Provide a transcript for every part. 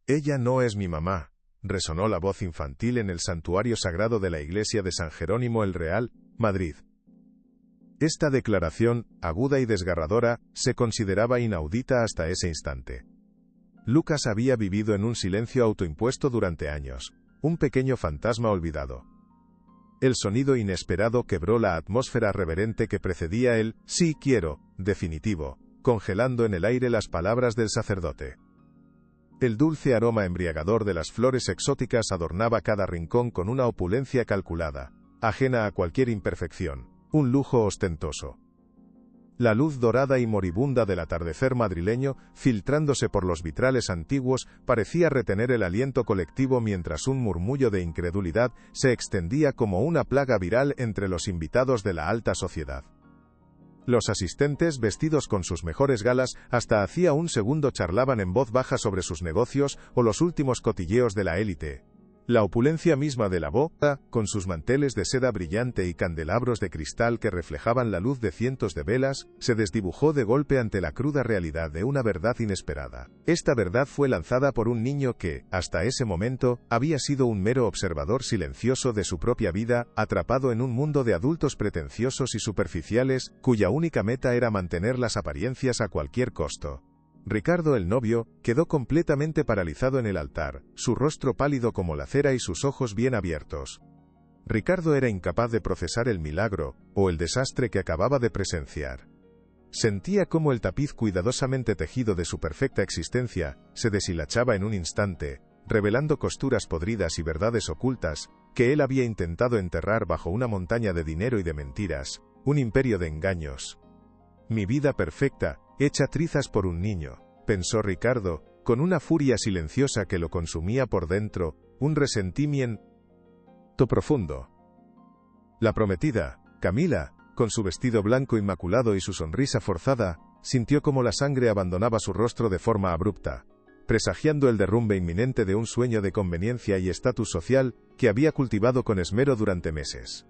Ella no es mi mamá, resonó la voz infantil en el santuario sagrado de la iglesia de San Jerónimo el Real, Madrid. Esta declaración, aguda y desgarradora, se consideraba inaudita hasta ese instante. Lucas había vivido en un silencio autoimpuesto durante años, un pequeño fantasma olvidado. El sonido inesperado quebró la atmósfera reverente que precedía el «sí quiero», definitivo, congelando en el aire las palabras del sacerdote. El dulce aroma embriagador de las flores exóticas adornaba cada rincón con una opulencia calculada, ajena a cualquier imperfección, un lujo ostentoso. La luz dorada y moribunda del atardecer madrileño, filtrándose por los vitrales antiguos, parecía retener el aliento colectivo mientras un murmullo de incredulidad se extendía como una plaga viral entre los invitados de la alta sociedad. Los asistentes, vestidos con sus mejores galas, hasta hacía un segundo charlaban en voz baja sobre sus negocios o los últimos cotilleos de la élite. La opulencia misma de la boda, con sus manteles de seda brillante y candelabros de cristal que reflejaban la luz de cientos de velas, se desdibujó de golpe ante la cruda realidad de una verdad inesperada. Esta verdad fue lanzada por un niño que, hasta ese momento, había sido un mero observador silencioso de su propia vida, atrapado en un mundo de adultos pretenciosos y superficiales, cuya única meta era mantener las apariencias a cualquier costo. Ricardo, el novio, quedó completamente paralizado en el altar, su rostro pálido como la cera y sus ojos bien abiertos. Ricardo era incapaz de procesar el milagro, o el desastre que acababa de presenciar. Sentía cómo el tapiz cuidadosamente tejido de su perfecta existencia, se deshilachaba en un instante, revelando costuras podridas y verdades ocultas, que él había intentado enterrar bajo una montaña de dinero y de mentiras, un imperio de engaños. Mi vida perfecta, hecha trizas por un niño, pensó Ricardo, con una furia silenciosa que lo consumía por dentro, un resentimiento profundo. La prometida, Camila, con su vestido blanco inmaculado y su sonrisa forzada, sintió como la sangre abandonaba su rostro de forma abrupta, presagiando el derrumbe inminente de un sueño de conveniencia y estatus social que había cultivado con esmero durante meses.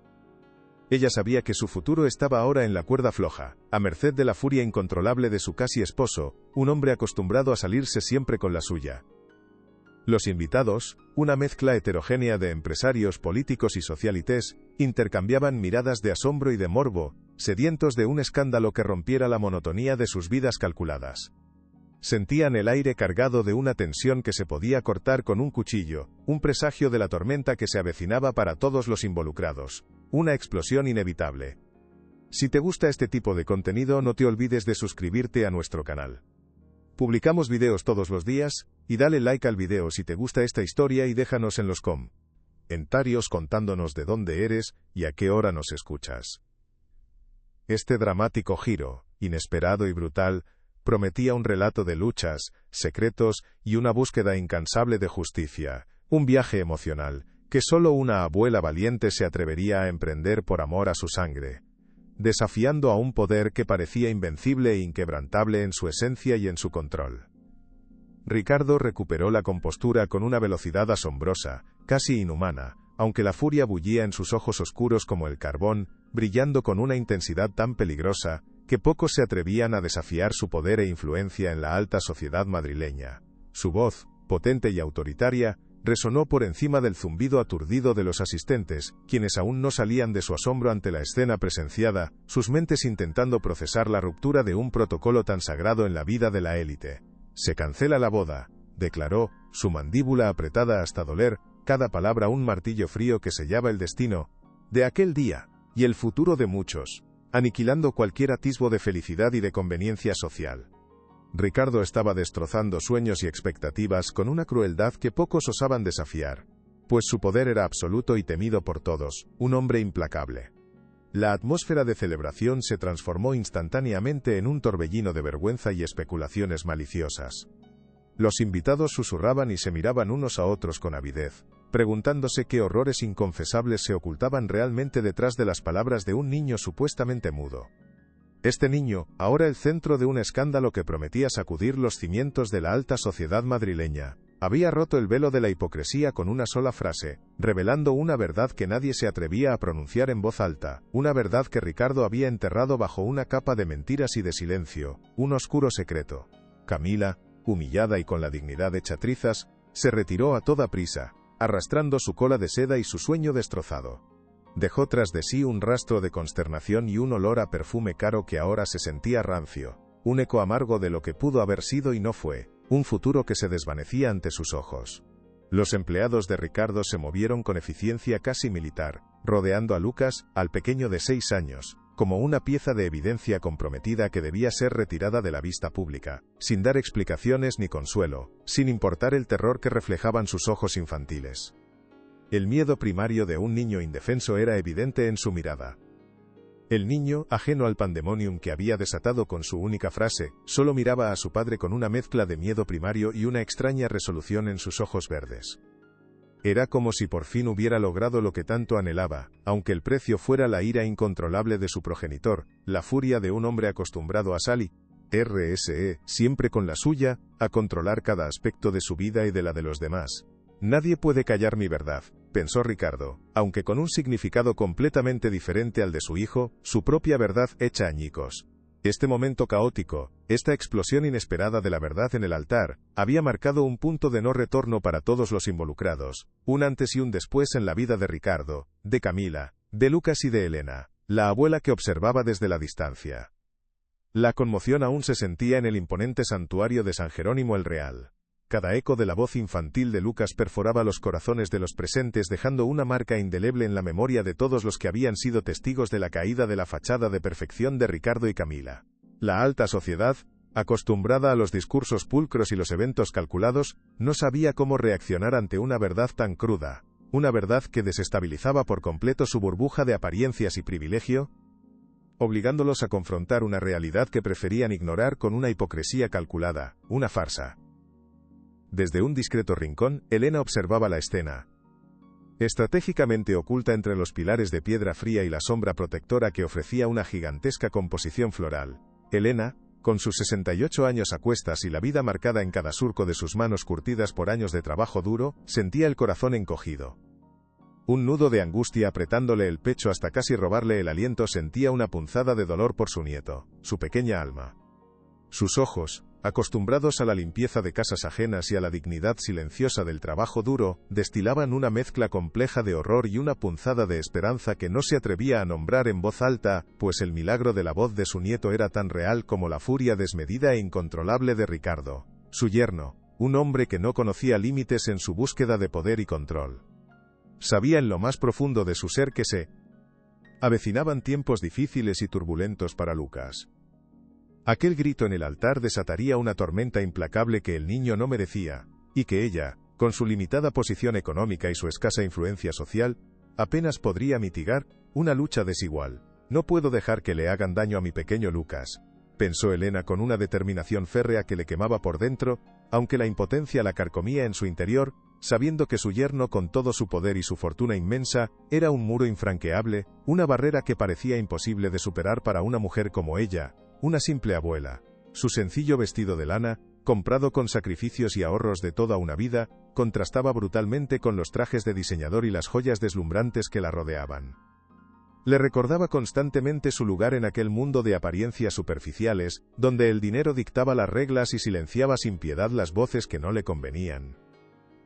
Ella sabía que su futuro estaba ahora en la cuerda floja, a merced de la furia incontrolable de su casi esposo, un hombre acostumbrado a salirse siempre con la suya. Los invitados, una mezcla heterogénea de empresarios, políticos y socialites, intercambiaban miradas de asombro y de morbo, sedientos de un escándalo que rompiera la monotonía de sus vidas calculadas. Sentían el aire cargado de una tensión que se podía cortar con un cuchillo, un presagio de la tormenta que se avecinaba para todos los involucrados, una explosión inevitable. Si te gusta este tipo de contenido, no te olvides de suscribirte a nuestro canal. Publicamos videos todos los días, y dale like al video si te gusta esta historia y déjanos en los comentarios contándonos de dónde eres y a qué hora nos escuchas. Este dramático giro, inesperado y brutal, prometía un relato de luchas, secretos y una búsqueda incansable de justicia, un viaje emocional, que solo una abuela valiente se atrevería a emprender por amor a su sangre, desafiando a un poder que parecía invencible e inquebrantable en su esencia y en su control. Ricardo recuperó la compostura con una velocidad asombrosa, casi inhumana, aunque la furia bullía en sus ojos oscuros como el carbón, brillando con una intensidad tan peligrosa, que pocos se atrevían a desafiar su poder e influencia en la alta sociedad madrileña. Su voz, potente y autoritaria, resonó por encima del zumbido aturdido de los asistentes, quienes aún no salían de su asombro ante la escena presenciada, sus mentes intentando procesar la ruptura de un protocolo tan sagrado en la vida de la élite. «Se cancela la boda», declaró, su mandíbula apretada hasta doler, cada palabra un martillo frío que sellaba el destino de aquel día, y el futuro de muchos, aniquilando cualquier atisbo de felicidad y de conveniencia social. Ricardo estaba destrozando sueños y expectativas con una crueldad que pocos osaban desafiar, pues su poder era absoluto y temido por todos, un hombre implacable. La atmósfera de celebración se transformó instantáneamente en un torbellino de vergüenza y especulaciones maliciosas. Los invitados susurraban y se miraban unos a otros con avidez, preguntándose qué horrores inconfesables se ocultaban realmente detrás de las palabras de un niño supuestamente mudo. Este niño, ahora el centro de un escándalo que prometía sacudir los cimientos de la alta sociedad madrileña, había roto el velo de la hipocresía con una sola frase, revelando una verdad que nadie se atrevía a pronunciar en voz alta, una verdad que Ricardo había enterrado bajo una capa de mentiras y de silencio, un oscuro secreto. Camila, humillada y con la dignidad hecha trizas, Se retiró a toda prisa, arrastrando su cola de seda y su sueño destrozado. Dejó tras de sí un rastro de consternación y un olor a perfume caro que ahora se sentía rancio, un eco amargo de lo que pudo haber sido y no fue, un futuro que se desvanecía ante sus ojos. Los empleados de Ricardo se movieron con eficiencia casi militar, rodeando a Lucas, al pequeño de 6 años, como una pieza de evidencia comprometida que debía ser retirada de la vista pública, sin dar explicaciones ni consuelo, sin importar el terror que reflejaban sus ojos infantiles. El miedo primario de un niño indefenso era evidente en su mirada. El niño, ajeno al pandemonium que había desatado con su única frase, solo miraba a su padre con una mezcla de miedo primario y una extraña resolución en sus ojos verdes. Era como si por fin hubiera logrado lo que tanto anhelaba, aunque el precio fuera la ira incontrolable de su progenitor, la furia de un hombre acostumbrado a Sally, siempre con la suya, a controlar cada aspecto de su vida y de la de los demás. Nadie puede callar mi verdad, pensó Ricardo, aunque con un significado completamente diferente al de su hijo, su propia verdad hecha añicos. Este momento caótico, esta explosión inesperada de la verdad en el altar, había marcado un punto de no retorno para todos los involucrados, un antes y un después en la vida de Ricardo, de Camila, de Lucas y de Elena, la abuela que observaba desde la distancia. La conmoción aún se sentía en el imponente santuario de San Jerónimo el Real. Cada eco de la voz infantil de Lucas perforaba los corazones de los presentes, dejando una marca indeleble en la memoria de todos los que habían sido testigos de la caída de la fachada de perfección de Ricardo y Camila. La alta sociedad, acostumbrada a los discursos pulcros y los eventos calculados, no sabía cómo reaccionar ante una verdad tan cruda, una verdad que desestabilizaba por completo su burbuja de apariencias y privilegio, obligándolos a confrontar una realidad que preferían ignorar con una hipocresía calculada, una farsa. Desde un discreto rincón, Elena observaba la escena. Estratégicamente oculta entre los pilares de piedra fría y la sombra protectora que ofrecía una gigantesca composición floral, Elena, con sus 68 años a cuestas y la vida marcada en cada surco de sus manos curtidas por años de trabajo duro, sentía el corazón encogido. Un nudo de angustia apretándole el pecho hasta casi robarle el aliento, sentía una punzada de dolor por su nieto, su pequeña alma. Sus ojos, acostumbrados a la limpieza de casas ajenas y a la dignidad silenciosa del trabajo duro, destilaban una mezcla compleja de horror y una punzada de esperanza que no se atrevía a nombrar en voz alta, pues el milagro de la voz de su nieto era tan real como la furia desmedida e incontrolable de Ricardo, su yerno, un hombre que no conocía límites en su búsqueda de poder y control. Sabía en lo más profundo de su ser que se avecinaban tiempos difíciles y turbulentos para Lucas. Aquel grito en el altar desataría una tormenta implacable que el niño no merecía, y que ella, con su limitada posición económica y su escasa influencia social, apenas podría mitigar, una lucha desigual. No puedo dejar que le hagan daño a mi pequeño Lucas, pensó Elena con una determinación férrea que le quemaba por dentro, aunque la impotencia la carcomía en su interior, sabiendo que su yerno, con todo su poder y su fortuna inmensa, era un muro infranqueable, una barrera que parecía imposible de superar para una mujer como ella, una simple abuela. Su sencillo vestido de lana, comprado con sacrificios y ahorros de toda una vida, contrastaba brutalmente con los trajes de diseñador y las joyas deslumbrantes que la rodeaban. Le recordaba constantemente su lugar en aquel mundo de apariencias superficiales, donde el dinero dictaba las reglas y silenciaba sin piedad las voces que no le convenían.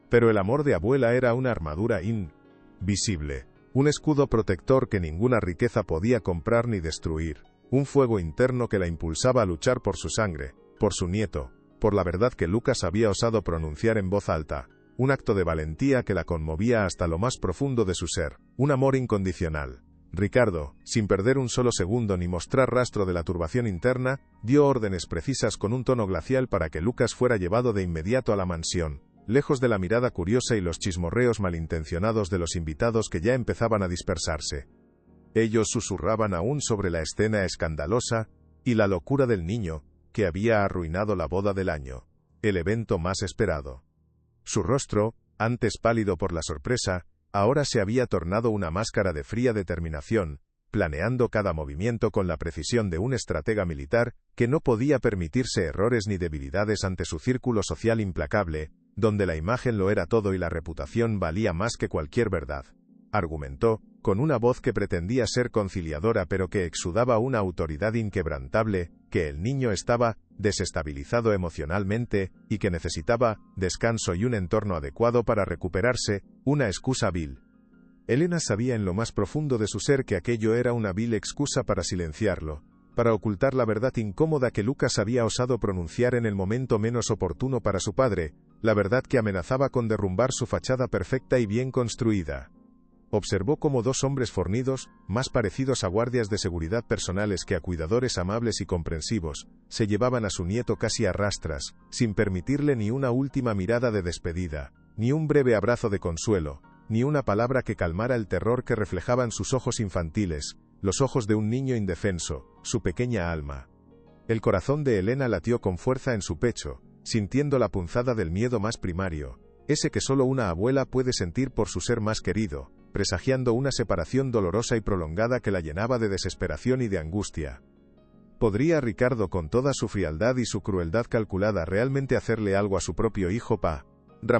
Pero el amor de abuela era una armadura invisible, un escudo protector que ninguna riqueza podía comprar ni destruir. Un fuego interno que la impulsaba a luchar por su sangre, por su nieto, por la verdad que Lucas había osado pronunciar en voz alta, un acto de valentía que la conmovía hasta lo más profundo de su ser, un amor incondicional. Ricardo, sin perder un solo segundo ni mostrar rastro de la turbación interna, dio órdenes precisas con un tono glacial para que Lucas fuera llevado de inmediato a la mansión, lejos de la mirada curiosa y los chismorreos malintencionados de los invitados que ya empezaban a dispersarse. Ellos susurraban aún sobre la escena escandalosa y la locura del niño, que había arruinado la boda del año, el evento más esperado. Su rostro, antes pálido por la sorpresa, ahora se había tornado una máscara de fría determinación, planeando cada movimiento con la precisión de un estratega militar, que no podía permitirse errores ni debilidades ante su círculo social implacable, donde la imagen lo era todo y la reputación valía más que cualquier verdad. argumentó, con una voz que pretendía ser conciliadora pero que exudaba una autoridad inquebrantable, que el niño estaba desestabilizado emocionalmente y que necesitaba descanso y un entorno adecuado para recuperarse, una excusa vil. Elena sabía en lo más profundo de su ser que aquello era una vil excusa para silenciarlo, para ocultar la verdad incómoda que Lucas había osado pronunciar en el momento menos oportuno para su padre, la verdad que amenazaba con derrumbar su fachada perfecta y bien construida. Observó cómo dos hombres fornidos, más parecidos a guardias de seguridad personales que a cuidadores amables y comprensivos, se llevaban a su nieto casi a rastras, sin permitirle ni una última mirada de despedida, ni un breve abrazo de consuelo, ni una palabra que calmara el terror que reflejaban sus ojos infantiles, los ojos de un niño indefenso, su pequeña alma. El corazón de Elena latió con fuerza en su pecho, sintiendo la punzada del miedo más primario, ese que solo una abuela puede sentir por su ser más querido, presagiando una separación dolorosa y prolongada que la llenaba de desesperación y de angustia. ¿Podría Ricardo, con toda su frialdad y su crueldad calculada, realmente hacerle algo a su propio hijo para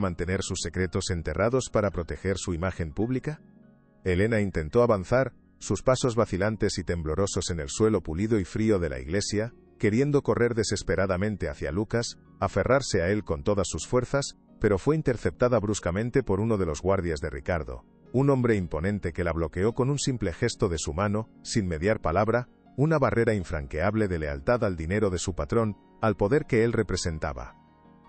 mantener sus secretos enterrados para proteger su imagen pública? Elena intentó avanzar, sus pasos vacilantes y temblorosos en el suelo pulido y frío de la iglesia, queriendo correr desesperadamente hacia Lucas, aferrarse a él con todas sus fuerzas, pero fue interceptada bruscamente por uno de los guardias de Ricardo, un hombre imponente que la bloqueó con un simple gesto de su mano, sin mediar palabra, una barrera infranqueable de lealtad al dinero de su patrón, al poder que él representaba.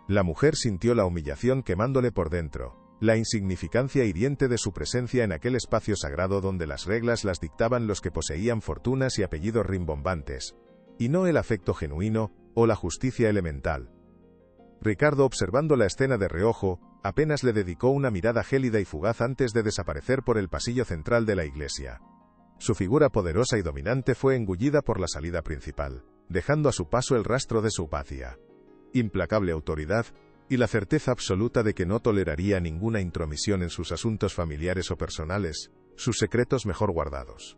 La mujer sintió la humillación quemándole por dentro, la insignificancia hiriente de su presencia en aquel espacio sagrado donde las reglas las dictaban los que poseían fortunas y apellidos rimbombantes, y no el afecto genuino, o la justicia elemental. Ricardo, observando la escena de reojo, apenas le dedicó una mirada gélida y fugaz antes de desaparecer por el pasillo central de la iglesia. Su figura poderosa y dominante fue engullida por la salida principal, dejando a su paso el rastro de su apatía, implacable autoridad, y la certeza absoluta de que no toleraría ninguna intromisión en sus asuntos familiares o personales, sus secretos mejor guardados.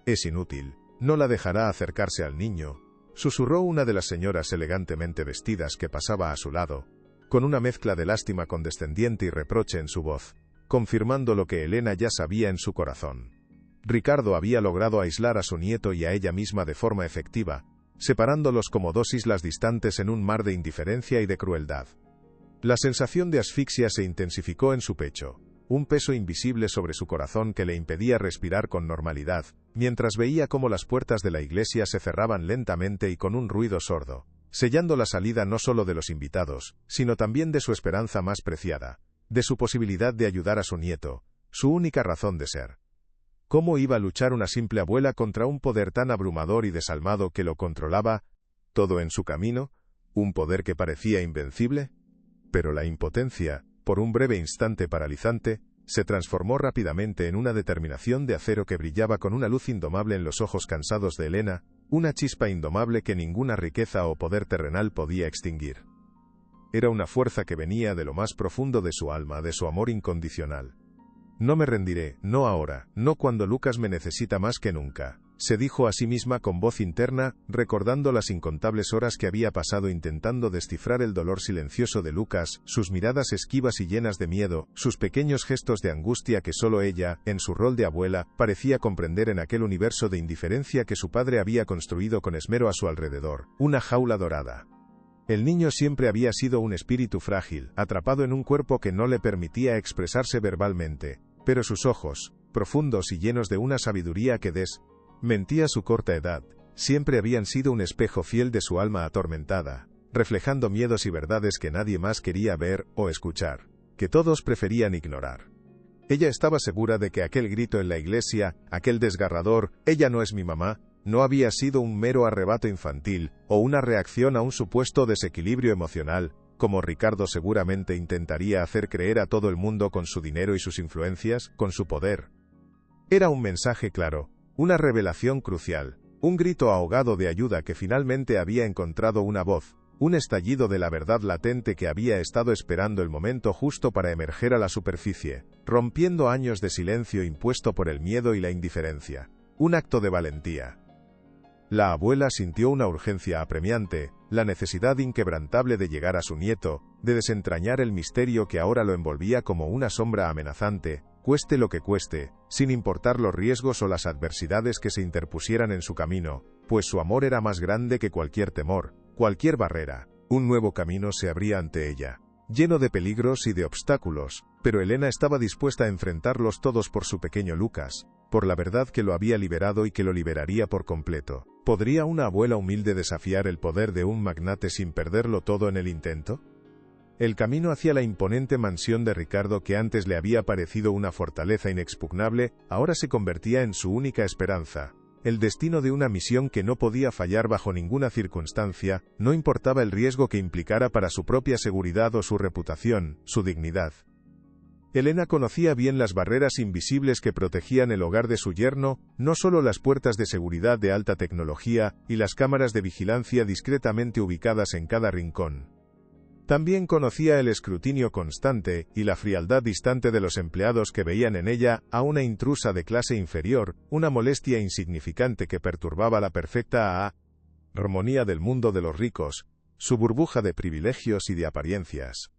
«Es inútil, no la dejará acercarse al niño», susurró una de las señoras elegantemente vestidas que pasaba a su lado, con una mezcla de lástima condescendiente y reproche en su voz, confirmando lo que Elena ya sabía en su corazón. Ricardo había logrado aislar a su nieto y a ella misma de forma efectiva, separándolos como dos islas distantes en un mar de indiferencia y de crueldad. La sensación de asfixia se intensificó en su pecho, un peso invisible sobre su corazón que le impedía respirar con normalidad, mientras veía cómo las puertas de la iglesia se cerraban lentamente y con un ruido sordo, sellando la salida no solo de los invitados, sino también de su esperanza más preciada, de su posibilidad de ayudar a su nieto, su única razón de ser. ¿Cómo iba a luchar una simple abuela contra un poder tan abrumador y desalmado que lo controlaba todo en su camino, un poder que parecía invencible? Pero la impotencia, por un breve instante paralizante, se transformó rápidamente en una determinación de acero que brillaba con una luz indomable en los ojos cansados de Elena, una chispa indomable que ninguna riqueza o poder terrenal podía extinguir. Era una fuerza que venía de lo más profundo de su alma, de su amor incondicional. «No me rendiré, no ahora, no cuando Lucas me necesita más que nunca», se dijo a sí misma con voz interna, recordando las incontables horas que había pasado intentando descifrar el dolor silencioso de Lucas, sus miradas esquivas y llenas de miedo, sus pequeños gestos de angustia que solo ella, en su rol de abuela, parecía comprender en aquel universo de indiferencia que su padre había construido con esmero a su alrededor, una jaula dorada. El niño siempre había sido un espíritu frágil, atrapado en un cuerpo que no le permitía expresarse verbalmente, pero sus ojos, profundos y llenos de una sabiduría que mentía su corta edad, siempre habían sido un espejo fiel de su alma atormentada, reflejando miedos y verdades que nadie más quería ver o escuchar, que todos preferían ignorar. Ella estaba segura de que aquel grito en la iglesia, aquel desgarrador, «ella no es mi mamá», no había sido un mero arrebato infantil, o una reacción a un supuesto desequilibrio emocional, como Ricardo seguramente intentaría hacer creer a todo el mundo con su dinero y sus influencias, con su poder. Era un mensaje claro, una revelación crucial, un grito ahogado de ayuda que finalmente había encontrado una voz, un estallido de la verdad latente que había estado esperando el momento justo para emerger a la superficie, rompiendo años de silencio impuesto por el miedo y la indiferencia. Un acto de valentía. La abuela sintió una urgencia apremiante, la necesidad inquebrantable de llegar a su nieto, de desentrañar el misterio que ahora lo envolvía como una sombra amenazante, cueste lo que cueste, sin importar los riesgos o las adversidades que se interpusieran en su camino, pues su amor era más grande que cualquier temor, cualquier barrera. Un nuevo camino se abría ante ella, lleno de peligros y de obstáculos, pero Elena estaba dispuesta a enfrentarlos todos por su pequeño Lucas, por la verdad que lo había liberado y que lo liberaría por completo. ¿Podría una abuela humilde desafiar el poder de un magnate sin perderlo todo en el intento? El camino hacia la imponente mansión de Ricardo, que antes le había parecido una fortaleza inexpugnable, ahora se convertía en su única esperanza. El destino de una misión que no podía fallar bajo ninguna circunstancia, no importaba el riesgo que implicara para su propia seguridad o su reputación, su dignidad. Elena conocía bien las barreras invisibles que protegían el hogar de su yerno, no solo las puertas de seguridad de alta tecnología y las cámaras de vigilancia discretamente ubicadas en cada rincón. También conocía el escrutinio constante y la frialdad distante de los empleados que veían en ella a una intrusa de clase inferior, una molestia insignificante que perturbaba la perfecta armonía del mundo de los ricos, su burbuja de privilegios y de apariencias.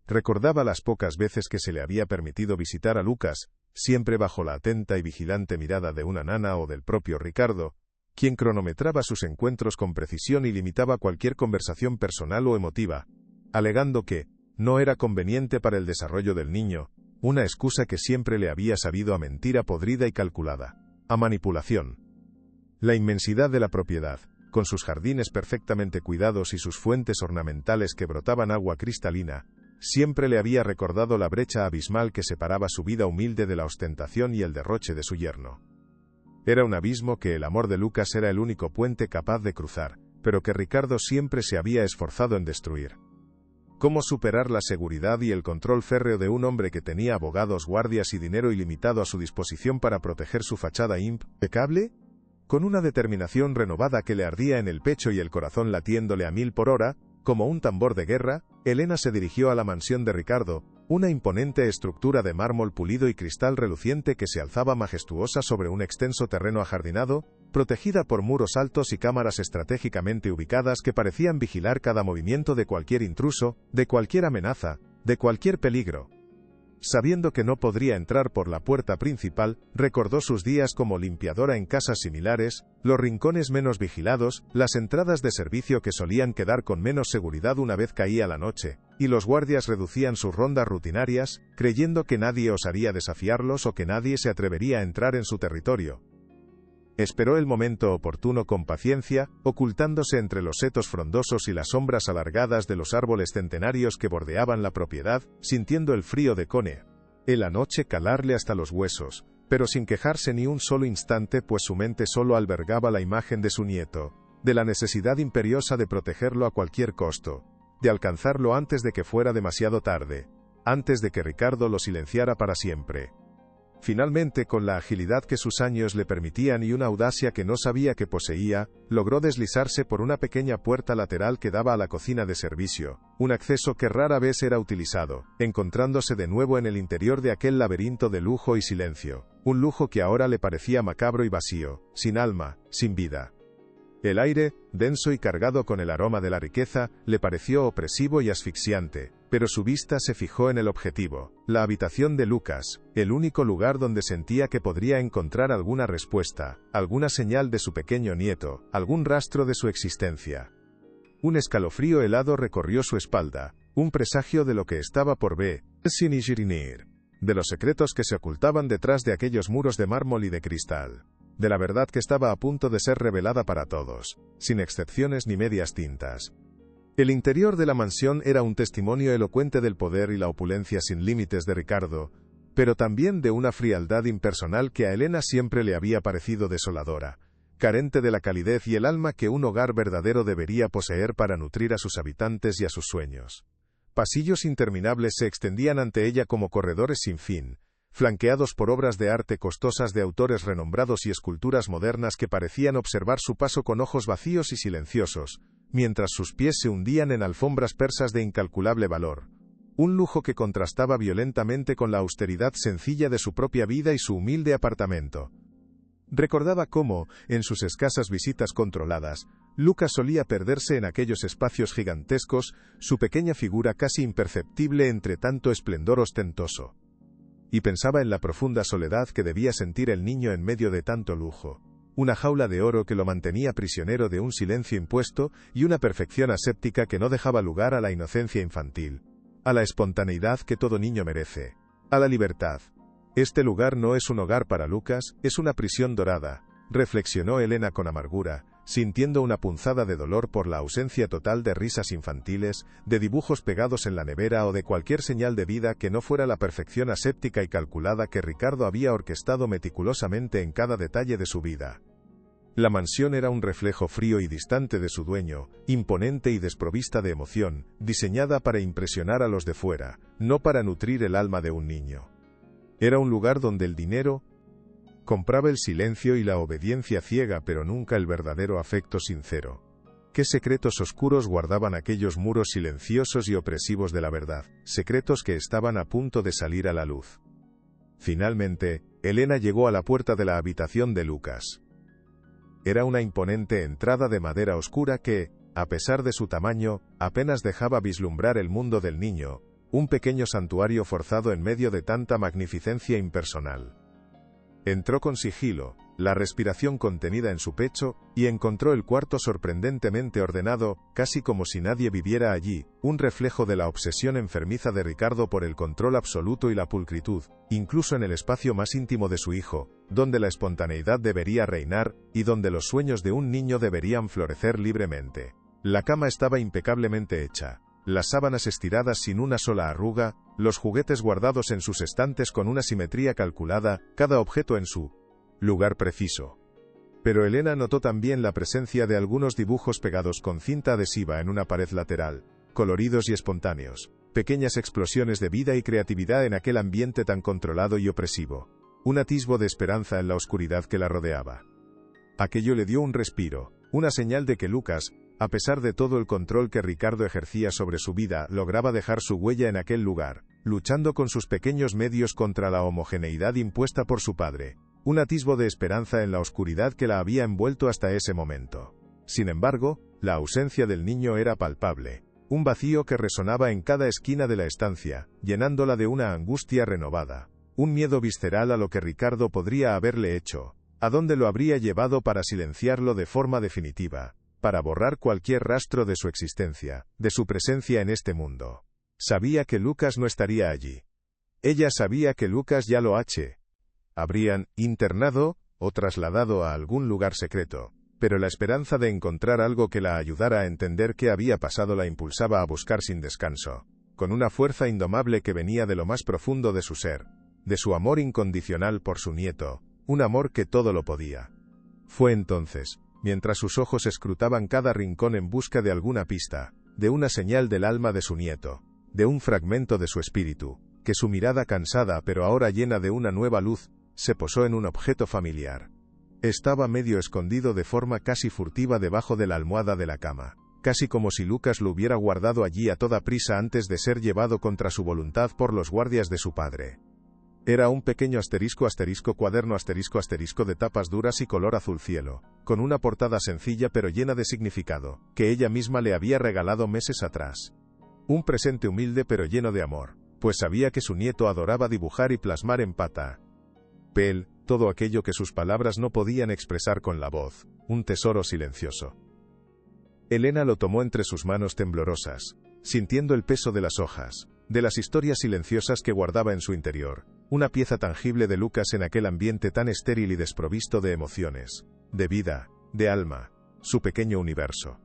Recordaba las pocas veces que se le había permitido visitar a Lucas, siempre bajo la atenta y vigilante mirada de una nana o del propio Ricardo, quien cronometraba sus encuentros con precisión y limitaba cualquier conversación personal o emotiva, alegando que no era conveniente para el desarrollo del niño, una excusa que siempre le había sabido a mentira podrida y calculada, a manipulación. La inmensidad de la propiedad, con sus jardines perfectamente cuidados y sus fuentes ornamentales que brotaban agua cristalina, siempre le había recordado la brecha abismal que separaba su vida humilde de la ostentación y el derroche de su yerno. Era un abismo que el amor de Lucas era el único puente capaz de cruzar, pero que Ricardo siempre se había esforzado en destruir. ¿Cómo superar la seguridad y el control férreo de un hombre que tenía abogados, guardias y dinero ilimitado a su disposición para proteger su fachada impecable? Con una determinación renovada que le ardía en el pecho y el corazón latiéndole a 1000 por hora, como un tambor de guerra, Elena se dirigió a la mansión de Ricardo, una imponente estructura de mármol pulido y cristal reluciente que se alzaba majestuosa sobre un extenso terreno ajardinado, protegida por muros altos y cámaras estratégicamente ubicadas que parecían vigilar cada movimiento de cualquier intruso, de cualquier amenaza, de cualquier peligro. Sabiendo que no podría entrar por la puerta principal, recordó sus días como limpiadora en casas similares, los rincones menos vigilados, las entradas de servicio que solían quedar con menos seguridad una vez caía la noche, y los guardias reducían sus rondas rutinarias, creyendo que nadie osaría desafiarlos o que nadie se atrevería a entrar en su territorio. Esperó el momento oportuno con paciencia, ocultándose entre los setos frondosos y las sombras alargadas de los árboles centenarios que bordeaban la propiedad, sintiendo el frío de la noche calarle hasta los huesos, pero sin quejarse ni un solo instante, pues su mente solo albergaba la imagen de su nieto, de la necesidad imperiosa de protegerlo a cualquier costo, de alcanzarlo antes de que fuera demasiado tarde, antes de que Ricardo lo silenciara para siempre. Finalmente, con la agilidad que sus años le permitían y una audacia que no sabía que poseía, logró deslizarse por una pequeña puerta lateral que daba a la cocina de servicio, un acceso que rara vez era utilizado, encontrándose de nuevo en el interior de aquel laberinto de lujo y silencio, un lujo que ahora le parecía macabro y vacío, sin alma, sin vida. El aire, denso y cargado con el aroma de la riqueza, le pareció opresivo y asfixiante, pero su vista se fijó en el objetivo, la habitación de Lucas, el único lugar donde sentía que podría encontrar alguna respuesta, alguna señal de su pequeño nieto, algún rastro de su existencia. Un escalofrío helado recorrió su espalda, un presagio de lo que estaba por ver, de los secretos que se ocultaban detrás de aquellos muros de mármol y de cristal, de la verdad que estaba a punto de ser revelada para todos, sin excepciones ni medias tintas. El interior de la mansión era un testimonio elocuente del poder y la opulencia sin límites de Ricardo, pero también de una frialdad impersonal que a Elena siempre le había parecido desoladora, carente de la calidez y el alma que un hogar verdadero debería poseer para nutrir a sus habitantes y a sus sueños. Pasillos interminables se extendían ante ella como corredores sin fin, flanqueados por obras de arte costosas de autores renombrados y esculturas modernas que parecían observar su paso con ojos vacíos y silenciosos, mientras sus pies se hundían en alfombras persas de incalculable valor. Un lujo que contrastaba violentamente con la austeridad sencilla de su propia vida y su humilde apartamento. Recordaba cómo, en sus escasas visitas controladas, Lucas solía perderse en aquellos espacios gigantescos, su pequeña figura casi imperceptible entre tanto esplendor ostentoso. Y pensaba en la profunda soledad que debía sentir el niño en medio de tanto lujo. Una jaula de oro que lo mantenía prisionero de un silencio impuesto y una perfección aséptica que no dejaba lugar a la inocencia infantil, a la espontaneidad que todo niño merece, a la libertad. Este lugar no es un hogar para Lucas, es una prisión dorada, reflexionó Elena con amargura, sintiendo una punzada de dolor por la ausencia total de risas infantiles, de dibujos pegados en la nevera o de cualquier señal de vida que no fuera la perfección aséptica y calculada que Ricardo había orquestado meticulosamente en cada detalle de su vida. La mansión era un reflejo frío y distante de su dueño, imponente y desprovista de emoción, diseñada para impresionar a los de fuera, no para nutrir el alma de un niño. Era un lugar donde el dinero compraba el silencio y la obediencia ciega, pero nunca el verdadero afecto sincero. ¿Qué secretos oscuros guardaban aquellos muros silenciosos y opresivos de la verdad? Secretos que estaban a punto de salir a la luz. Finalmente, Elena llegó a la puerta de la habitación de Lucas. Era una imponente entrada de madera oscura que, a pesar de su tamaño, apenas dejaba vislumbrar el mundo del niño, un pequeño santuario forzado en medio de tanta magnificencia impersonal. Entró con sigilo, la respiración contenida en su pecho, y encontró el cuarto sorprendentemente ordenado, casi como si nadie viviera allí, un reflejo de la obsesión enfermiza de Ricardo por el control absoluto y la pulcritud, incluso en el espacio más íntimo de su hijo, donde la espontaneidad debería reinar, y donde los sueños de un niño deberían florecer libremente. La cama estaba impecablemente hecha. Las sábanas estiradas sin una sola arruga, los juguetes guardados en sus estantes con una simetría calculada, cada objeto en su lugar preciso. Pero Elena notó también la presencia de algunos dibujos pegados con cinta adhesiva en una pared lateral, coloridos y espontáneos, pequeñas explosiones de vida y creatividad en aquel ambiente tan controlado y opresivo, un atisbo de esperanza en la oscuridad que la rodeaba. Aquello le dio un respiro, una señal de que Lucas, a pesar de todo el control que Ricardo ejercía sobre su vida, lograba dejar su huella en aquel lugar, luchando con sus pequeños medios contra la homogeneidad impuesta por su padre, un atisbo de esperanza en la oscuridad que la había envuelto hasta ese momento. Sin embargo, la ausencia del niño era palpable, un vacío que resonaba en cada esquina de la estancia, llenándola de una angustia renovada, un miedo visceral a lo que Ricardo podría haberle hecho, a dónde lo habría llevado para silenciarlo de forma definitiva, para borrar cualquier rastro de su existencia, de su presencia en este mundo. Sabía que Lucas no estaría allí. Ella sabía que Lucas ya lo habrían internado o trasladado a algún lugar secreto, pero la esperanza de encontrar algo que la ayudara a entender qué había pasado la impulsaba a buscar sin descanso, con una fuerza indomable que venía de lo más profundo de su ser, de su amor incondicional por su nieto, un amor que todo lo podía. Fue entonces, mientras sus ojos escrutaban cada rincón en busca de alguna pista, de una señal del alma de su nieto, de un fragmento de su espíritu, que su mirada cansada pero ahora llena de una nueva luz, se posó en un objeto familiar. Estaba medio escondido de forma casi furtiva debajo de la almohada de la cama, casi como si Lucas lo hubiera guardado allí a toda prisa antes de ser llevado contra su voluntad por los guardias de su padre. Era un pequeño cuaderno de tapas duras y color azul cielo, con una portada sencilla pero llena de significado, que ella misma le había regalado meses atrás. Un presente humilde pero lleno de amor, pues sabía que su nieto adoraba dibujar y plasmar en papel todo aquello que sus palabras no podían expresar con la voz, un tesoro silencioso. Elena lo tomó entre sus manos temblorosas, sintiendo el peso de las hojas, de las historias silenciosas que guardaba en su interior, una pieza tangible de Lucas en aquel ambiente tan estéril y desprovisto de emociones, de vida, de alma, su pequeño universo.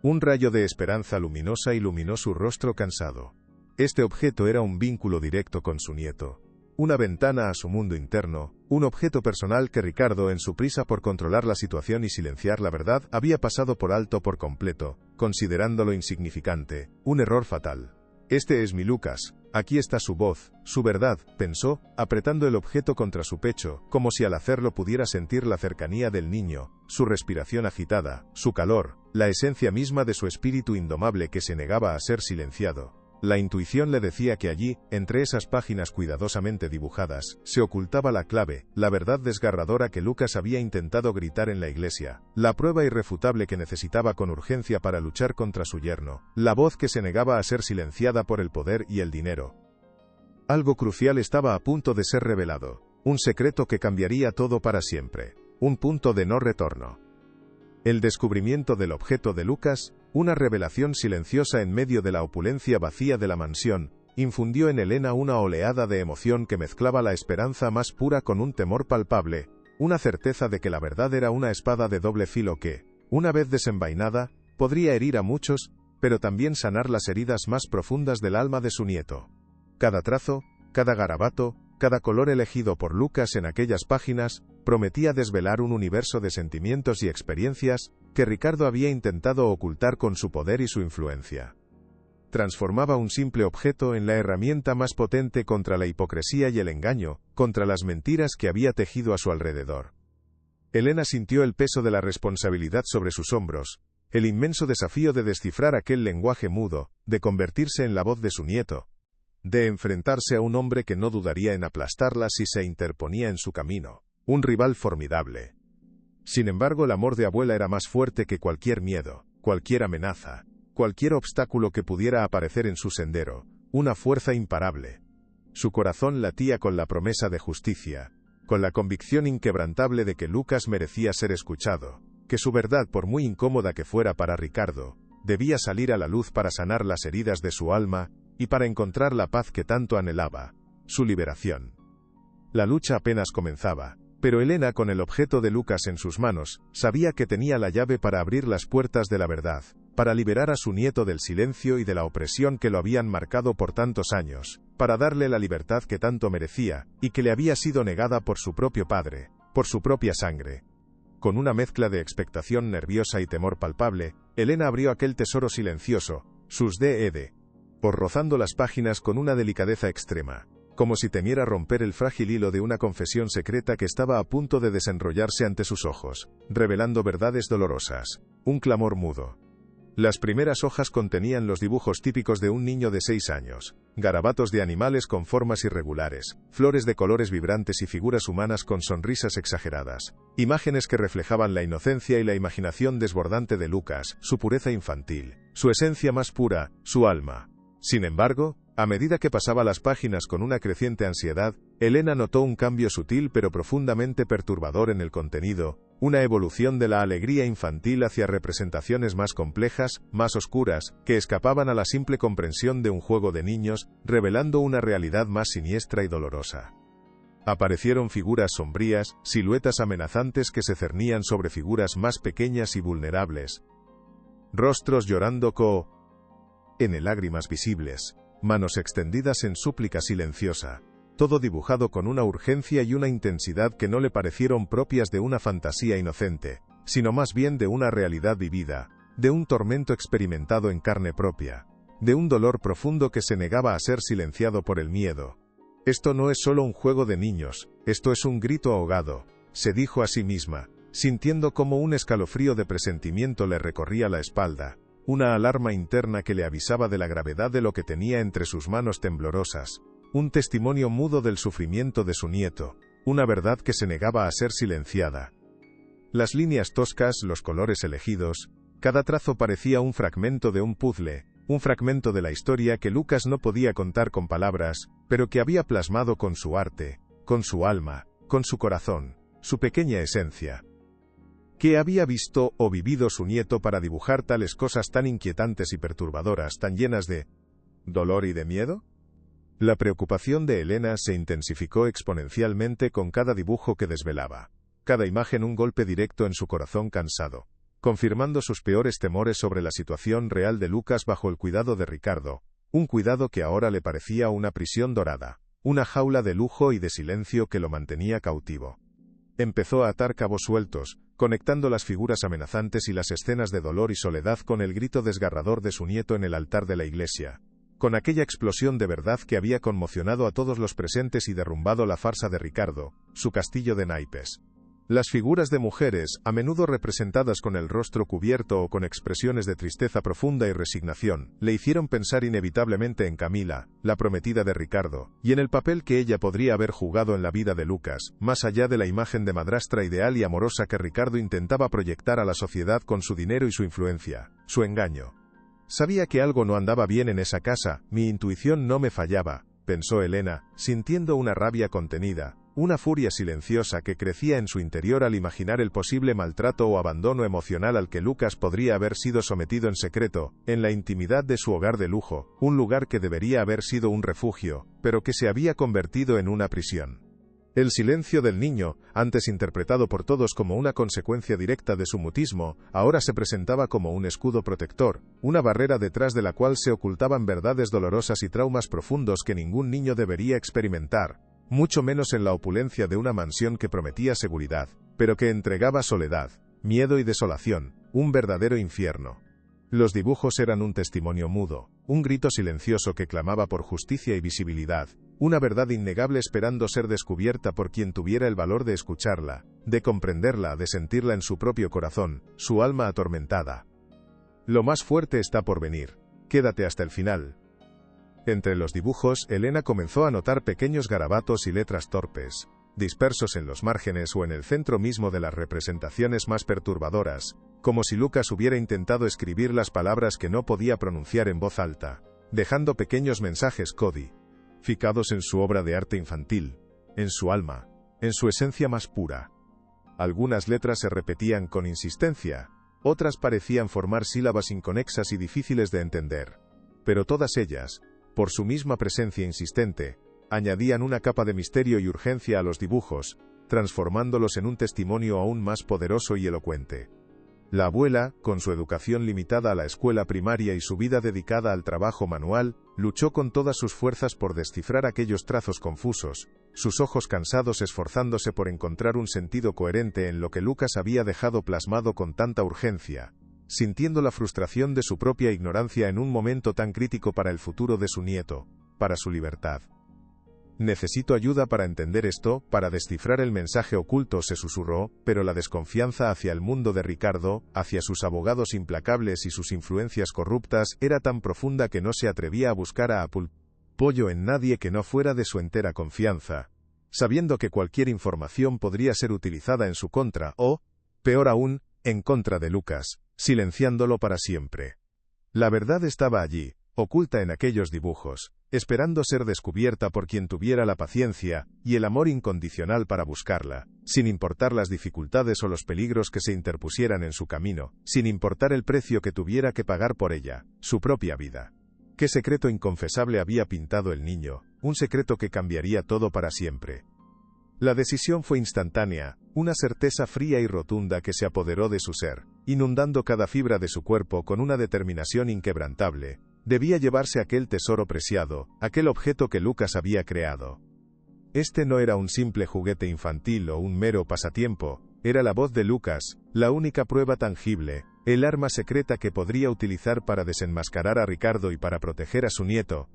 Un rayo de esperanza luminosa iluminó su rostro cansado. Este objeto era un vínculo directo con su nieto, una ventana a su mundo interno, un objeto personal que Ricardo, en su prisa por controlar la situación y silenciar la verdad, había pasado por alto por completo, considerándolo insignificante, un error fatal. Este es mi Lucas, aquí está su voz, su verdad, pensó, apretando el objeto contra su pecho, como si al hacerlo pudiera sentir la cercanía del niño, su respiración agitada, su calor, la esencia misma de su espíritu indomable que se negaba a ser silenciado. La intuición le decía que allí, entre esas páginas cuidadosamente dibujadas, se ocultaba la clave, la verdad desgarradora que Lucas había intentado gritar en la iglesia, la prueba irrefutable que necesitaba con urgencia para luchar contra su yerno, la voz que se negaba a ser silenciada por el poder y el dinero. Algo crucial estaba a punto de ser revelado, un secreto que cambiaría todo para siempre, un punto de no retorno. El descubrimiento del objeto de Lucas, una revelación silenciosa en medio de la opulencia vacía de la mansión, infundió en Elena una oleada de emoción que mezclaba la esperanza más pura con un temor palpable, una certeza de que la verdad era una espada de doble filo que, una vez desenvainada, podría herir a muchos, pero también sanar las heridas más profundas del alma de su nieto. Cada trazo, cada garabato, cada color elegido por Lucas en aquellas páginas, prometía desvelar un universo de sentimientos y experiencias que Ricardo había intentado ocultar con su poder y su influencia. Transformaba un simple objeto en la herramienta más potente contra la hipocresía y el engaño, contra las mentiras que había tejido a su alrededor. Elena sintió el peso de la responsabilidad sobre sus hombros, el inmenso desafío de descifrar aquel lenguaje mudo, de convertirse en la voz de su nieto, de enfrentarse a un hombre que no dudaría en aplastarla si se interponía en su camino, un rival formidable. Sin embargo, el amor de abuela era más fuerte que cualquier miedo, cualquier amenaza, cualquier obstáculo que pudiera aparecer en su sendero, una fuerza imparable. Su corazón latía con la promesa de justicia, con la convicción inquebrantable de que Lucas merecía ser escuchado, que su verdad, por muy incómoda que fuera para Ricardo, debía salir a la luz para sanar las heridas de su alma, y para encontrar la paz que tanto anhelaba, su liberación. La lucha apenas comenzaba, pero Elena, con el objeto de Lucas en sus manos, sabía que tenía la llave para abrir las puertas de la verdad, para liberar a su nieto del silencio y de la opresión que lo habían marcado por tantos años, para darle la libertad que tanto merecía, y que le había sido negada por su propio padre, por su propia sangre. Con una mezcla de expectación nerviosa y temor palpable, Elena abrió aquel tesoro silencioso, sus D.E.D., por rozando las páginas con una delicadeza extrema, como si temiera romper el frágil hilo de una confesión secreta que estaba a punto de desenrollarse ante sus ojos, revelando verdades dolorosas, un clamor mudo. Las primeras hojas contenían los dibujos típicos de un niño de 6 años, garabatos de animales con formas irregulares, flores de colores vibrantes y figuras humanas con sonrisas exageradas, imágenes que reflejaban la inocencia y la imaginación desbordante de Lucas, su pureza infantil, su esencia más pura, su alma. Sin embargo, a medida que pasaba las páginas con una creciente ansiedad, Elena notó un cambio sutil pero profundamente perturbador en el contenido, una evolución de la alegría infantil hacia representaciones más complejas, más oscuras, que escapaban a la simple comprensión de un juego de niños, revelando una realidad más siniestra y dolorosa. Aparecieron figuras sombrías, siluetas amenazantes que se cernían sobre figuras más pequeñas y vulnerables. Rostros llorando en lágrimas visibles, manos extendidas en súplica silenciosa, todo dibujado con una urgencia y una intensidad que no le parecieron propias de una fantasía inocente, sino más bien de una realidad vivida, de un tormento experimentado en carne propia, de un dolor profundo que se negaba a ser silenciado por el miedo. Esto no es solo un juego de niños, esto es un grito ahogado, se dijo a sí misma, sintiendo como un escalofrío de presentimiento le recorría la espalda, una alarma interna que le avisaba de la gravedad de lo que tenía entre sus manos temblorosas, un testimonio mudo del sufrimiento de su nieto, una verdad que se negaba a ser silenciada. Las líneas toscas, los colores elegidos, cada trazo parecía un fragmento de un puzzle, un fragmento de la historia que Lucas no podía contar con palabras, pero que había plasmado con su arte, con su alma, con su corazón, su pequeña esencia. ¿Qué había visto o vivido su nieto para dibujar tales cosas tan inquietantes y perturbadoras, tan llenas de dolor y de miedo? La preocupación de Elena se intensificó exponencialmente con cada dibujo que desvelaba, cada imagen un golpe directo en su corazón cansado, confirmando sus peores temores sobre la situación real de Lucas bajo el cuidado de Ricardo, un cuidado que ahora le parecía una prisión dorada, una jaula de lujo y de silencio que lo mantenía cautivo. Empezó a atar cabos sueltos, conectando las figuras amenazantes y las escenas de dolor y soledad con el grito desgarrador de su nieto en el altar de la iglesia, con aquella explosión de verdad que había conmocionado a todos los presentes y derrumbado la farsa de Ricardo, su castillo de naipes. Las figuras de mujeres, a menudo representadas con el rostro cubierto o con expresiones de tristeza profunda y resignación, le hicieron pensar inevitablemente en Camila, la prometida de Ricardo, y en el papel que ella podría haber jugado en la vida de Lucas, más allá de la imagen de madrastra ideal y amorosa que Ricardo intentaba proyectar a la sociedad con su dinero y su influencia, su engaño. Sabía que algo no andaba bien en esa casa, mi intuición no me fallaba, pensó Elena, sintiendo una rabia contenida, una furia silenciosa que crecía en su interior al imaginar el posible maltrato o abandono emocional al que Lucas podría haber sido sometido en secreto, en la intimidad de su hogar de lujo, un lugar que debería haber sido un refugio, pero que se había convertido en una prisión. El silencio del niño, antes interpretado por todos como una consecuencia directa de su mutismo, ahora se presentaba como un escudo protector, una barrera detrás de la cual se ocultaban verdades dolorosas y traumas profundos que ningún niño debería experimentar, mucho menos en la opulencia de una mansión que prometía seguridad, pero que entregaba soledad, miedo y desolación, un verdadero infierno. Los dibujos eran un testimonio mudo, un grito silencioso que clamaba por justicia y visibilidad, una verdad innegable esperando ser descubierta por quien tuviera el valor de escucharla, de comprenderla, de sentirla en su propio corazón, su alma atormentada. Lo más fuerte está por venir. Quédate hasta el final. Entre los dibujos, Elena comenzó a notar pequeños garabatos y letras torpes, dispersos en los márgenes o en el centro mismo de las representaciones más perturbadoras, como si Lucas hubiera intentado escribir las palabras que no podía pronunciar en voz alta, dejando pequeños mensajes codificados en su obra de arte infantil, en su alma, en su esencia más pura. Algunas letras se repetían con insistencia, otras parecían formar sílabas inconexas y difíciles de entender, pero todas ellas, por su misma presencia insistente, añadían una capa de misterio y urgencia a los dibujos, transformándolos en un testimonio aún más poderoso y elocuente. La abuela, con su educación limitada a la escuela primaria y su vida dedicada al trabajo manual, luchó con todas sus fuerzas por descifrar aquellos trazos confusos, sus ojos cansados esforzándose por encontrar un sentido coherente en lo que Lucas había dejado plasmado con tanta urgencia, sintiendo la frustración de su propia ignorancia en un momento tan crítico para el futuro de su nieto, para su libertad. Necesito ayuda para entender esto, para descifrar el mensaje oculto, se susurró, pero la desconfianza hacia el mundo de Ricardo, hacia sus abogados implacables y sus influencias corruptas, era tan profunda que no se atrevía a buscar apoyo en nadie que no fuera de su entera confianza, sabiendo que cualquier información podría ser utilizada en su contra o, peor aún, en contra de Lucas, silenciándolo para siempre. La verdad estaba allí, oculta en aquellos dibujos, esperando ser descubierta por quien tuviera la paciencia y el amor incondicional para buscarla, sin importar las dificultades o los peligros que se interpusieran en su camino, sin importar el precio que tuviera que pagar por ella, su propia vida. ¿Qué secreto inconfesable había pintado el niño? Un secreto que cambiaría todo para siempre. La decisión fue instantánea, una certeza fría y rotunda que se apoderó de su ser, inundando cada fibra de su cuerpo con una determinación inquebrantable. Debía llevarse aquel tesoro preciado, aquel objeto que Lucas había creado. Este no era un simple juguete infantil o un mero pasatiempo, era la voz de Lucas, la única prueba tangible, el arma secreta que podría utilizar para desenmascarar a Ricardo y para proteger a su nieto,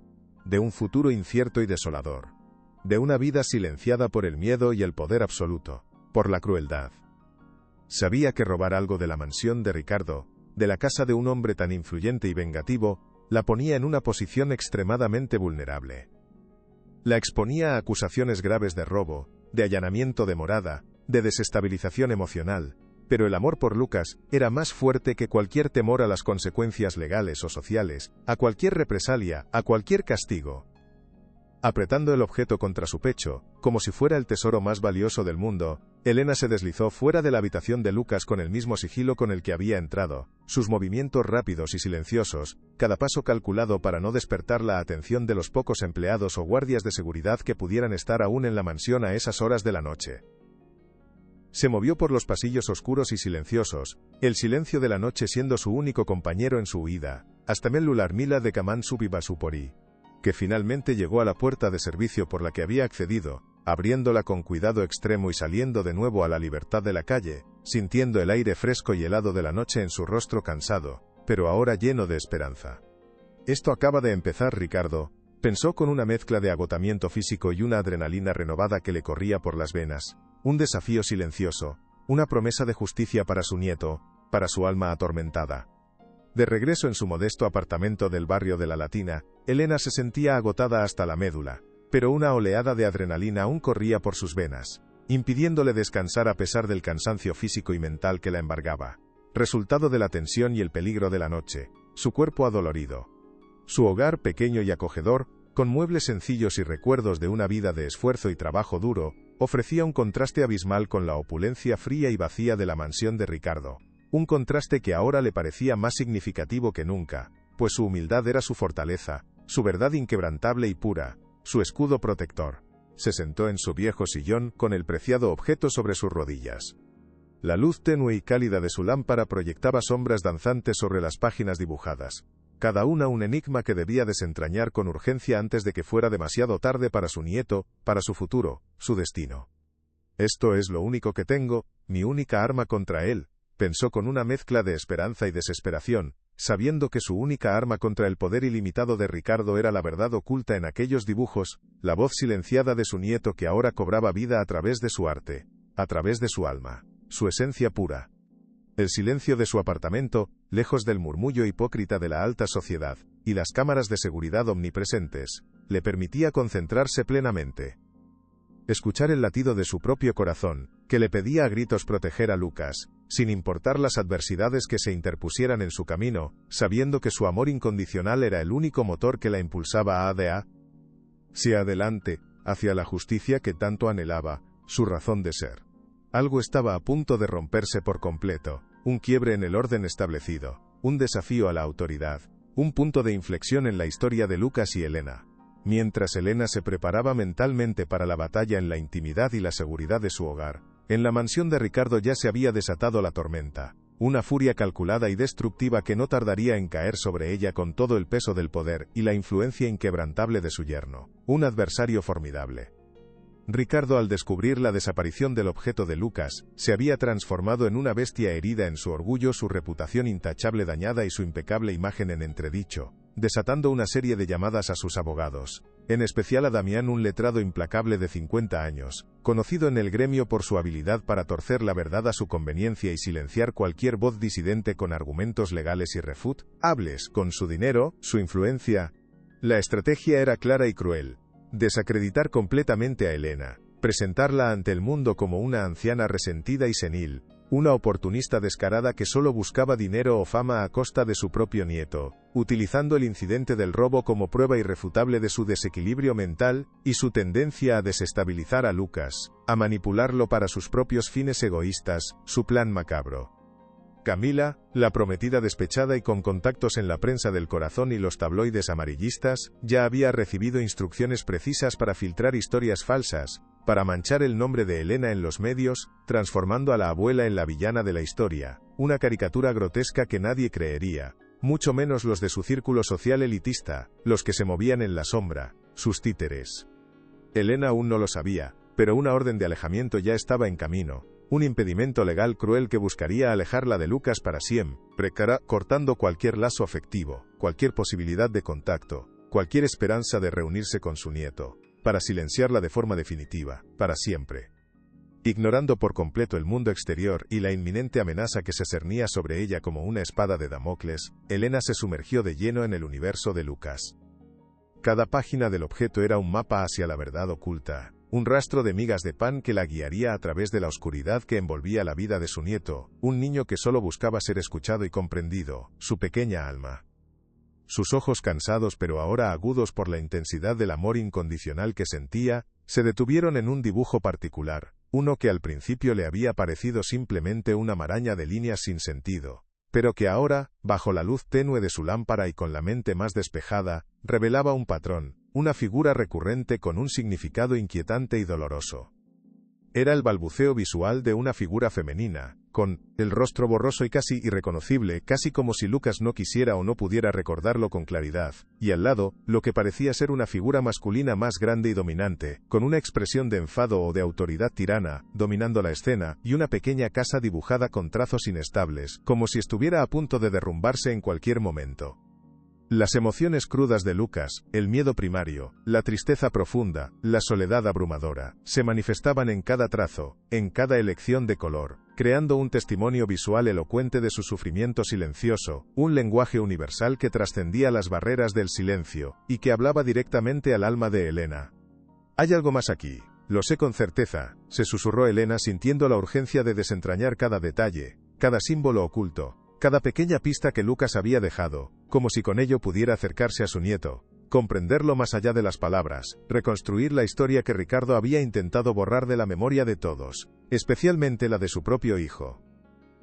de un futuro incierto y desolador. De una vida silenciada por el miedo y el poder absoluto, por la crueldad. Sabía que robar algo de la mansión de Ricardo, de la casa de un hombre tan influyente y vengativo, la ponía en una posición extremadamente vulnerable. La exponía a acusaciones graves de robo, de allanamiento de morada, de desestabilización emocional, pero el amor por Lucas era más fuerte que cualquier temor a las consecuencias legales o sociales, a cualquier represalia, a cualquier castigo. Apretando el objeto contra su pecho, como si fuera el tesoro más valioso del mundo, Elena se deslizó fuera de la habitación de Lucas con el mismo sigilo con el que había entrado, sus movimientos rápidos y silenciosos, cada paso calculado para no despertar la atención de los pocos empleados o guardias de seguridad que pudieran estar aún en la mansión a esas horas de la noche. Se movió por los pasillos oscuros y silenciosos, el silencio de la noche siendo su único compañero en su huida, hasta Melularmila de Kaman Subibasupori, que finalmente llegó a la puerta de servicio por la que había accedido, abriéndola con cuidado extremo y saliendo de nuevo a la libertad de la calle, sintiendo el aire fresco y helado de la noche en su rostro cansado, pero ahora lleno de esperanza. Esto acaba de empezar, Ricardo, pensó con una mezcla de agotamiento físico y una adrenalina renovada que le corría por las venas. Un desafío silencioso, una promesa de justicia para su nieto, para su alma atormentada. De regreso en su modesto apartamento del barrio de la Latina, Elena se sentía agotada hasta la médula, pero una oleada de adrenalina aún corría por sus venas, impidiéndole descansar a pesar del cansancio físico y mental que la embargaba, resultado de la tensión y el peligro de la noche, su cuerpo adolorido. Su hogar pequeño y acogedor, con muebles sencillos y recuerdos de una vida de esfuerzo y trabajo duro, ofrecía un contraste abismal con la opulencia fría y vacía de la mansión de Ricardo. Un contraste que ahora le parecía más significativo que nunca, pues su humildad era su fortaleza, su verdad inquebrantable y pura, su escudo protector. Se sentó en su viejo sillón con el preciado objeto sobre sus rodillas. La luz tenue y cálida de su lámpara proyectaba sombras danzantes sobre las páginas dibujadas, cada una un enigma que debía desentrañar con urgencia antes de que fuera demasiado tarde para su nieto, para su futuro, su destino. Esto es lo único que tengo, mi única arma contra él, pensó con una mezcla de esperanza y desesperación, sabiendo que su única arma contra el poder ilimitado de Ricardo era la verdad oculta en aquellos dibujos, la voz silenciada de su nieto que ahora cobraba vida a través de su arte, a través de su alma, su esencia pura. El silencio de su apartamento, lejos del murmullo hipócrita de la alta sociedad, y las cámaras de seguridad omnipresentes, le permitía concentrarse plenamente. Escuchar el latido de su propio corazón, que le pedía a gritos proteger a Lucas, sin importar las adversidades que se interpusieran en su camino, sabiendo que su amor incondicional era el único motor que la impulsaba hacia adelante, hacia la justicia que tanto anhelaba, su razón de ser. Algo estaba a punto de romperse por completo, un quiebre en el orden establecido, un desafío a la autoridad, un punto de inflexión en la historia de Lucas y Elena. Mientras Elena se preparaba mentalmente para la batalla en la intimidad y la seguridad de su hogar, en la mansión de Ricardo ya se había desatado la tormenta, una furia calculada y destructiva que no tardaría en caer sobre ella con todo el peso del poder y la influencia inquebrantable de su yerno, un adversario formidable. Ricardo, al descubrir la desaparición del objeto de Lucas, se había transformado en una bestia herida en su orgullo, su reputación intachable dañada y su impecable imagen en entredicho, desatando una serie de llamadas a sus abogados, en especial a Damián, un letrado implacable de 50 años, conocido en el gremio por su habilidad para torcer la verdad a su conveniencia y silenciar cualquier voz disidente con argumentos legales irrefutables, con su dinero, su influencia. La estrategia era clara y cruel: desacreditar completamente a Elena, presentarla ante el mundo como una anciana resentida y senil, una oportunista descarada que solo buscaba dinero o fama a costa de su propio nieto, utilizando el incidente del robo como prueba irrefutable de su desequilibrio mental, y su tendencia a desestabilizar a Lucas, a manipularlo para sus propios fines egoístas, su plan macabro. Camila, la prometida despechada y con contactos en la prensa del corazón y los tabloides amarillistas, ya había recibido instrucciones precisas para filtrar historias falsas, para manchar el nombre de Elena en los medios, transformando a la abuela en la villana de la historia, una caricatura grotesca que nadie creería, mucho menos los de su círculo social elitista, los que se movían en la sombra, sus títeres. Elena aún no lo sabía, pero una orden de alejamiento ya estaba en camino. Un impedimento legal cruel que buscaría alejarla de Lucas para siempre, cortando cualquier lazo afectivo, cualquier posibilidad de contacto, cualquier esperanza de reunirse con su nieto, para silenciarla de forma definitiva, para siempre. Ignorando por completo el mundo exterior y la inminente amenaza que se cernía sobre ella como una espada de Damocles, Elena se sumergió de lleno en el universo de Lucas. Cada página del objeto era un mapa hacia la verdad oculta, un rastro de migas de pan que la guiaría a través de la oscuridad que envolvía la vida de su nieto, un niño que solo buscaba ser escuchado y comprendido, su pequeña alma. Sus ojos cansados pero ahora agudos por la intensidad del amor incondicional que sentía, se detuvieron en un dibujo particular, uno que al principio le había parecido simplemente una maraña de líneas sin sentido, pero que ahora, bajo la luz tenue de su lámpara y con la mente más despejada, revelaba un patrón, una figura recurrente con un significado inquietante y doloroso. Era el balbuceo visual de una figura femenina, con el rostro borroso y casi irreconocible, casi como si Lucas no quisiera o no pudiera recordarlo con claridad, y al lado, lo que parecía ser una figura masculina más grande y dominante, con una expresión de enfado o de autoridad tirana, dominando la escena, y una pequeña casa dibujada con trazos inestables, como si estuviera a punto de derrumbarse en cualquier momento. Las emociones crudas de Lucas, el miedo primario, la tristeza profunda, la soledad abrumadora, se manifestaban en cada trazo, en cada elección de color, creando un testimonio visual elocuente de su sufrimiento silencioso, un lenguaje universal que trascendía las barreras del silencio, y que hablaba directamente al alma de Elena. «Hay algo más aquí. Lo sé con certeza», se susurró Elena sintiendo la urgencia de desentrañar cada detalle, cada símbolo oculto, cada pequeña pista que Lucas había dejado, como si con ello pudiera acercarse a su nieto, comprenderlo más allá de las palabras, reconstruir la historia que Ricardo había intentado borrar de la memoria de todos, especialmente la de su propio hijo.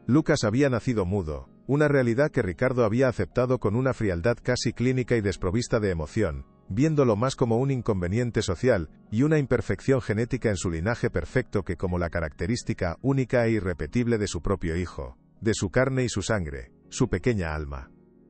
Lucas había nacido mudo, una realidad que Ricardo había aceptado con una frialdad casi clínica y desprovista de emoción, viéndolo más como un inconveniente social, y una imperfección genética en su linaje perfecto que como la característica única e irrepetible de su propio hijo, de su carne y su sangre, su pequeña alma.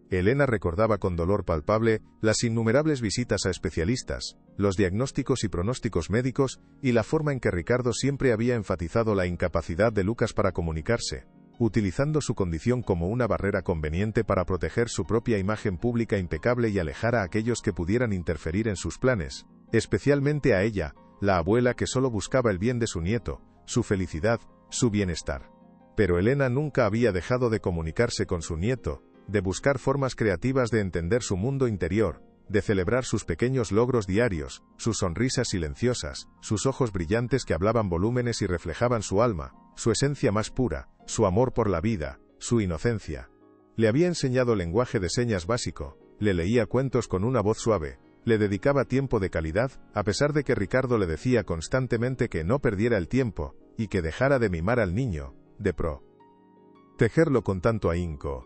Elena recordaba con dolor palpable las innumerables visitas a especialistas, los diagnósticos y pronósticos médicos, y la forma en que Ricardo siempre había enfatizado la incapacidad de Lucas para comunicarse, utilizando su condición como una barrera conveniente para proteger su propia imagen pública impecable y alejar a aquellos que pudieran interferir en sus planes, especialmente a ella, la abuela que solo buscaba el bien de su nieto, su felicidad, su bienestar. Pero Elena nunca había dejado de comunicarse con su nieto, de buscar formas creativas de entender su mundo interior, de celebrar sus pequeños logros diarios, sus sonrisas silenciosas, sus ojos brillantes que hablaban volúmenes y reflejaban su alma, su esencia más pura, su amor por la vida, su inocencia. Le había enseñado lenguaje de señas básico, le leía cuentos con una voz suave, le dedicaba tiempo de calidad, a pesar de que Ricardo le decía constantemente que no perdiera el tiempo, y que dejara de mimar al niño, de protegerlo con tanto ahínco.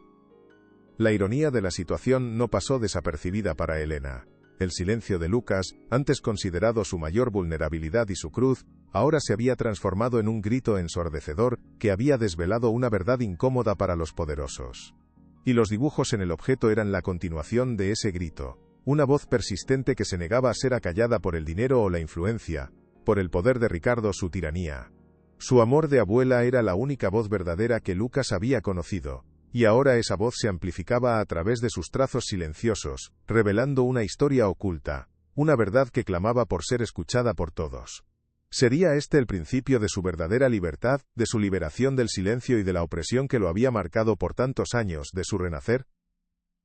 La ironía de la situación no pasó desapercibida para Elena. El silencio de Lucas, antes considerado su mayor vulnerabilidad y su cruz, ahora se había transformado en un grito ensordecedor que había desvelado una verdad incómoda para los poderosos. Y los dibujos en el objeto eran la continuación de ese grito, una voz persistente que se negaba a ser acallada por el dinero o la influencia, por el poder de Ricardo, su tiranía. Su amor de abuela era la única voz verdadera que Lucas había conocido, y ahora esa voz se amplificaba a través de sus trazos silenciosos, revelando una historia oculta, una verdad que clamaba por ser escuchada por todos. ¿Sería este el principio de su verdadera libertad, de su liberación del silencio y de la opresión que lo había marcado por tantos años, de su renacer?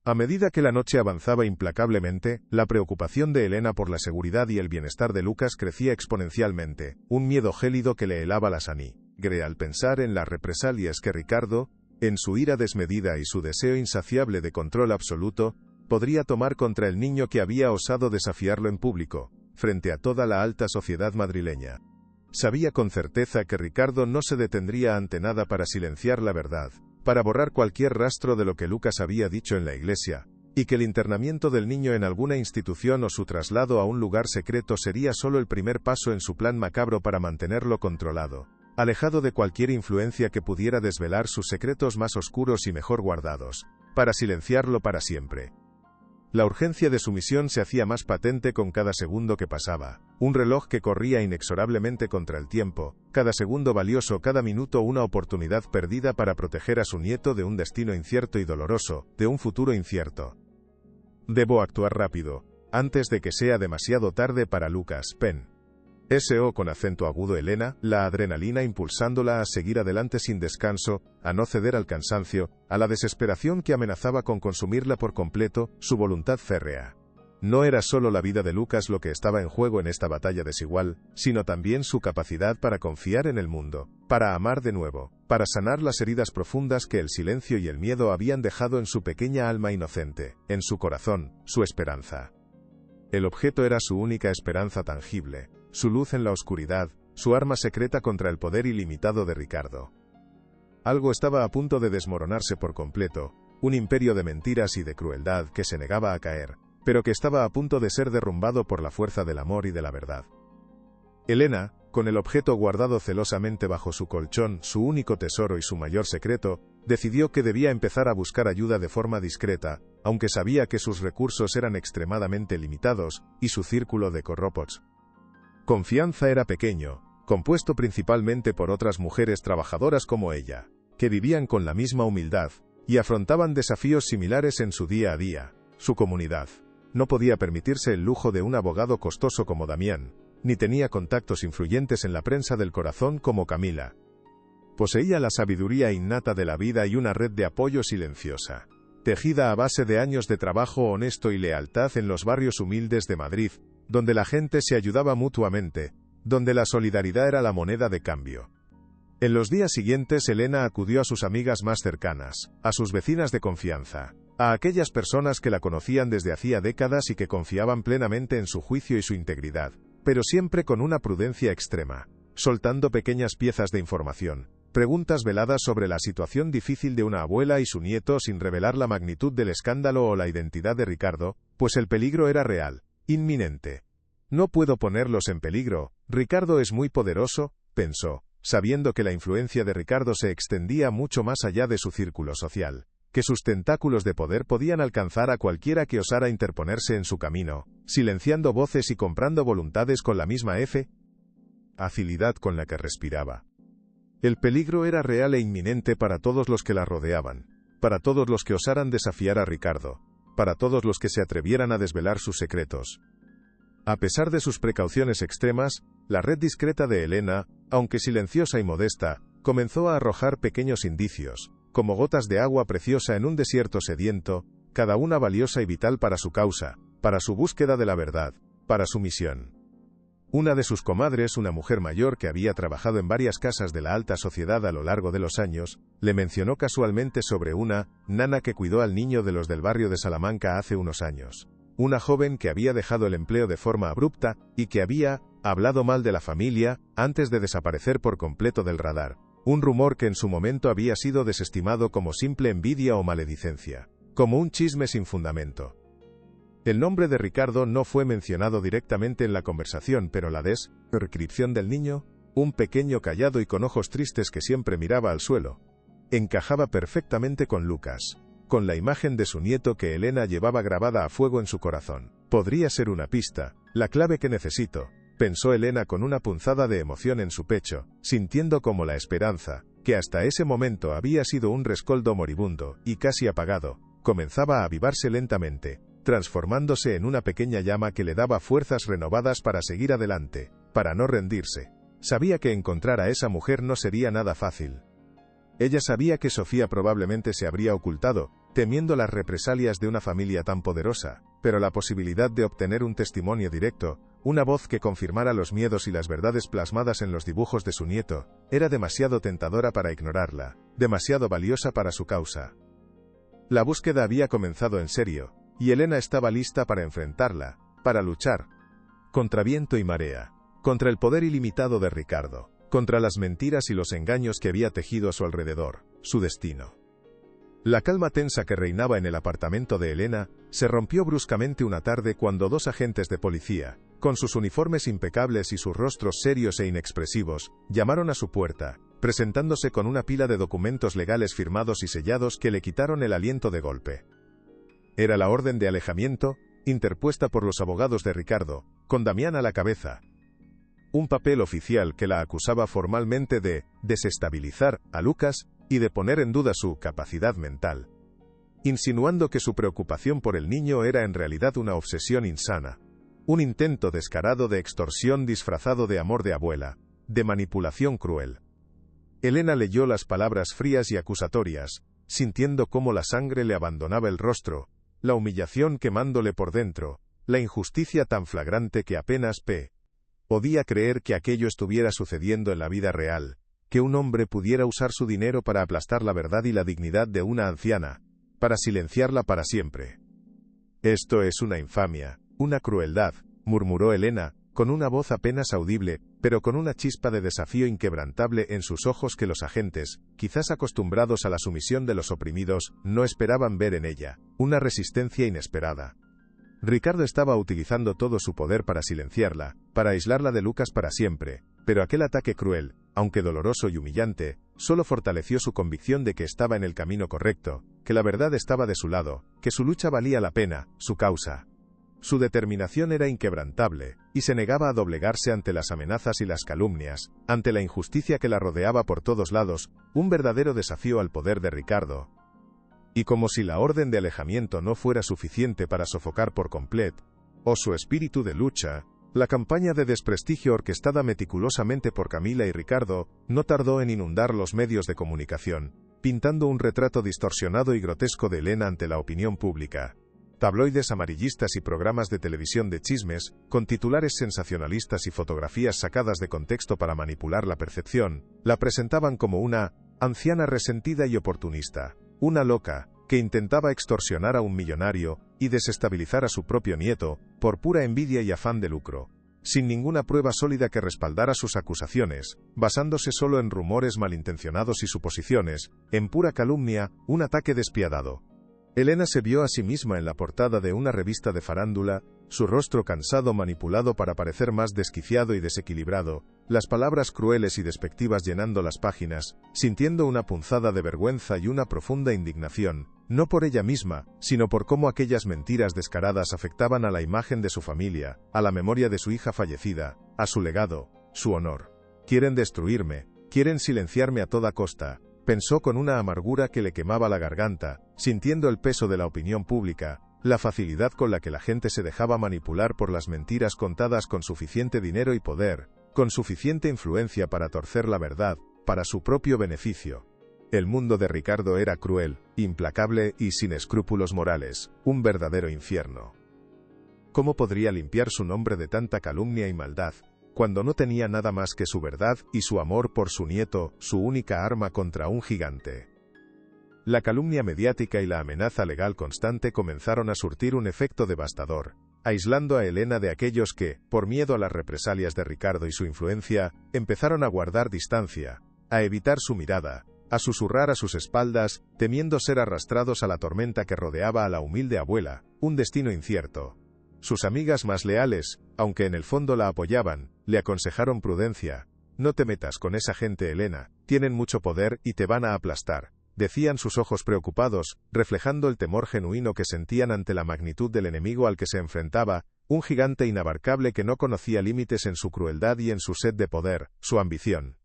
A medida que la noche avanzaba implacablemente, la preocupación de Elena por la seguridad y el bienestar de Lucas crecía exponencialmente, un miedo gélido que le helaba la sangre al pensar en las represalias que Ricardo, en su ira desmedida y su deseo insaciable de control absoluto, podría tomar contra el niño que había osado desafiarlo en público, frente a toda la alta sociedad madrileña. Sabía con certeza que Ricardo no se detendría ante nada para silenciar la verdad, para borrar cualquier rastro de lo que Lucas había dicho en la iglesia, y que el internamiento del niño en alguna institución o su traslado a un lugar secreto sería solo el primer paso en su plan macabro para mantenerlo controlado, alejado de cualquier influencia que pudiera desvelar sus secretos más oscuros y mejor guardados, para silenciarlo para siempre. La urgencia de su misión se hacía más patente con cada segundo que pasaba, un reloj que corría inexorablemente contra el tiempo, cada segundo valioso, cada minuto una oportunidad perdida para proteger a su nieto de un destino incierto y doloroso, de un futuro incierto. Debo actuar rápido, antes de que sea demasiado tarde para Lucas, pensó con acento agudo Elena, la adrenalina impulsándola a seguir adelante sin descanso, a no ceder al cansancio, a la desesperación que amenazaba con consumirla por completo, su voluntad férrea. No era solo la vida de Lucas lo que estaba en juego en esta batalla desigual, sino también su capacidad para confiar en el mundo, para amar de nuevo, para sanar las heridas profundas que el silencio y el miedo habían dejado en su pequeña alma inocente, en su corazón, su esperanza. El objeto era su única esperanza tangible, su luz en la oscuridad, su arma secreta contra el poder ilimitado de Ricardo. Algo estaba a punto de desmoronarse por completo, un imperio de mentiras y de crueldad que se negaba a caer, pero que estaba a punto de ser derrumbado por la fuerza del amor y de la verdad. Elena, con el objeto guardado celosamente bajo su colchón, su único tesoro y su mayor secreto, decidió que debía empezar a buscar ayuda de forma discreta, aunque sabía que sus recursos eran extremadamente limitados, y su círculo de confianza era pequeño, compuesto principalmente por otras mujeres trabajadoras como ella, que vivían con la misma humildad, y afrontaban desafíos similares en su día a día, su comunidad. No podía permitirse el lujo de un abogado costoso como Damián, ni tenía contactos influyentes en la prensa del corazón como Camila. Poseía la sabiduría innata de la vida y una red de apoyo silenciosa, tejida a base de años de trabajo honesto y lealtad en los barrios humildes de Madrid, donde la gente se ayudaba mutuamente, donde la solidaridad era la moneda de cambio. En los días siguientes Elena acudió a sus amigas más cercanas, a sus vecinas de confianza, a aquellas personas que la conocían desde hacía décadas y que confiaban plenamente en su juicio y su integridad, pero siempre con una prudencia extrema, soltando pequeñas piezas de información, preguntas veladas sobre la situación difícil de una abuela y su nieto sin revelar la magnitud del escándalo o la identidad de Ricardo, pues el peligro era real, inminente. No puedo ponerlos en peligro, Ricardo es muy poderoso, pensó, sabiendo que la influencia de Ricardo se extendía mucho más allá de su círculo social, que sus tentáculos de poder podían alcanzar a cualquiera que osara interponerse en su camino, silenciando voces y comprando voluntades con la misma facilidad con la que respiraba. El peligro era real e inminente para todos los que la rodeaban, para todos los que osaran desafiar a Ricardo, para todos los que se atrevieran a desvelar sus secretos. A pesar de sus precauciones extremas, la red discreta de Elena, aunque silenciosa y modesta, comenzó a arrojar pequeños indicios, como gotas de agua preciosa en un desierto sediento, cada una valiosa y vital para su causa, para su búsqueda de la verdad, para su misión. Una de sus comadres, una mujer mayor que había trabajado en varias casas de la alta sociedad a lo largo de los años, le mencionó casualmente sobre una nana que cuidó al niño de los del barrio de Salamanca hace unos años. Una joven que había dejado el empleo de forma abrupta, y que había hablado mal de la familia, antes de desaparecer por completo del radar. Un rumor que en su momento había sido desestimado como simple envidia o maledicencia, como un chisme sin fundamento. El nombre de Ricardo no fue mencionado directamente en la conversación, pero la descripción del niño, un pequeño callado y con ojos tristes que siempre miraba al suelo, encajaba perfectamente con Lucas, con la imagen de su nieto que Elena llevaba grabada a fuego en su corazón. Podría ser una pista, la clave que necesito, pensó Elena con una punzada de emoción en su pecho, sintiendo como la esperanza, que hasta ese momento había sido un rescoldo moribundo y casi apagado, comenzaba a avivarse lentamente, transformándose en una pequeña llama que le daba fuerzas renovadas para seguir adelante, para no rendirse. Sabía que encontrar a esa mujer no sería nada fácil. Ella sabía que Sofía probablemente se habría ocultado, temiendo las represalias de una familia tan poderosa, pero la posibilidad de obtener un testimonio directo, una voz que confirmara los miedos y las verdades plasmadas en los dibujos de su nieto, era demasiado tentadora para ignorarla, demasiado valiosa para su causa. La búsqueda había comenzado en serio, y Elena estaba lista para enfrentarla, para luchar, contra viento y marea, contra el poder ilimitado de Ricardo, contra las mentiras y los engaños que había tejido a su alrededor, su destino. La calma tensa que reinaba en el apartamento de Elena, se rompió bruscamente una tarde cuando dos agentes de policía, con sus uniformes impecables y sus rostros serios e inexpresivos, llamaron a su puerta, presentándose con una pila de documentos legales firmados y sellados que le quitaron el aliento de golpe. Era la orden de alejamiento, interpuesta por los abogados de Ricardo, con Damián a la cabeza. Un papel oficial que la acusaba formalmente de desestabilizar a Lucas y de poner en duda su capacidad mental, insinuando que su preocupación por el niño era en realidad una obsesión insana, un intento descarado de extorsión disfrazado de amor de abuela, de manipulación cruel. Elena leyó las palabras frías y acusatorias, sintiendo cómo la sangre le abandonaba el rostro, la humillación quemándole por dentro, la injusticia tan flagrante que apenas podía creer que aquello estuviera sucediendo en la vida real, que un hombre pudiera usar su dinero para aplastar la verdad y la dignidad de una anciana, para silenciarla para siempre. Esto es una infamia, una crueldad, murmuró Elena, con una voz apenas audible, pero con una chispa de desafío inquebrantable en sus ojos que los agentes, quizás acostumbrados a la sumisión de los oprimidos, no esperaban ver en ella, una resistencia inesperada. Ricardo estaba utilizando todo su poder para silenciarla, para aislarla de Lucas para siempre, pero aquel ataque cruel, aunque doloroso y humillante, solo fortaleció su convicción de que estaba en el camino correcto, que la verdad estaba de su lado, que su lucha valía la pena, su causa. Su determinación era inquebrantable, y se negaba a doblegarse ante las amenazas y las calumnias, ante la injusticia que la rodeaba por todos lados, un verdadero desafío al poder de Ricardo. Y como si la orden de alejamiento no fuera suficiente para sofocar por completo su espíritu de lucha, la campaña de desprestigio orquestada meticulosamente por Camila y Ricardo no tardó en inundar los medios de comunicación, pintando un retrato distorsionado y grotesco de Elena ante la opinión pública. Tabloides amarillistas y programas de televisión de chismes, con titulares sensacionalistas y fotografías sacadas de contexto para manipular la percepción, la presentaban como una anciana resentida y oportunista, una loca, que intentaba extorsionar a un millonario y desestabilizar a su propio nieto, por pura envidia y afán de lucro, sin ninguna prueba sólida que respaldara sus acusaciones, basándose solo en rumores malintencionados y suposiciones, en pura calumnia, un ataque despiadado. Elena se vio a sí misma en la portada de una revista de farándula, su rostro cansado manipulado para parecer más desquiciado y desequilibrado, las palabras crueles y despectivas llenando las páginas, sintiendo una punzada de vergüenza y una profunda indignación, no por ella misma, sino por cómo aquellas mentiras descaradas afectaban a la imagen de su familia, a la memoria de su hija fallecida, a su legado, su honor. Quieren destruirme, quieren silenciarme a toda costa, pensó con una amargura que le quemaba la garganta, sintiendo el peso de la opinión pública, la facilidad con la que la gente se dejaba manipular por las mentiras contadas con suficiente dinero y poder, con suficiente influencia para torcer la verdad, para su propio beneficio. El mundo de Ricardo era cruel, implacable y sin escrúpulos morales, un verdadero infierno. ¿Cómo podría limpiar su nombre de tanta calumnia y maldad, cuando no tenía nada más que su verdad y su amor por su nieto, su única arma contra un gigante? La calumnia mediática y la amenaza legal constante comenzaron a surtir un efecto devastador, aislando a Elena de aquellos que, por miedo a las represalias de Ricardo y su influencia, empezaron a guardar distancia, a evitar su mirada, a susurrar a sus espaldas, temiendo ser arrastrados a la tormenta que rodeaba a la humilde abuela, un destino incierto. Sus amigas más leales, aunque en el fondo la apoyaban, le aconsejaron prudencia. No te metas con esa gente, Elena, tienen mucho poder y te van a aplastar, decían sus ojos preocupados, reflejando el temor genuino que sentían ante la magnitud del enemigo al que se enfrentaba, un gigante inabarcable que no conocía límites en su crueldad y en su sed de poder, su ambición.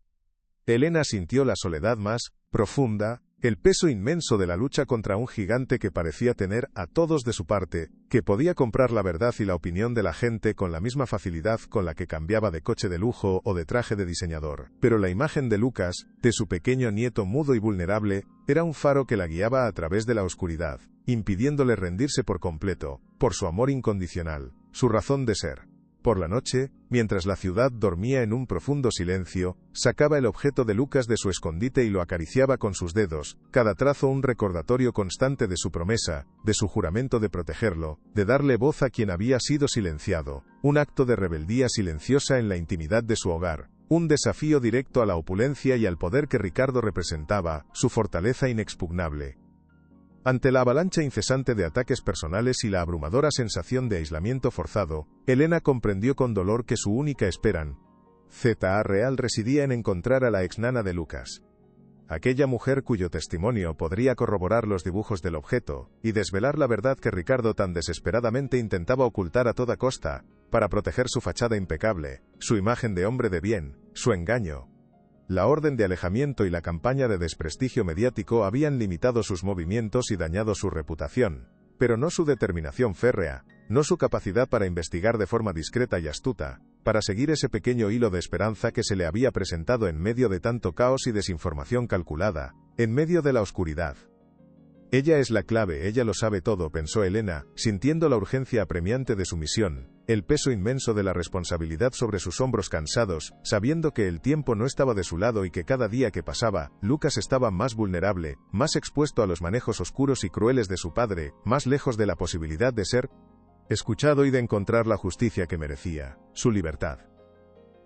Elena sintió la soledad más profunda, el peso inmenso de la lucha contra un gigante que parecía tener a todos de su parte, que podía comprar la verdad y la opinión de la gente con la misma facilidad con la que cambiaba de coche de lujo o de traje de diseñador. Pero la imagen de Lucas, de su pequeño nieto mudo y vulnerable, era un faro que la guiaba a través de la oscuridad, impidiéndole rendirse por completo, por su amor incondicional, su razón de ser. Por la noche, mientras la ciudad dormía en un profundo silencio, sacaba el objeto de Lucas de su escondite y lo acariciaba con sus dedos, cada trazo un recordatorio constante de su promesa, de su juramento de protegerlo, de darle voz a quien había sido silenciado, un acto de rebeldía silenciosa en la intimidad de su hogar, un desafío directo a la opulencia y al poder que Ricardo representaba, su fortaleza inexpugnable. Ante la avalancha incesante de ataques personales y la abrumadora sensación de aislamiento forzado, Elena comprendió con dolor que su única esperanza real residía en encontrar a la exnana de Lucas. Aquella mujer cuyo testimonio podría corroborar los dibujos del objeto, y desvelar la verdad que Ricardo tan desesperadamente intentaba ocultar a toda costa, para proteger su fachada impecable, su imagen de hombre de bien, su engaño. La orden de alejamiento y la campaña de desprestigio mediático habían limitado sus movimientos y dañado su reputación, pero no su determinación férrea, no su capacidad para investigar de forma discreta y astuta, para seguir ese pequeño hilo de esperanza que se le había presentado en medio de tanto caos y desinformación calculada, en medio de la oscuridad. Ella es la clave, ella lo sabe todo, pensó Elena, sintiendo la urgencia apremiante de su misión, el peso inmenso de la responsabilidad sobre sus hombros cansados, sabiendo que el tiempo no estaba de su lado y que cada día que pasaba, Lucas estaba más vulnerable, más expuesto a los manejos oscuros y crueles de su padre, más lejos de la posibilidad de ser escuchado y de encontrar la justicia que merecía, su libertad.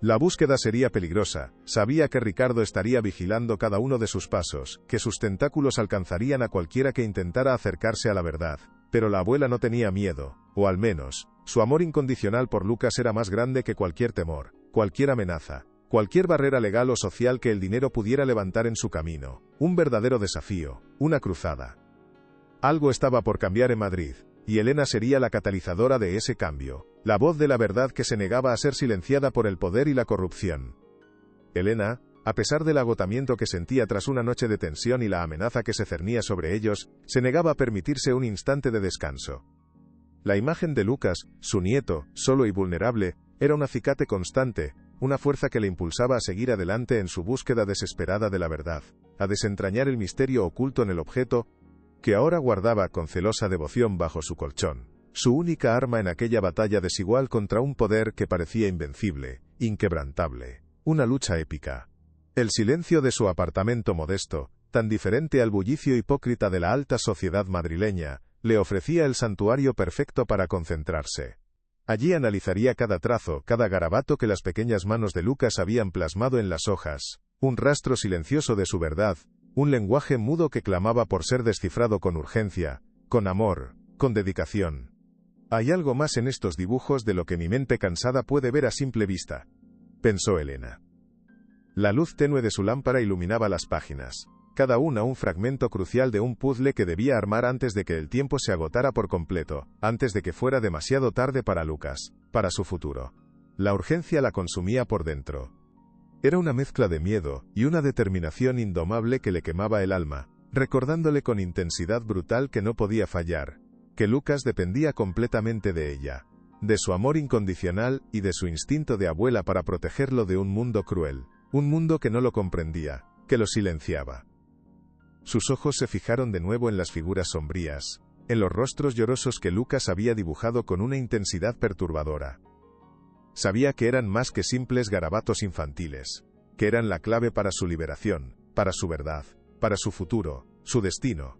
La búsqueda sería peligrosa, sabía que Ricardo estaría vigilando cada uno de sus pasos, que sus tentáculos alcanzarían a cualquiera que intentara acercarse a la verdad, pero la abuela no tenía miedo, o al menos, su amor incondicional por Lucas era más grande que cualquier temor, cualquier amenaza, cualquier barrera legal o social que el dinero pudiera levantar en su camino, un verdadero desafío, una cruzada. Algo estaba por cambiar en Madrid, y Elena sería la catalizadora de ese cambio, la voz de la verdad que se negaba a ser silenciada por el poder y la corrupción. Elena, A pesar del agotamiento que sentía tras una noche de tensión y la amenaza que se cernía sobre ellos, se negaba a permitirse un instante de descanso. La imagen de Lucas, su nieto, solo y vulnerable, era un acicate constante, una fuerza que le impulsaba a seguir adelante en su búsqueda desesperada de la verdad, a desentrañar el misterio oculto en el objeto, que ahora guardaba con celosa devoción bajo su colchón, su única arma en aquella batalla desigual contra un poder que parecía invencible, inquebrantable, una lucha épica. El silencio de su apartamento modesto, tan diferente al bullicio hipócrita de la alta sociedad madrileña, le ofrecía el santuario perfecto para concentrarse. Allí analizaría cada trazo, cada garabato que las pequeñas manos de Lucas habían plasmado en las hojas, un rastro silencioso de su verdad, un lenguaje mudo que clamaba por ser descifrado con urgencia, con amor, con dedicación. Hay algo más en estos dibujos de lo que mi mente cansada puede ver a simple vista, pensó Elena. La luz tenue de su lámpara iluminaba las páginas, cada una un fragmento crucial de un puzzle que debía armar antes de que el tiempo se agotara por completo, antes de que fuera demasiado tarde para Lucas, para su futuro. La urgencia la consumía por dentro. Era una mezcla de miedo y una determinación indomable que le quemaba el alma, recordándole con intensidad brutal que no podía fallar, que Lucas dependía completamente de ella, de su amor incondicional y de su instinto de abuela para protegerlo de un mundo cruel, un mundo que no lo comprendía, que lo silenciaba. Sus ojos se fijaron de nuevo en las figuras sombrías, en los rostros llorosos que Lucas había dibujado con una intensidad perturbadora. Sabía que eran más que simples garabatos infantiles, que eran la clave para su liberación, para su verdad, para su futuro, su destino.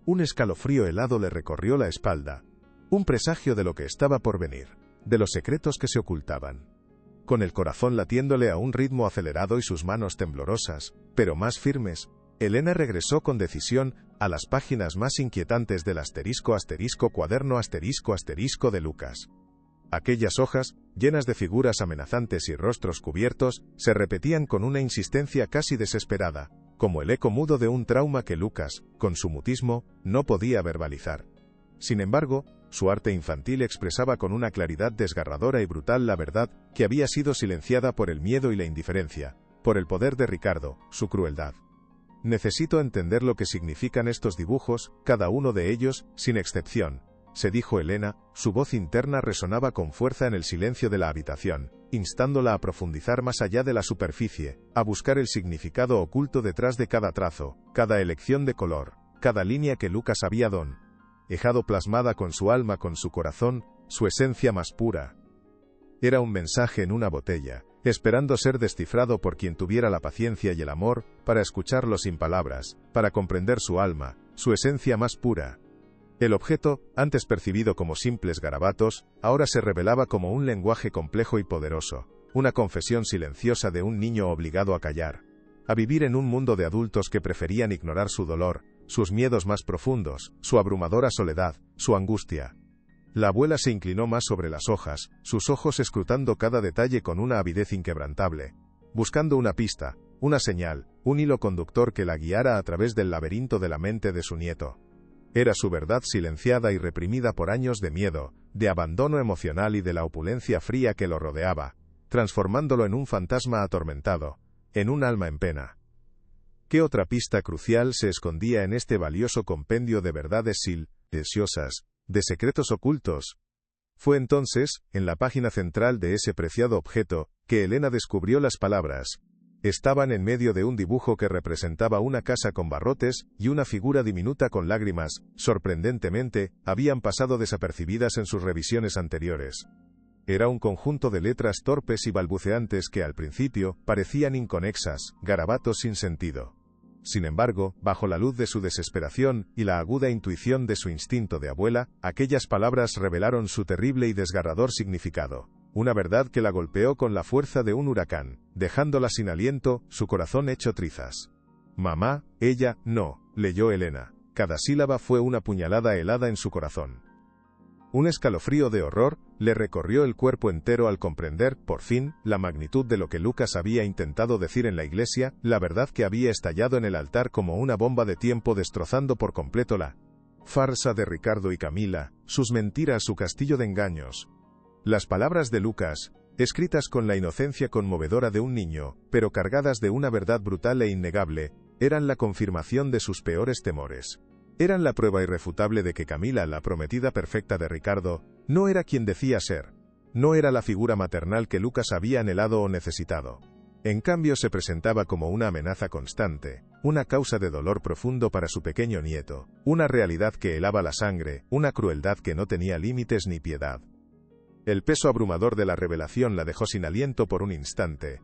Un escalofrío helado le recorrió la espalda, un presagio de lo que estaba por venir, de los secretos que se ocultaban. Con el corazón latiéndole a un ritmo acelerado y sus manos temblorosas, pero más firmes, Elena regresó con decisión a las páginas más inquietantes del cuaderno de Lucas. Aquellas hojas, llenas de figuras amenazantes y rostros cubiertos, se repetían con una insistencia casi desesperada, como el eco mudo de un trauma que Lucas, con su mutismo, no podía verbalizar. Sin embargo, su arte infantil expresaba con una claridad desgarradora y brutal la verdad que había sido silenciada por el miedo y la indiferencia, por el poder de Ricardo, su crueldad. Necesito entender lo que significan estos dibujos, cada uno de ellos, sin excepción, se dijo Elena, su voz interna resonaba con fuerza en el silencio de la habitación, instándola a profundizar más allá de la superficie, a buscar el significado oculto detrás de cada trazo, cada elección de color, cada línea que Lucas había dejado plasmada con su alma, con su corazón, su esencia más pura. Era un mensaje en una botella, esperando ser descifrado por quien tuviera la paciencia y el amor para escucharlo sin palabras, para comprender su alma, su esencia más pura. El objeto, antes percibido como simples garabatos, ahora se revelaba como un lenguaje complejo y poderoso, una confesión silenciosa de un niño obligado a callar, a vivir en un mundo de adultos que preferían ignorar su dolor, sus miedos más profundos, su abrumadora soledad, su angustia. La abuela se inclinó más sobre las hojas, sus ojos escrutando cada detalle con una avidez inquebrantable, buscando una pista, una señal, un hilo conductor que la guiara a través del laberinto de la mente de su nieto. Era su verdad silenciada y reprimida por años de miedo, de abandono emocional y de la opulencia fría que lo rodeaba, transformándolo en un fantasma atormentado, en un alma en pena. ¿Qué otra pista crucial se escondía en este valioso compendio de verdades silenciosas, de secretos ocultos? Fue entonces, en la página central de ese preciado objeto, que Elena descubrió las palabras. Estaban en medio de un dibujo que representaba una casa con barrotes y una figura diminuta con lágrimas. Sorprendentemente, habían pasado desapercibidas en sus revisiones anteriores. Era un conjunto de letras torpes y balbuceantes que al principio parecían inconexas, garabatos sin sentido. Sin embargo, bajo la luz de su desesperación y la aguda intuición de su instinto de abuela, aquellas palabras revelaron su terrible y desgarrador significado. Una verdad que la golpeó con la fuerza de un huracán, dejándola sin aliento, su corazón hecho trizas. Mamá, ella, no, leyó Elena. Cada sílaba fue una puñalada helada en su corazón. Un escalofrío de horror le recorrió el cuerpo entero al comprender, por fin, la magnitud de lo que Lucas había intentado decir en la iglesia, la verdad que había estallado en el altar como una bomba de tiempo destrozando por completo la farsa de Ricardo y Camila, sus mentiras, su castillo de engaños. Las palabras de Lucas, escritas con la inocencia conmovedora de un niño, pero cargadas de una verdad brutal e innegable, eran la confirmación de sus peores temores. Eran la prueba irrefutable de que Camila, la prometida perfecta de Ricardo, no era quien decía ser. No era la figura maternal que Lucas había anhelado o necesitado. En cambio se presentaba como una amenaza constante, una causa de dolor profundo para su pequeño nieto, una realidad que helaba la sangre, una crueldad que no tenía límites ni piedad. El peso abrumador de la revelación la dejó sin aliento por un instante.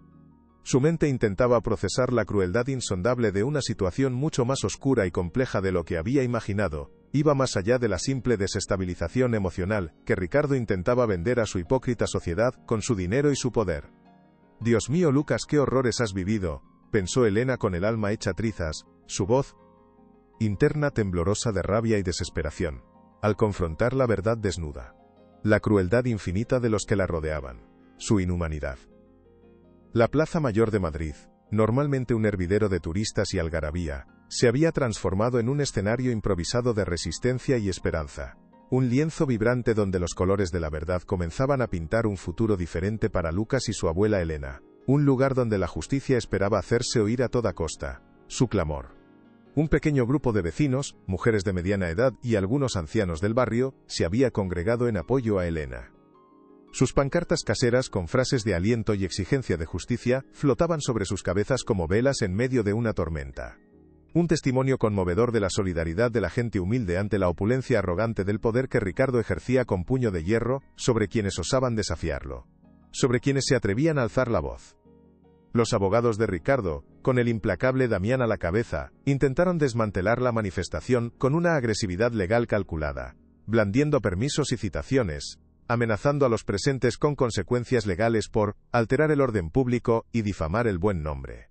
Su mente intentaba procesar la crueldad insondable de una situación mucho más oscura y compleja de lo que había imaginado, iba más allá de la simple desestabilización emocional que Ricardo intentaba vender a su hipócrita sociedad con su dinero y su poder. «Dios mío, Lucas, qué horrores has vivido», pensó Elena con el alma hecha trizas, su voz interna temblorosa de rabia y desesperación, al confrontar la verdad desnuda. La crueldad infinita de los que la rodeaban, su inhumanidad. La Plaza Mayor de Madrid, normalmente un hervidero de turistas y algarabía, se había transformado en un escenario improvisado de resistencia y esperanza. Un lienzo vibrante donde los colores de la verdad comenzaban a pintar un futuro diferente para Lucas y su abuela Elena. Un lugar donde la justicia esperaba hacerse oír a toda costa. Su clamor. Un pequeño grupo de vecinos, mujeres de mediana edad y algunos ancianos del barrio, se había congregado en apoyo a Elena. Sus pancartas caseras con frases de aliento y exigencia de justicia flotaban sobre sus cabezas como velas en medio de una tormenta. Un testimonio conmovedor de la solidaridad de la gente humilde ante la opulencia arrogante del poder que Ricardo ejercía con puño de hierro sobre quienes osaban desafiarlo. Sobre quienes se atrevían a alzar la voz. Los abogados de Ricardo, con el implacable Damián a la cabeza, intentaron desmantelar la manifestación con una agresividad legal calculada, blandiendo permisos y citaciones, amenazando a los presentes con consecuencias legales por alterar el orden público y difamar el buen nombre.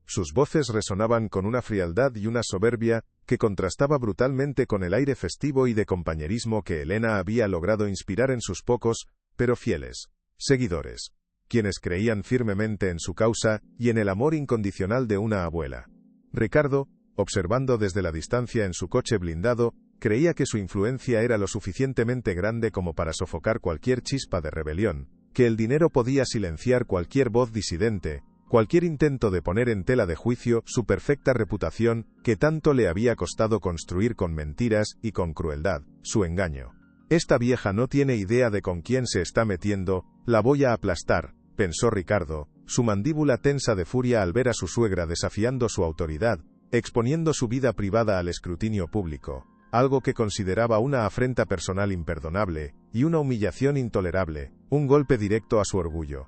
Sus voces resonaban con una frialdad y una soberbia que contrastaba brutalmente con el aire festivo y de compañerismo que Elena había logrado inspirar en sus pocos, pero fieles, seguidores, quienes creían firmemente en su causa y en el amor incondicional de una abuela. Ricardo, observando desde la distancia en su coche blindado, creía que su influencia era lo suficientemente grande como para sofocar cualquier chispa de rebelión, que el dinero podía silenciar cualquier voz disidente, cualquier intento de poner en tela de juicio su perfecta reputación que tanto le había costado construir con mentiras y con crueldad, su engaño. Esta vieja no tiene idea de con quién se está metiendo, la voy a aplastar, pensó Ricardo, su mandíbula tensa de furia al ver a su suegra desafiando su autoridad, exponiendo su vida privada al escrutinio público, algo que consideraba una afrenta personal imperdonable, y una humillación intolerable, un golpe directo a su orgullo.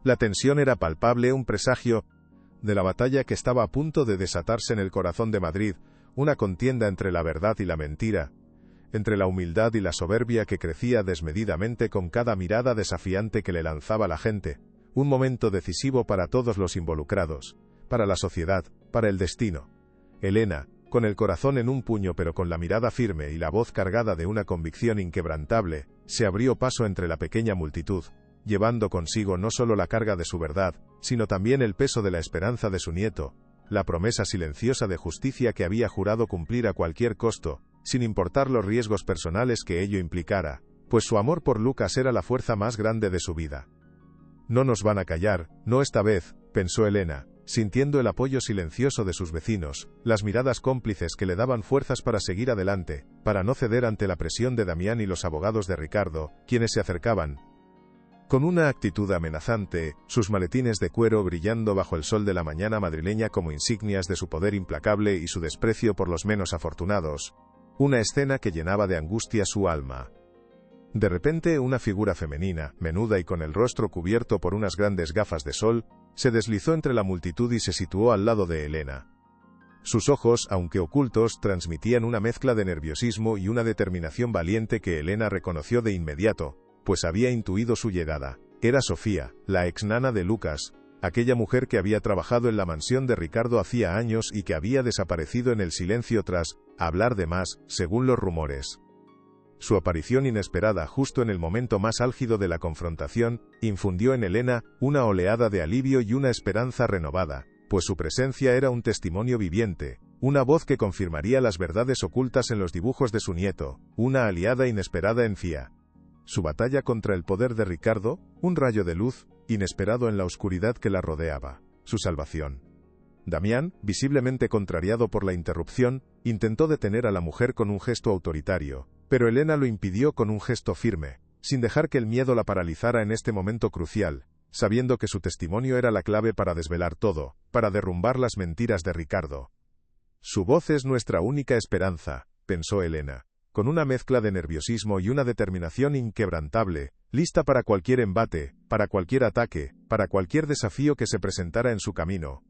La tensión era palpable, un presagio de la batalla que estaba a punto de desatarse en el corazón de Madrid, una contienda entre la verdad y la mentira, entre la humildad y la soberbia que crecía desmedidamente con cada mirada desafiante que le lanzaba la gente, un momento decisivo para todos los involucrados, para la sociedad, para el destino. Elena, con el corazón en un puño pero con la mirada firme y la voz cargada de una convicción inquebrantable, se abrió paso entre la pequeña multitud, llevando consigo no solo la carga de su verdad, sino también el peso de la esperanza de su nieto, la promesa silenciosa de justicia que había jurado cumplir a cualquier costo, sin importar los riesgos personales que ello implicara, pues su amor por Lucas era la fuerza más grande de su vida. No nos van a callar, no esta vez, pensó Elena, sintiendo el apoyo silencioso de sus vecinos, las miradas cómplices que le daban fuerzas para seguir adelante, para no ceder ante la presión de Damián y los abogados de Ricardo, quienes se acercaban con una actitud amenazante, sus maletines de cuero brillando bajo el sol de la mañana madrileña como insignias de su poder implacable y su desprecio por los menos afortunados. Una escena que llenaba de angustia su alma. De repente, una figura femenina, menuda y con el rostro cubierto por unas grandes gafas de sol, se deslizó entre la multitud y se situó al lado de Elena. Sus ojos, aunque ocultos, transmitían una mezcla de nerviosismo y una determinación valiente que Elena reconoció de inmediato, pues había intuido su llegada. Era Sofía, la exnana de Lucas, aquella mujer que había trabajado en la mansión de Ricardo hacía años y que había desaparecido en el silencio tras hablar de más, según los rumores. Su aparición inesperada justo en el momento más álgido de la confrontación, infundió en Elena una oleada de alivio y una esperanza renovada, pues su presencia era un testimonio viviente, una voz que confirmaría las verdades ocultas en los dibujos de su nieto, una aliada inesperada en Fia. su batalla contra el poder de Ricardo, un rayo de luz, inesperado en la oscuridad que la rodeaba, su salvación. Damián, visiblemente contrariado por la interrupción, intentó detener a la mujer con un gesto autoritario, pero Elena lo impidió con un gesto firme, sin dejar que el miedo la paralizara en este momento crucial, sabiendo que su testimonio era la clave para desvelar todo, para derrumbar las mentiras de Ricardo. Su voz es nuestra única esperanza, pensó Elena, con una mezcla de nerviosismo y una determinación inquebrantable, lista para cualquier embate, para cualquier ataque, para cualquier desafío que se presentara en su camino.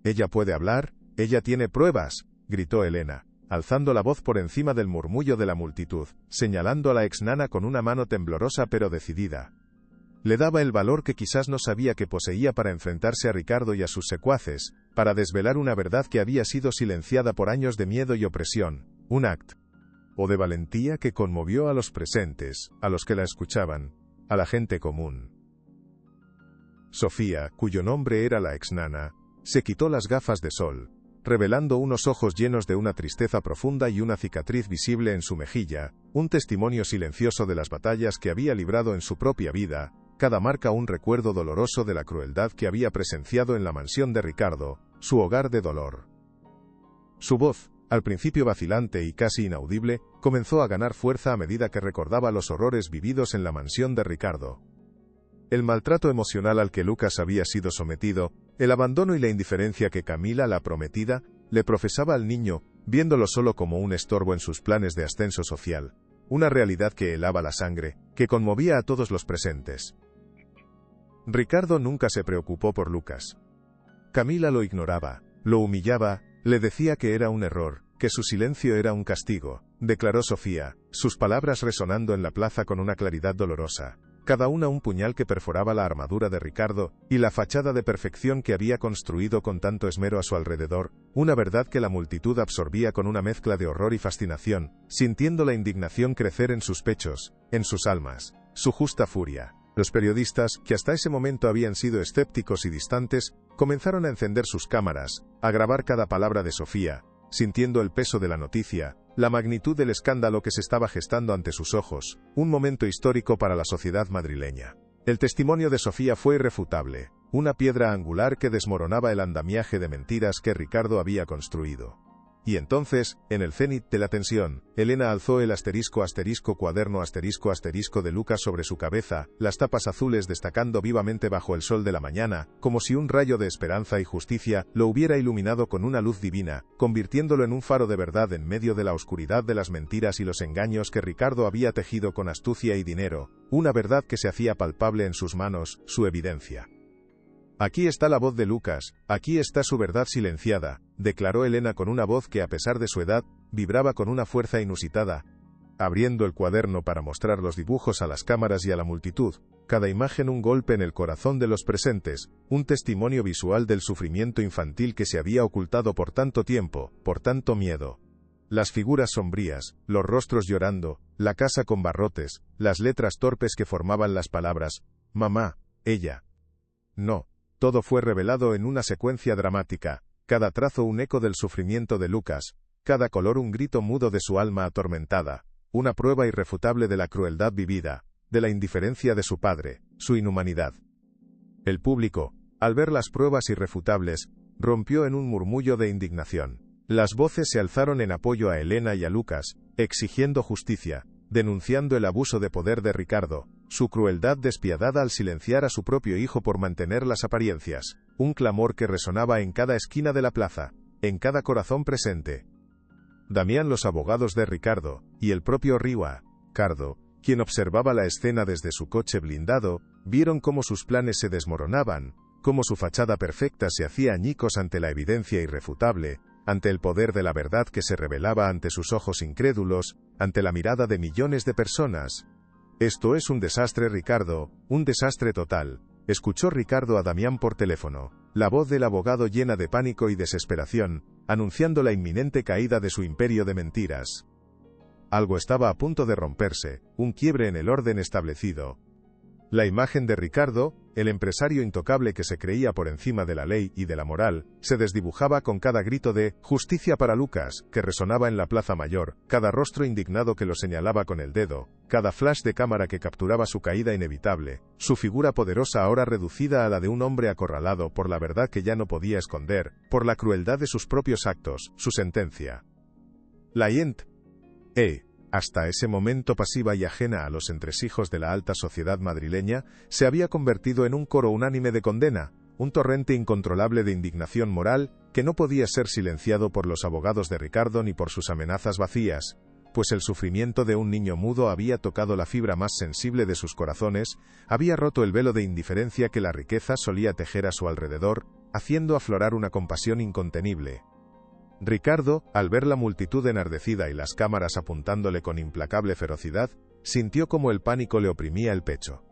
«Ella puede hablar, ella tiene pruebas», gritó Elena, alzando la voz por encima del murmullo de la multitud, señalando a la exnana con una mano temblorosa pero decidida. Le daba el valor que quizás no sabía que poseía para enfrentarse a Ricardo y a sus secuaces, para desvelar una verdad que había sido silenciada por años de miedo y opresión, un acto de valentía que conmovió a los presentes, a los que la escuchaban, a la gente común. Sofía, cuyo nombre era la exnana, se quitó las gafas de sol, revelando unos ojos llenos de una tristeza profunda y una cicatriz visible en su mejilla, un testimonio silencioso de las batallas que había librado en su propia vida, cada marca un recuerdo doloroso de la crueldad que había presenciado en la mansión de Ricardo, su hogar de dolor. Su voz, al principio vacilante y casi inaudible, comenzó a ganar fuerza a medida que recordaba los horrores vividos en la mansión de Ricardo. El maltrato emocional al que Lucas había sido sometido, el abandono y la indiferencia que Camila, la prometida, le profesaba al niño, viéndolo solo como un estorbo en sus planes de ascenso social, una realidad que helaba la sangre, que conmovía a todos los presentes. Ricardo nunca se preocupó por Lucas. Camila lo ignoraba, lo humillaba, le decía que era un error, que su silencio era un castigo, declaró Sofía, sus palabras resonando en la plaza con una claridad dolorosa, cada una un puñal que perforaba la armadura de Ricardo, y la fachada de perfección que había construido con tanto esmero a su alrededor, una verdad que la multitud absorbía con una mezcla de horror y fascinación, sintiendo la indignación crecer en sus pechos, en sus almas, su justa furia. Los periodistas, que hasta ese momento habían sido escépticos y distantes, comenzaron a encender sus cámaras, a grabar cada palabra de Sofía, sintiendo el peso de la noticia, la magnitud del escándalo que se estaba gestando ante sus ojos, un momento histórico para la sociedad madrileña. El testimonio de Sofía fue irrefutable, una piedra angular que desmoronaba el andamiaje de mentiras que Ricardo había construido. Y entonces, en el cenit de la tensión, Elena alzó el cuaderno de Lucas sobre su cabeza, las tapas azules destacando vivamente bajo el sol de la mañana, como si un rayo de esperanza y justicia lo hubiera iluminado con una luz divina, convirtiéndolo en un faro de verdad en medio de la oscuridad de las mentiras y los engaños que Ricardo había tejido con astucia y dinero, una verdad que se hacía palpable en sus manos, su evidencia. «Aquí está la voz de Lucas, aquí está su verdad silenciada», declaró Elena con una voz que a pesar de su edad, vibraba con una fuerza inusitada. Abriendo el cuaderno para mostrar los dibujos a las cámaras y a la multitud, cada imagen un golpe en el corazón de los presentes, un testimonio visual del sufrimiento infantil que se había ocultado por tanto tiempo, por tanto miedo. Las figuras sombrías, los rostros llorando, la casa con barrotes, las letras torpes que formaban las palabras, mamá, ella. No. Todo fue revelado en una secuencia dramática, cada trazo un eco del sufrimiento de Lucas, cada color un grito mudo de su alma atormentada, una prueba irrefutable de la crueldad vivida, de la indiferencia de su padre, su inhumanidad. El público, al ver las pruebas irrefutables, rompió en un murmullo de indignación. Las voces se alzaron en apoyo a Elena y a Lucas, exigiendo justicia, denunciando el abuso de poder de Ricardo, su crueldad despiadada al silenciar a su propio hijo por mantener las apariencias, un clamor que resonaba en cada esquina de la plaza, en cada corazón presente. Damián, los abogados de Ricardo, y el propio Ricardo, quien observaba la escena desde su coche blindado, vieron cómo sus planes se desmoronaban, cómo su fachada perfecta se hacía añicos ante la evidencia irrefutable, ante el poder de la verdad que se revelaba ante sus ojos incrédulos, ante la mirada de millones de personas. «Esto es un desastre, Ricardo, un desastre total», escuchó Ricardo a Damián por teléfono, la voz del abogado llena de pánico y desesperación, anunciando la inminente caída de su imperio de mentiras. Algo estaba a punto de romperse, un quiebre en el orden establecido. La imagen de Ricardo, el empresario intocable que se creía por encima de la ley y de la moral, se desdibujaba con cada grito de «Justicia para Lucas» que resonaba en la Plaza Mayor, cada rostro indignado que lo señalaba con el dedo, cada flash de cámara que capturaba su caída inevitable, su figura poderosa ahora reducida a la de un hombre acorralado por la verdad que ya no podía esconder, por la crueldad de sus propios actos, su sentencia. La IENT, hasta ese momento pasiva y ajena a los entresijos de la alta sociedad madrileña, se había convertido en un coro unánime de condena, un torrente incontrolable de indignación moral, que no podía ser silenciado por los abogados de Ricardo ni por sus amenazas vacías, pues el sufrimiento de un niño mudo había tocado la fibra más sensible de sus corazones, había roto el velo de indiferencia que la riqueza solía tejer a su alrededor, haciendo aflorar una compasión incontenible. Ricardo, al ver la multitud enardecida y las cámaras apuntándole con implacable ferocidad, sintió como el pánico le oprimía el pecho.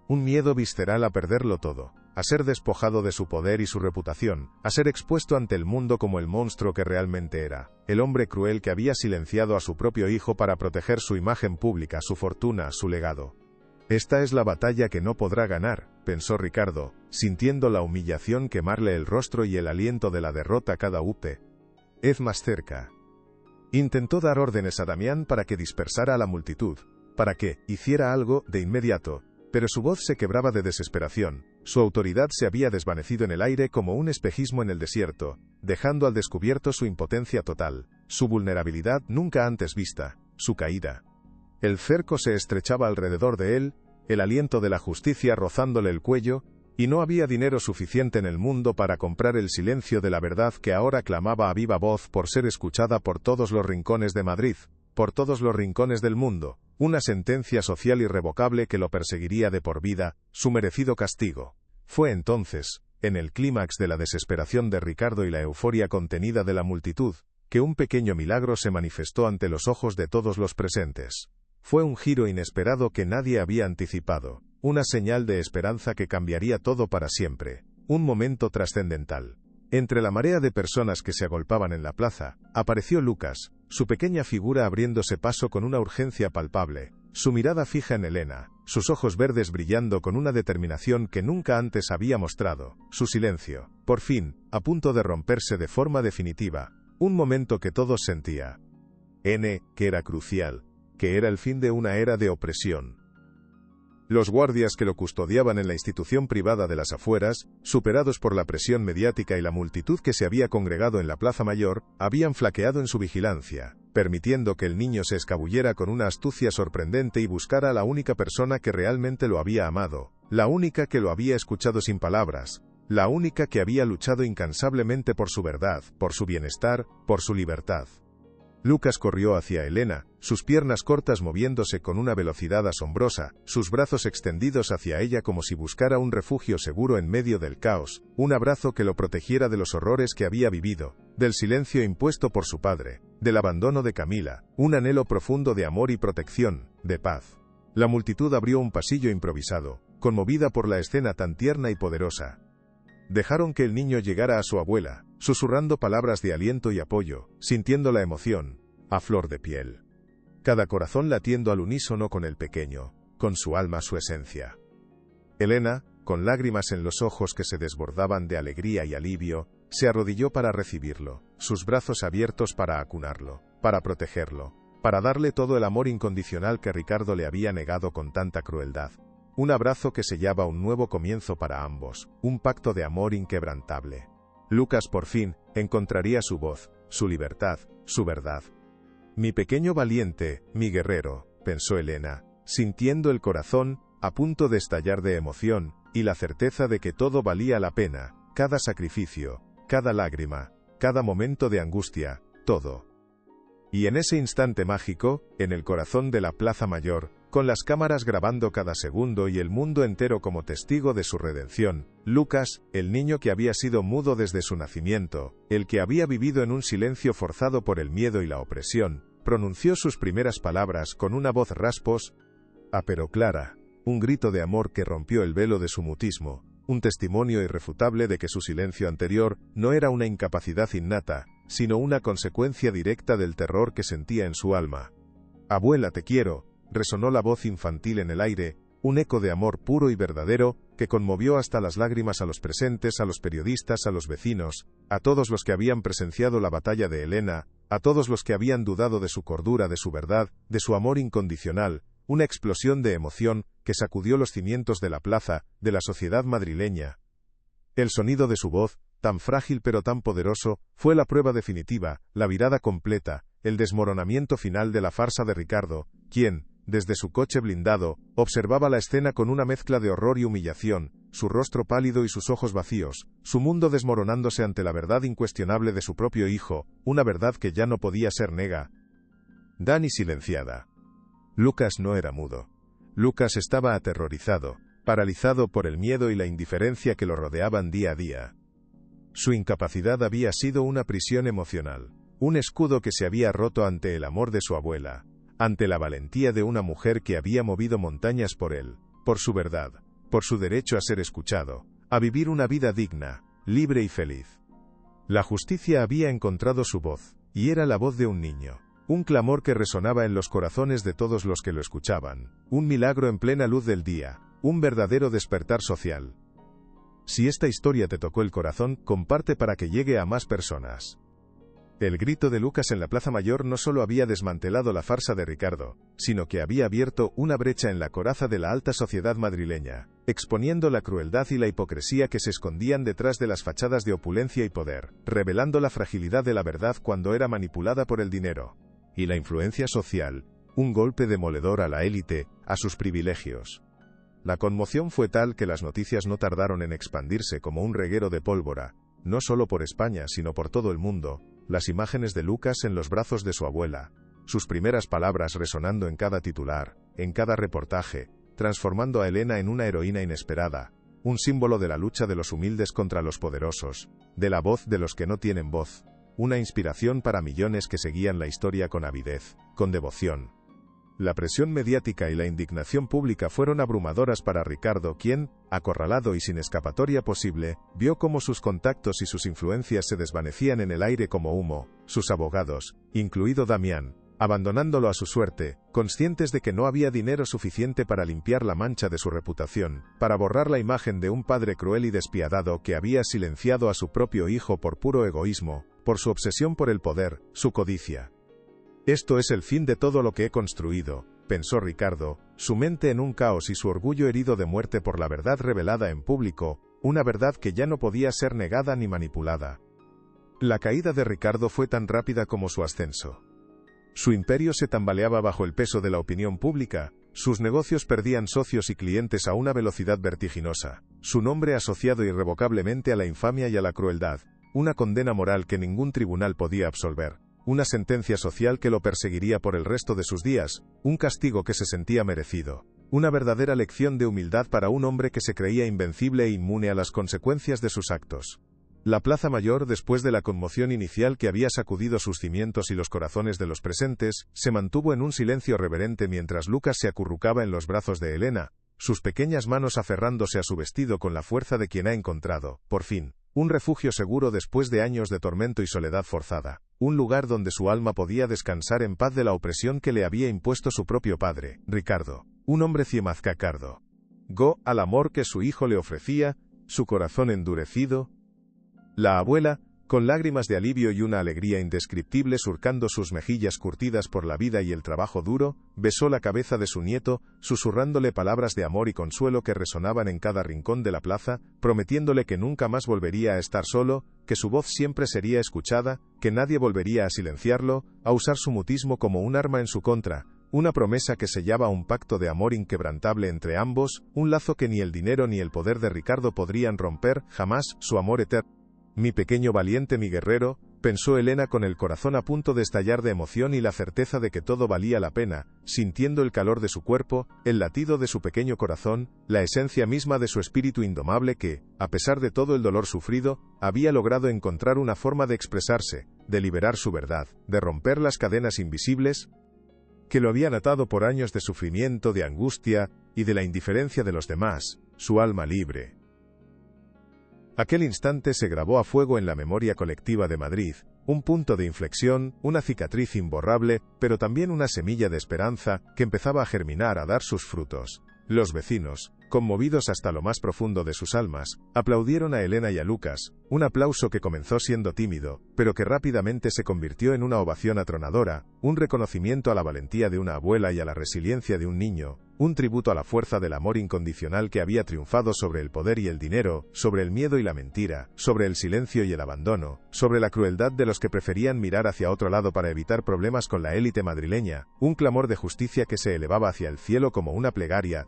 Un miedo visceral a perderlo todo, a ser despojado de su poder y su reputación, a ser expuesto ante el mundo como el monstruo que realmente era, el hombre cruel que había silenciado a su propio hijo para proteger su imagen pública, su fortuna, su legado. Esta es la batalla que no podrá ganar, pensó Ricardo, sintiendo la humillación quemarle el rostro y el aliento de la derrota cada más cerca. Intentó dar órdenes a Damián para que dispersara a la multitud, para que hiciera algo de inmediato, pero su voz se quebraba de desesperación, su autoridad se había desvanecido en el aire como un espejismo en el desierto, dejando al descubierto su impotencia total, su vulnerabilidad nunca antes vista, su caída. El cerco se estrechaba alrededor de él, el aliento de la justicia rozándole el cuello, y no había dinero suficiente en el mundo para comprar el silencio de la verdad que ahora clamaba a viva voz por ser escuchada por todos los rincones de Madrid, por todos los rincones del mundo, una sentencia social irrevocable que lo perseguiría de por vida, su merecido castigo. Fue entonces, en el clímax de la desesperación de Ricardo y la euforia contenida de la multitud, que un pequeño milagro se manifestó ante los ojos de todos los presentes. Fue un giro inesperado que nadie había anticipado, una señal de esperanza que cambiaría todo para siempre, un momento trascendental. Entre la marea de personas que se agolpaban en la plaza, apareció Lucas, su pequeña figura abriéndose paso con una urgencia palpable, su mirada fija en Elena, sus ojos verdes brillando con una determinación que nunca antes había mostrado, su silencio, por fin, a punto de romperse de forma definitiva, un momento que todos sentían, que era crucial, que era el fin de una era de opresión. Los guardias que lo custodiaban en la institución privada de las afueras, superados por la presión mediática y la multitud que se había congregado en la Plaza Mayor, habían flaqueado en su vigilancia, permitiendo que el niño se escabullera con una astucia sorprendente y buscara a la única persona que realmente lo había amado, la única que lo había escuchado sin palabras, la única que había luchado incansablemente por su verdad, por su bienestar, por su libertad. Lucas corrió hacia Elena, sus piernas cortas moviéndose con una velocidad asombrosa, sus brazos extendidos hacia ella como si buscara un refugio seguro en medio del caos, un abrazo que lo protegiera de los horrores que había vivido, del silencio impuesto por su padre, del abandono de Camila, un anhelo profundo de amor y protección, de paz. La multitud abrió un pasillo improvisado, conmovida por la escena tan tierna y poderosa. Dejaron que el niño llegara a su abuela, susurrando palabras de aliento y apoyo, sintiendo la emoción, a flor de piel. Cada corazón latiendo al unísono con el pequeño, con su alma, su esencia. Elena, con lágrimas en los ojos que se desbordaban de alegría y alivio, se arrodilló para recibirlo, sus brazos abiertos para acunarlo, para protegerlo, para darle todo el amor incondicional que Ricardo le había negado con tanta crueldad. Un abrazo que sellaba un nuevo comienzo para ambos, un pacto de amor inquebrantable. Lucas por fin encontraría su voz, su libertad, su verdad. Mi pequeño valiente, mi guerrero, pensó Elena, sintiendo el corazón a punto de estallar de emoción, y la certeza de que todo valía la pena, cada sacrificio, cada lágrima, cada momento de angustia, todo. Y en ese instante mágico, en el corazón de la Plaza Mayor, con las cámaras grabando cada segundo y el mundo entero como testigo de su redención, Lucas, el niño que había sido mudo desde su nacimiento, el que había vivido en un silencio forzado por el miedo y la opresión, pronunció sus primeras palabras con una voz pero clara, un grito de amor que rompió el velo de su mutismo, un testimonio irrefutable de que su silencio anterior no era una incapacidad innata, sino una consecuencia directa del terror que sentía en su alma. «Abuela, te quiero», resonó la voz infantil en el aire, un eco de amor puro y verdadero, que conmovió hasta las lágrimas a los presentes, a los periodistas, a los vecinos, a todos los que habían presenciado la batalla de Helena, a todos los que habían dudado de su cordura, de su verdad, de su amor incondicional, una explosión de emoción que sacudió los cimientos de la plaza, de la sociedad madrileña. El sonido de su voz, tan frágil pero tan poderoso, fue la prueba definitiva, la virada completa, el desmoronamiento final de la farsa de Ricardo, quien, desde su coche blindado, observaba la escena con una mezcla de horror y humillación, su rostro pálido y sus ojos vacíos, su mundo desmoronándose ante la verdad incuestionable de su propio hijo, una verdad que ya no podía ser negada y silenciada. Lucas no era mudo. Lucas estaba aterrorizado, paralizado por el miedo y la indiferencia que lo rodeaban día a día. Su incapacidad había sido una prisión emocional, un escudo que se había roto ante el amor de su abuela, ante la valentía de una mujer que había movido montañas por él, por su verdad, por su derecho a ser escuchado, a vivir una vida digna, libre y feliz. La justicia había encontrado su voz, y era la voz de un niño, un clamor que resonaba en los corazones de todos los que lo escuchaban, un milagro en plena luz del día, un verdadero despertar social. Si esta historia te tocó el corazón, comparte para que llegue a más personas. El grito de Lucas en la Plaza Mayor no solo había desmantelado la farsa de Ricardo, sino que había abierto una brecha en la coraza de la alta sociedad madrileña, exponiendo la crueldad y la hipocresía que se escondían detrás de las fachadas de opulencia y poder, revelando la fragilidad de la verdad cuando era manipulada por el dinero. Y la influencia social, un golpe demoledor a la élite, a sus privilegios. La conmoción fue tal que las noticias no tardaron en expandirse como un reguero de pólvora, no solo por España sino por todo el mundo. Las imágenes de Lucas en los brazos de su abuela, sus primeras palabras resonando en cada titular, en cada reportaje, transformando a Helena en una heroína inesperada, un símbolo de la lucha de los humildes contra los poderosos, de la voz de los que no tienen voz, una inspiración para millones que seguían la historia con avidez, con devoción. La presión mediática y la indignación pública fueron abrumadoras para Ricardo, quien, acorralado y sin escapatoria posible, vio cómo sus contactos y sus influencias se desvanecían en el aire como humo, sus abogados, incluido Damián, abandonándolo a su suerte, conscientes de que no había dinero suficiente para limpiar la mancha de su reputación, para borrar la imagen de un padre cruel y despiadado que había silenciado a su propio hijo por puro egoísmo, por su obsesión por el poder, su codicia. Esto es el fin de todo lo que he construido, pensó Ricardo, su mente en un caos y su orgullo herido de muerte por la verdad revelada en público, una verdad que ya no podía ser negada ni manipulada. La caída de Ricardo fue tan rápida como su ascenso. Su imperio se tambaleaba bajo el peso de la opinión pública, sus negocios perdían socios y clientes a una velocidad vertiginosa, su nombre asociado irrevocablemente a la infamia y a la crueldad, una condena moral que ningún tribunal podía absolver. Una sentencia social que lo perseguiría por el resto de sus días, un castigo que se sentía merecido, una verdadera lección de humildad para un hombre que se creía invencible e inmune a las consecuencias de sus actos. La Plaza Mayor, después de la conmoción inicial que había sacudido sus cimientos y los corazones de los presentes, se mantuvo en un silencio reverente mientras Lucas se acurrucaba en los brazos de Helena, sus pequeñas manos aferrándose a su vestido con la fuerza de quien ha encontrado, por fin, un refugio seguro después de años de tormento y soledad forzada, un lugar donde su alma podía descansar en paz de la opresión que le había impuesto su propio padre, Ricardo, un hombre ciemazcacardo. Go al amor que su hijo le ofrecía, su corazón endurecido. La abuela, con lágrimas de alivio y una alegría indescriptible surcando sus mejillas curtidas por la vida y el trabajo duro, besó la cabeza de su nieto, susurrándole palabras de amor y consuelo que resonaban en cada rincón de la plaza, prometiéndole que nunca más volvería a estar solo, que su voz siempre sería escuchada, que nadie volvería a silenciarlo, a usar su mutismo como un arma en su contra, una promesa que sellaba un pacto de amor inquebrantable entre ambos, un lazo que ni el dinero ni el poder de Ricardo podrían romper, jamás, su amor eterno. Mi pequeño valiente, mi guerrero, pensó Helena con el corazón a punto de estallar de emoción y la certeza de que todo valía la pena, sintiendo el calor de su cuerpo, el latido de su pequeño corazón, la esencia misma de su espíritu indomable que, a pesar de todo el dolor sufrido, había logrado encontrar una forma de expresarse, de liberar su verdad, de romper las cadenas invisibles que lo habían atado por años de sufrimiento, de angustia y de la indiferencia de los demás, su alma libre. Aquel instante se grabó a fuego en la memoria colectiva de Madrid, un punto de inflexión, una cicatriz imborrable, pero también una semilla de esperanza que empezaba a germinar, a dar sus frutos. Los vecinos, conmovidos hasta lo más profundo de sus almas, aplaudieron a Elena y a Lucas, un aplauso que comenzó siendo tímido, pero que rápidamente se convirtió en una ovación atronadora, un reconocimiento a la valentía de una abuela y a la resiliencia de un niño, un tributo a la fuerza del amor incondicional que había triunfado sobre el poder y el dinero, sobre el miedo y la mentira, sobre el silencio y el abandono, sobre la crueldad de los que preferían mirar hacia otro lado para evitar problemas con la élite madrileña, un clamor de justicia que se elevaba hacia el cielo como una plegaria.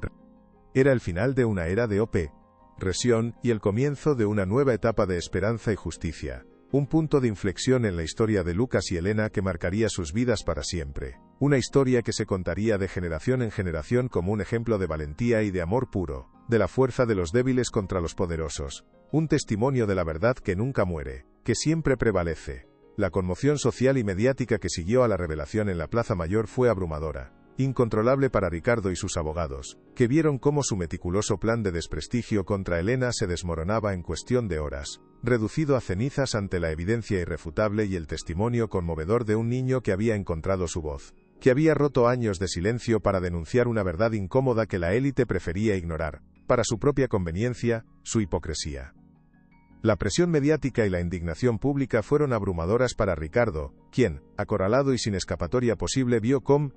Era el final de una era de opresión y el comienzo de una nueva etapa de esperanza y justicia. Un punto de inflexión en la historia de Lucas y Elena que marcaría sus vidas para siempre. Una historia que se contaría de generación en generación como un ejemplo de valentía y de amor puro, de la fuerza de los débiles contra los poderosos. Un testimonio de la verdad que nunca muere, que siempre prevalece. La conmoción social y mediática que siguió a la revelación en la Plaza Mayor fue abrumadora. Incontrolable para Ricardo y sus abogados, que vieron cómo su meticuloso plan de desprestigio contra Elena se desmoronaba en cuestión de horas, reducido a cenizas ante la evidencia irrefutable y el testimonio conmovedor de un niño que había encontrado su voz, que había roto años de silencio para denunciar una verdad incómoda que la élite prefería ignorar, para su propia conveniencia, su hipocresía. La presión mediática y la indignación pública fueron abrumadoras para Ricardo, quien, acorralado y sin escapatoria posible, vio cómo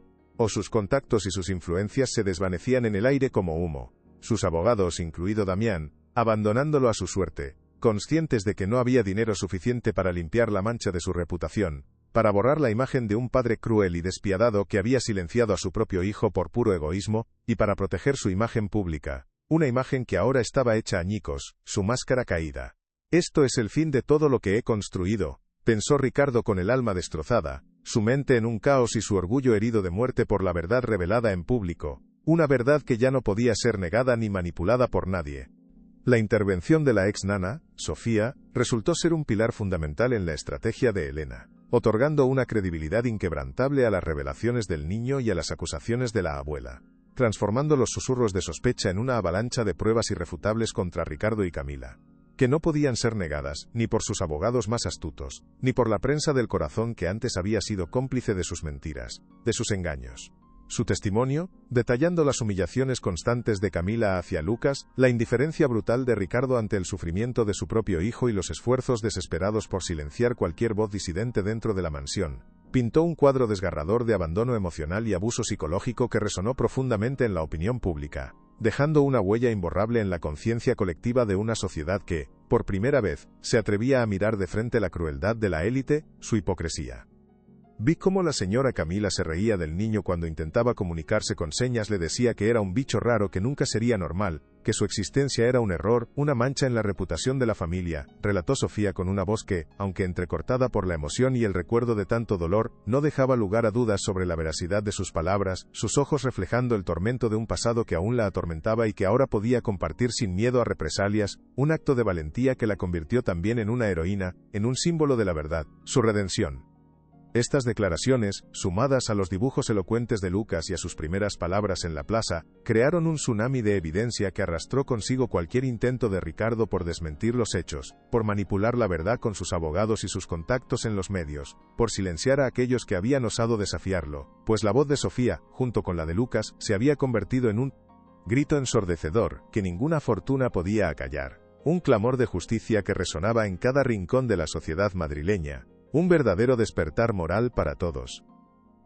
sus contactos y sus influencias se desvanecían en el aire como humo. Sus abogados, incluido Damián, abandonándolo a su suerte, conscientes de que no había dinero suficiente para limpiar la mancha de su reputación, para borrar la imagen de un padre cruel y despiadado que había silenciado a su propio hijo por puro egoísmo, y para proteger su imagen pública, una imagen que ahora estaba hecha añicos, su máscara caída. Esto es el fin de todo lo que he construido, pensó Ricardo con el alma destrozada, su mente en un caos y su orgullo herido de muerte por la verdad revelada en público, una verdad que ya no podía ser negada ni manipulada por nadie. La intervención de la ex nana, Sofía, resultó ser un pilar fundamental en la estrategia de Elena, otorgando una credibilidad inquebrantable a las revelaciones del niño y a las acusaciones de la abuela, transformando los susurros de sospecha en una avalancha de pruebas irrefutables contra Ricardo y Camila, que no podían ser negadas, ni por sus abogados más astutos, ni por la prensa del corazón que antes había sido cómplice de sus mentiras, de sus engaños. Su testimonio, detallando las humillaciones constantes de Camila hacia Lucas, la indiferencia brutal de Ricardo ante el sufrimiento de su propio hijo y los esfuerzos desesperados por silenciar cualquier voz disidente dentro de la mansión, pintó un cuadro desgarrador de abandono emocional y abuso psicológico que resonó profundamente en la opinión pública, dejando una huella imborrable en la conciencia colectiva de una sociedad que, por primera vez, se atrevía a mirar de frente la crueldad de la élite, su hipocresía. Vi cómo la señora Camila se reía del niño cuando intentaba comunicarse con señas, le decía que era un bicho raro que nunca sería normal, que su existencia era un error, una mancha en la reputación de la familia, relató Sofía con una voz que, aunque entrecortada por la emoción y el recuerdo de tanto dolor, no dejaba lugar a dudas sobre la veracidad de sus palabras, sus ojos reflejando el tormento de un pasado que aún la atormentaba y que ahora podía compartir sin miedo a represalias, un acto de valentía que la convirtió también en una heroína, en un símbolo de la verdad, su redención. Estas declaraciones, sumadas a los dibujos elocuentes de Lucas y a sus primeras palabras en la plaza, crearon un tsunami de evidencia que arrastró consigo cualquier intento de Ricardo por desmentir los hechos, por manipular la verdad con sus abogados y sus contactos en los medios, por silenciar a aquellos que habían osado desafiarlo, pues la voz de Sofía, junto con la de Lucas, se había convertido en un grito ensordecedor que ninguna fortuna podía acallar, un clamor de justicia que resonaba en cada rincón de la sociedad madrileña. Un verdadero despertar moral para todos.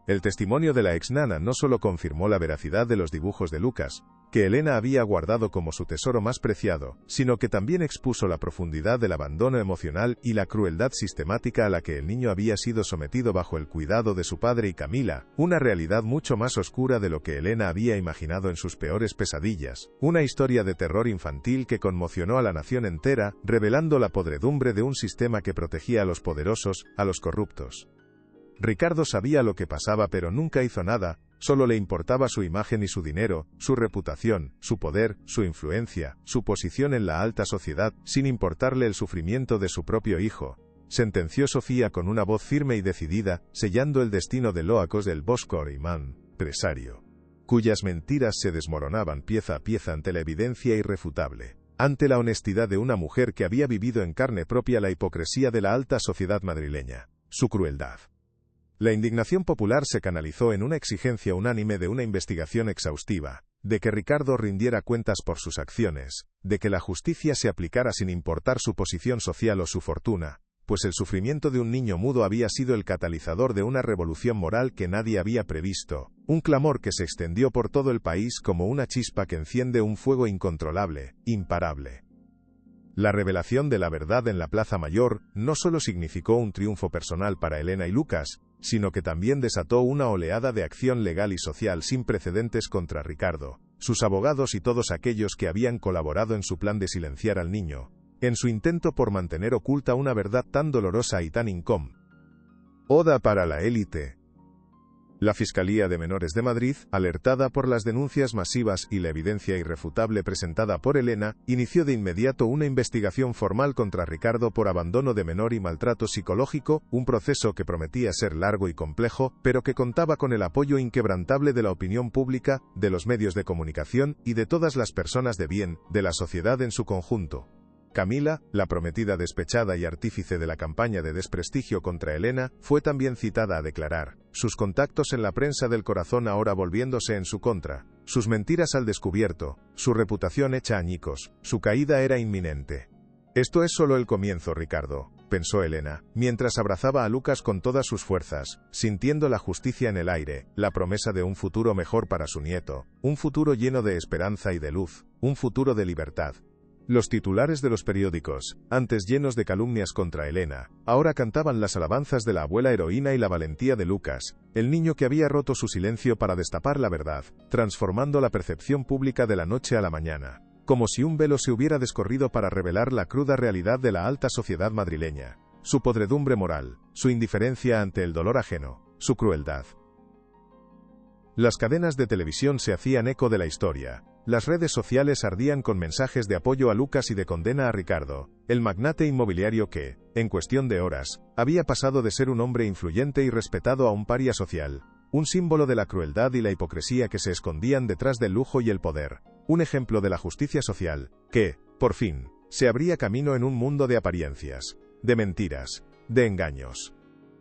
El testimonio de la ex-nana no solo confirmó la veracidad de los dibujos de Lucas, que Elena había guardado como su tesoro más preciado, sino que también expuso la profundidad del abandono emocional y la crueldad sistemática a la que el niño había sido sometido bajo el cuidado de su padre y Camila, una realidad mucho más oscura de lo que Elena había imaginado en sus peores pesadillas, una historia de terror infantil que conmocionó a la nación entera, revelando la podredumbre de un sistema que protegía a los poderosos, a los corruptos. Ricardo sabía lo que pasaba pero nunca hizo nada, solo le importaba su imagen y su dinero, su reputación, su poder, su influencia, su posición en la alta sociedad, sin importarle el sufrimiento de su propio hijo, sentenció Sofía con una voz firme y decidida, sellando el destino de Loacos del Boscor Imán, empresario, cuyas mentiras se desmoronaban pieza a pieza ante la evidencia irrefutable, ante la honestidad de una mujer que había vivido en carne propia la hipocresía de la alta sociedad madrileña, su crueldad. La indignación popular se canalizó en una exigencia unánime de una investigación exhaustiva, de que Ricardo rindiera cuentas por sus acciones, de que la justicia se aplicara sin importar su posición social o su fortuna, pues el sufrimiento de un niño mudo había sido el catalizador de una revolución moral que nadie había previsto, un clamor que se extendió por todo el país como una chispa que enciende un fuego incontrolable, imparable. La revelación de la verdad en la Plaza Mayor no solo significó un triunfo personal para Elena y Lucas, sino que también desató una oleada de acción legal y social sin precedentes contra Ricardo, sus abogados y todos aquellos que habían colaborado en su plan de silenciar al niño, en su intento por mantener oculta una verdad tan dolorosa y tan incómoda. Oda para la élite. La Fiscalía de Menores de Madrid, alertada por las denuncias masivas y la evidencia irrefutable presentada por Elena, inició de inmediato una investigación formal contra Ricardo por abandono de menor y maltrato psicológico, un proceso que prometía ser largo y complejo, pero que contaba con el apoyo inquebrantable de la opinión pública, de los medios de comunicación y de todas las personas de bien, de la sociedad en su conjunto. Camila, la prometida despechada y artífice de la campaña de desprestigio contra Elena, fue también citada a declarar, sus contactos en la prensa del corazón ahora volviéndose en su contra, sus mentiras al descubierto, su reputación hecha añicos, su caída era inminente. Esto es solo el comienzo, Ricardo, pensó Elena, mientras abrazaba a Lucas con todas sus fuerzas, sintiendo la justicia en el aire, la promesa de un futuro mejor para su nieto, un futuro lleno de esperanza y de luz, un futuro de libertad. Los titulares de los periódicos, antes llenos de calumnias contra Elena, ahora cantaban las alabanzas de la abuela heroína y la valentía de Lucas, el niño que había roto su silencio para destapar la verdad, transformando la percepción pública de la noche a la mañana, como si un velo se hubiera descorrido para revelar la cruda realidad de la alta sociedad madrileña, su podredumbre moral, su indiferencia ante el dolor ajeno, su crueldad. Las cadenas de televisión se hacían eco de la historia. Las redes sociales ardían con mensajes de apoyo a Lucas y de condena a Ricardo, el magnate inmobiliario que, en cuestión de horas, había pasado de ser un hombre influyente y respetado a un paria social, un símbolo de la crueldad y la hipocresía que se escondían detrás del lujo y el poder, un ejemplo de la justicia social, que, por fin, se abría camino en un mundo de apariencias, de mentiras, de engaños.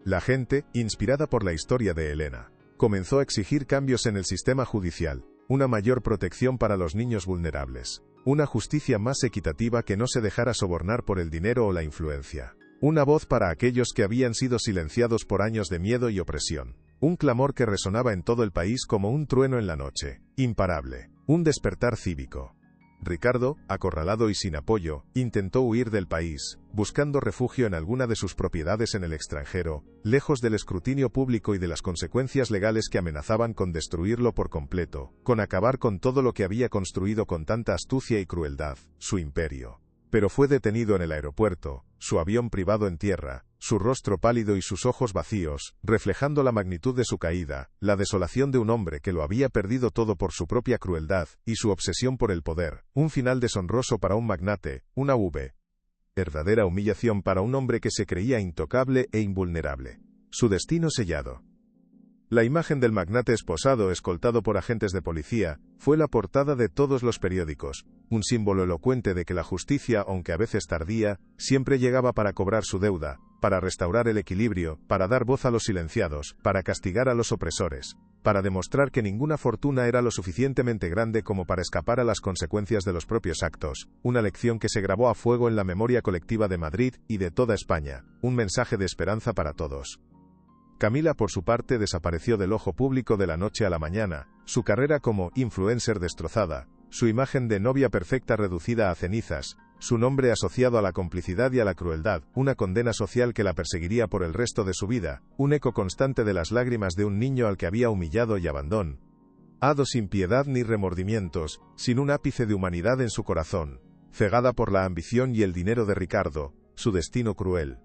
La gente, inspirada por la historia de Elena, comenzó a exigir cambios en el sistema judicial, una mayor protección para los niños vulnerables, una justicia más equitativa que no se dejara sobornar por el dinero o la influencia, una voz para aquellos que habían sido silenciados por años de miedo y opresión, un clamor que resonaba en todo el país como un trueno en la noche, imparable, un despertar cívico. Ricardo, acorralado y sin apoyo, intentó huir del país, buscando refugio en alguna de sus propiedades en el extranjero, lejos del escrutinio público y de las consecuencias legales que amenazaban con destruirlo por completo, con acabar con todo lo que había construido con tanta astucia y crueldad, su imperio. Pero fue detenido en el aeropuerto, su avión privado en tierra, su rostro pálido y sus ojos vacíos, reflejando la magnitud de su caída, la desolación de un hombre que lo había perdido todo por su propia crueldad, y su obsesión por el poder, un final deshonroso para un magnate, una verdadera humillación para un hombre que se creía intocable e invulnerable. Su destino sellado. La imagen del magnate esposado, escoltado por agentes de policía, fue la portada de todos los periódicos, un símbolo elocuente de que la justicia, aunque a veces tardía, siempre llegaba para cobrar su deuda, para restaurar el equilibrio, para dar voz a los silenciados, para castigar a los opresores, para demostrar que ninguna fortuna era lo suficientemente grande como para escapar a las consecuencias de los propios actos, una lección que se grabó a fuego en la memoria colectiva de Madrid y de toda España, un mensaje de esperanza para todos. Camila, por su parte, desapareció del ojo público de la noche a la mañana, su carrera como influencer destrozada, su imagen de novia perfecta reducida a cenizas, su nombre asociado a la complicidad y a la crueldad, una condena social que la perseguiría por el resto de su vida, un eco constante de las lágrimas de un niño al que había humillado y abandonado sin piedad ni remordimientos, sin un ápice de humanidad en su corazón, cegada por la ambición y el dinero de Ricardo, su destino cruel.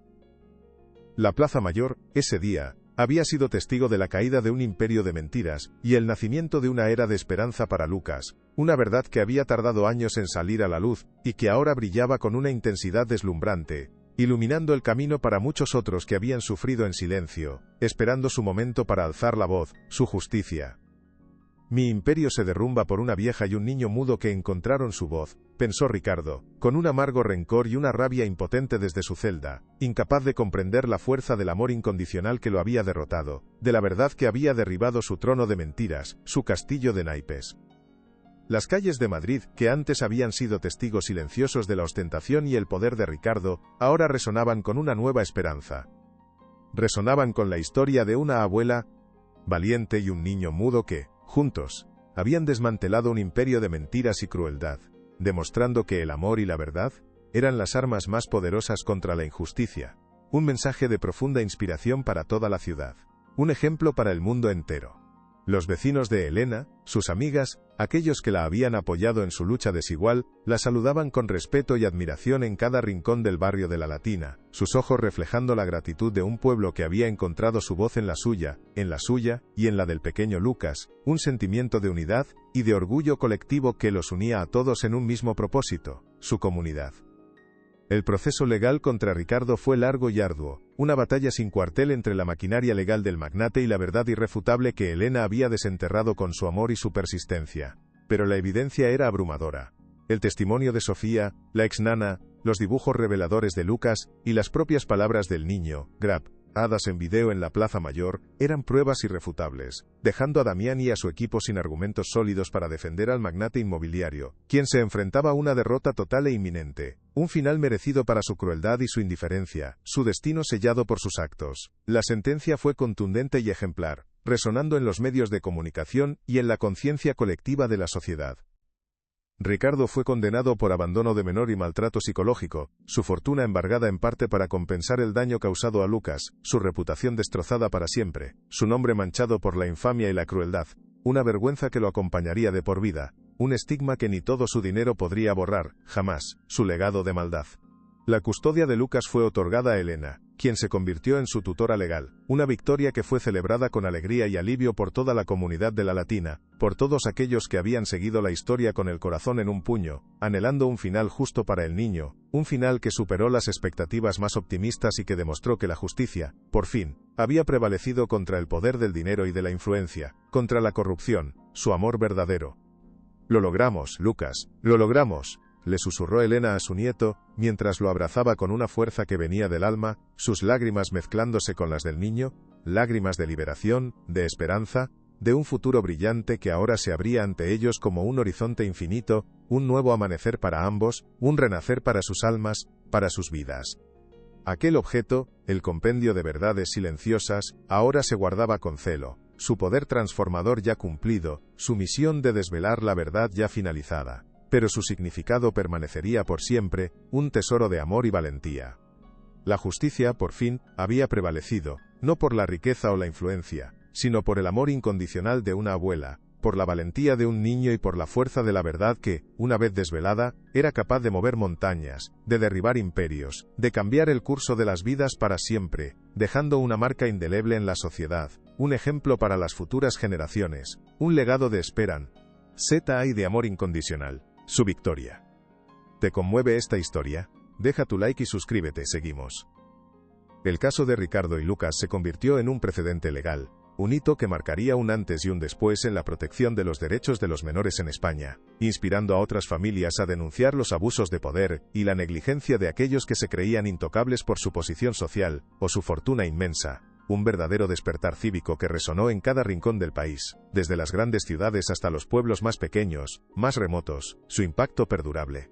La Plaza Mayor, ese día, había sido testigo de la caída de un imperio de mentiras, y el nacimiento de una era de esperanza para Lucas, una verdad que había tardado años en salir a la luz, y que ahora brillaba con una intensidad deslumbrante, iluminando el camino para muchos otros que habían sufrido en silencio, esperando su momento para alzar la voz, su justicia. Mi imperio se derrumba por una vieja y un niño mudo que encontraron su voz, pensó Ricardo, con un amargo rencor y una rabia impotente desde su celda, incapaz de comprender la fuerza del amor incondicional que lo había derrotado, de la verdad que había derribado su trono de mentiras, su castillo de naipes. Las calles de Madrid, que antes habían sido testigos silenciosos de la ostentación y el poder de Ricardo, ahora resonaban con una nueva esperanza. Resonaban con la historia de una abuela valiente y un niño mudo que, juntos, habían desmantelado un imperio de mentiras y crueldad, demostrando que el amor y la verdad eran las armas más poderosas contra la injusticia. Un mensaje de profunda inspiración para toda la ciudad. Un ejemplo para el mundo entero. Los vecinos de Elena, sus amigas, aquellos que la habían apoyado en su lucha desigual, la saludaban con respeto y admiración en cada rincón del barrio de La Latina, sus ojos reflejando la gratitud de un pueblo que había encontrado su voz en la suya y en la del pequeño Lucas, un sentimiento de unidad y de orgullo colectivo que los unía a todos en un mismo propósito, su comunidad. El proceso legal contra Ricardo fue largo y arduo, una batalla sin cuartel entre la maquinaria legal del magnate y la verdad irrefutable que Elena había desenterrado con su amor y su persistencia. Pero la evidencia era abrumadora. El testimonio de Sofía, la exnana, los dibujos reveladores de Lucas y las propias palabras del niño, grabadas en video en la Plaza Mayor, eran pruebas irrefutables, dejando a Damián y a su equipo sin argumentos sólidos para defender al magnate inmobiliario, quien se enfrentaba a una derrota total e inminente, un final merecido para su crueldad y su indiferencia, su destino sellado por sus actos. La sentencia fue contundente y ejemplar, resonando en los medios de comunicación y en la conciencia colectiva de la sociedad. Ricardo fue condenado por abandono de menor y maltrato psicológico, su fortuna embargada en parte para compensar el daño causado a Lucas, su reputación destrozada para siempre, su nombre manchado por la infamia y la crueldad, una vergüenza que lo acompañaría de por vida, un estigma que ni todo su dinero podría borrar, jamás, su legado de maldad. La custodia de Lucas fue otorgada a Elena, quien se convirtió en su tutora legal, una victoria que fue celebrada con alegría y alivio por toda la comunidad de La Latina, por todos aquellos que habían seguido la historia con el corazón en un puño, anhelando un final justo para el niño, un final que superó las expectativas más optimistas y que demostró que la justicia, por fin, había prevalecido contra el poder del dinero y de la influencia, contra la corrupción, su amor verdadero. «Lo logramos, Lucas, lo logramos», le susurró Elena a su nieto, mientras lo abrazaba con una fuerza que venía del alma, sus lágrimas mezclándose con las del niño, lágrimas de liberación, de esperanza, de un futuro brillante que ahora se abría ante ellos como un horizonte infinito, un nuevo amanecer para ambos, un renacer para sus almas, para sus vidas. Aquel objeto, el compendio de verdades silenciosas, ahora se guardaba con celo, su poder transformador ya cumplido, su misión de desvelar la verdad ya finalizada. Pero su significado permanecería por siempre, un tesoro de amor y valentía. La justicia, por fin, había prevalecido, no por la riqueza o la influencia, sino por el amor incondicional de una abuela, por la valentía de un niño y por la fuerza de la verdad que, una vez desvelada, era capaz de mover montañas, de derribar imperios, de cambiar el curso de las vidas para siempre, dejando una marca indeleble en la sociedad, un ejemplo para las futuras generaciones, un legado de esperanza y de amor incondicional. Su victoria. ¿Te conmueve esta historia? Deja tu like y suscríbete, seguimos. El caso de Ricardo y Lucas se convirtió en un precedente legal, un hito que marcaría un antes y un después en la protección de los derechos de los menores en España, inspirando a otras familias a denunciar los abusos de poder y la negligencia de aquellos que se creían intocables por su posición social o su fortuna inmensa. Un verdadero despertar cívico que resonó en cada rincón del país, desde las grandes ciudades hasta los pueblos más pequeños, más remotos, su impacto perdurable.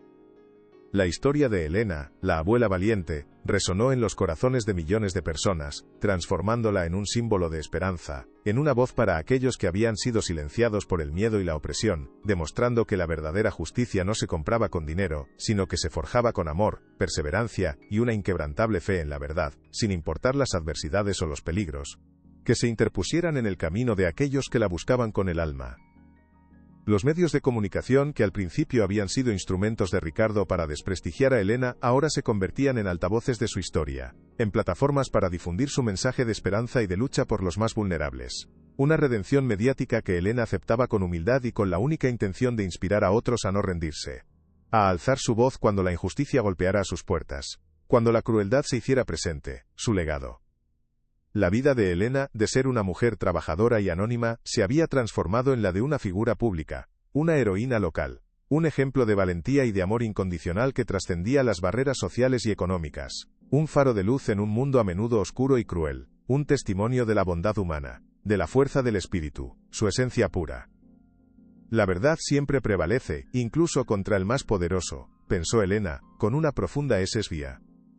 La historia de Elena, la abuela valiente, resonó en los corazones de millones de personas, transformándola en un símbolo de esperanza, en una voz para aquellos que habían sido silenciados por el miedo y la opresión, demostrando que la verdadera justicia no se compraba con dinero, sino que se forjaba con amor, perseverancia y una inquebrantable fe en la verdad, sin importar las adversidades o los peligros que se interpusieran en el camino de aquellos que la buscaban con el alma. Los medios de comunicación, que al principio habían sido instrumentos de Ricardo para desprestigiar a Elena, ahora se convertían en altavoces de su historia, en plataformas para difundir su mensaje de esperanza y de lucha por los más vulnerables. Una redención mediática que Elena aceptaba con humildad y con la única intención de inspirar a otros a no rendirse, a alzar su voz cuando la injusticia golpeara a sus puertas, cuando la crueldad se hiciera presente, su legado. La vida de Elena, de ser una mujer trabajadora y anónima, se había transformado en la de una figura pública, una heroína local, un ejemplo de valentía y de amor incondicional que trascendía las barreras sociales y económicas, un faro de luz en un mundo a menudo oscuro y cruel, un testimonio de la bondad humana, de la fuerza del espíritu, su esencia pura. La verdad siempre prevalece, incluso contra el más poderoso, pensó Elena, con una profunda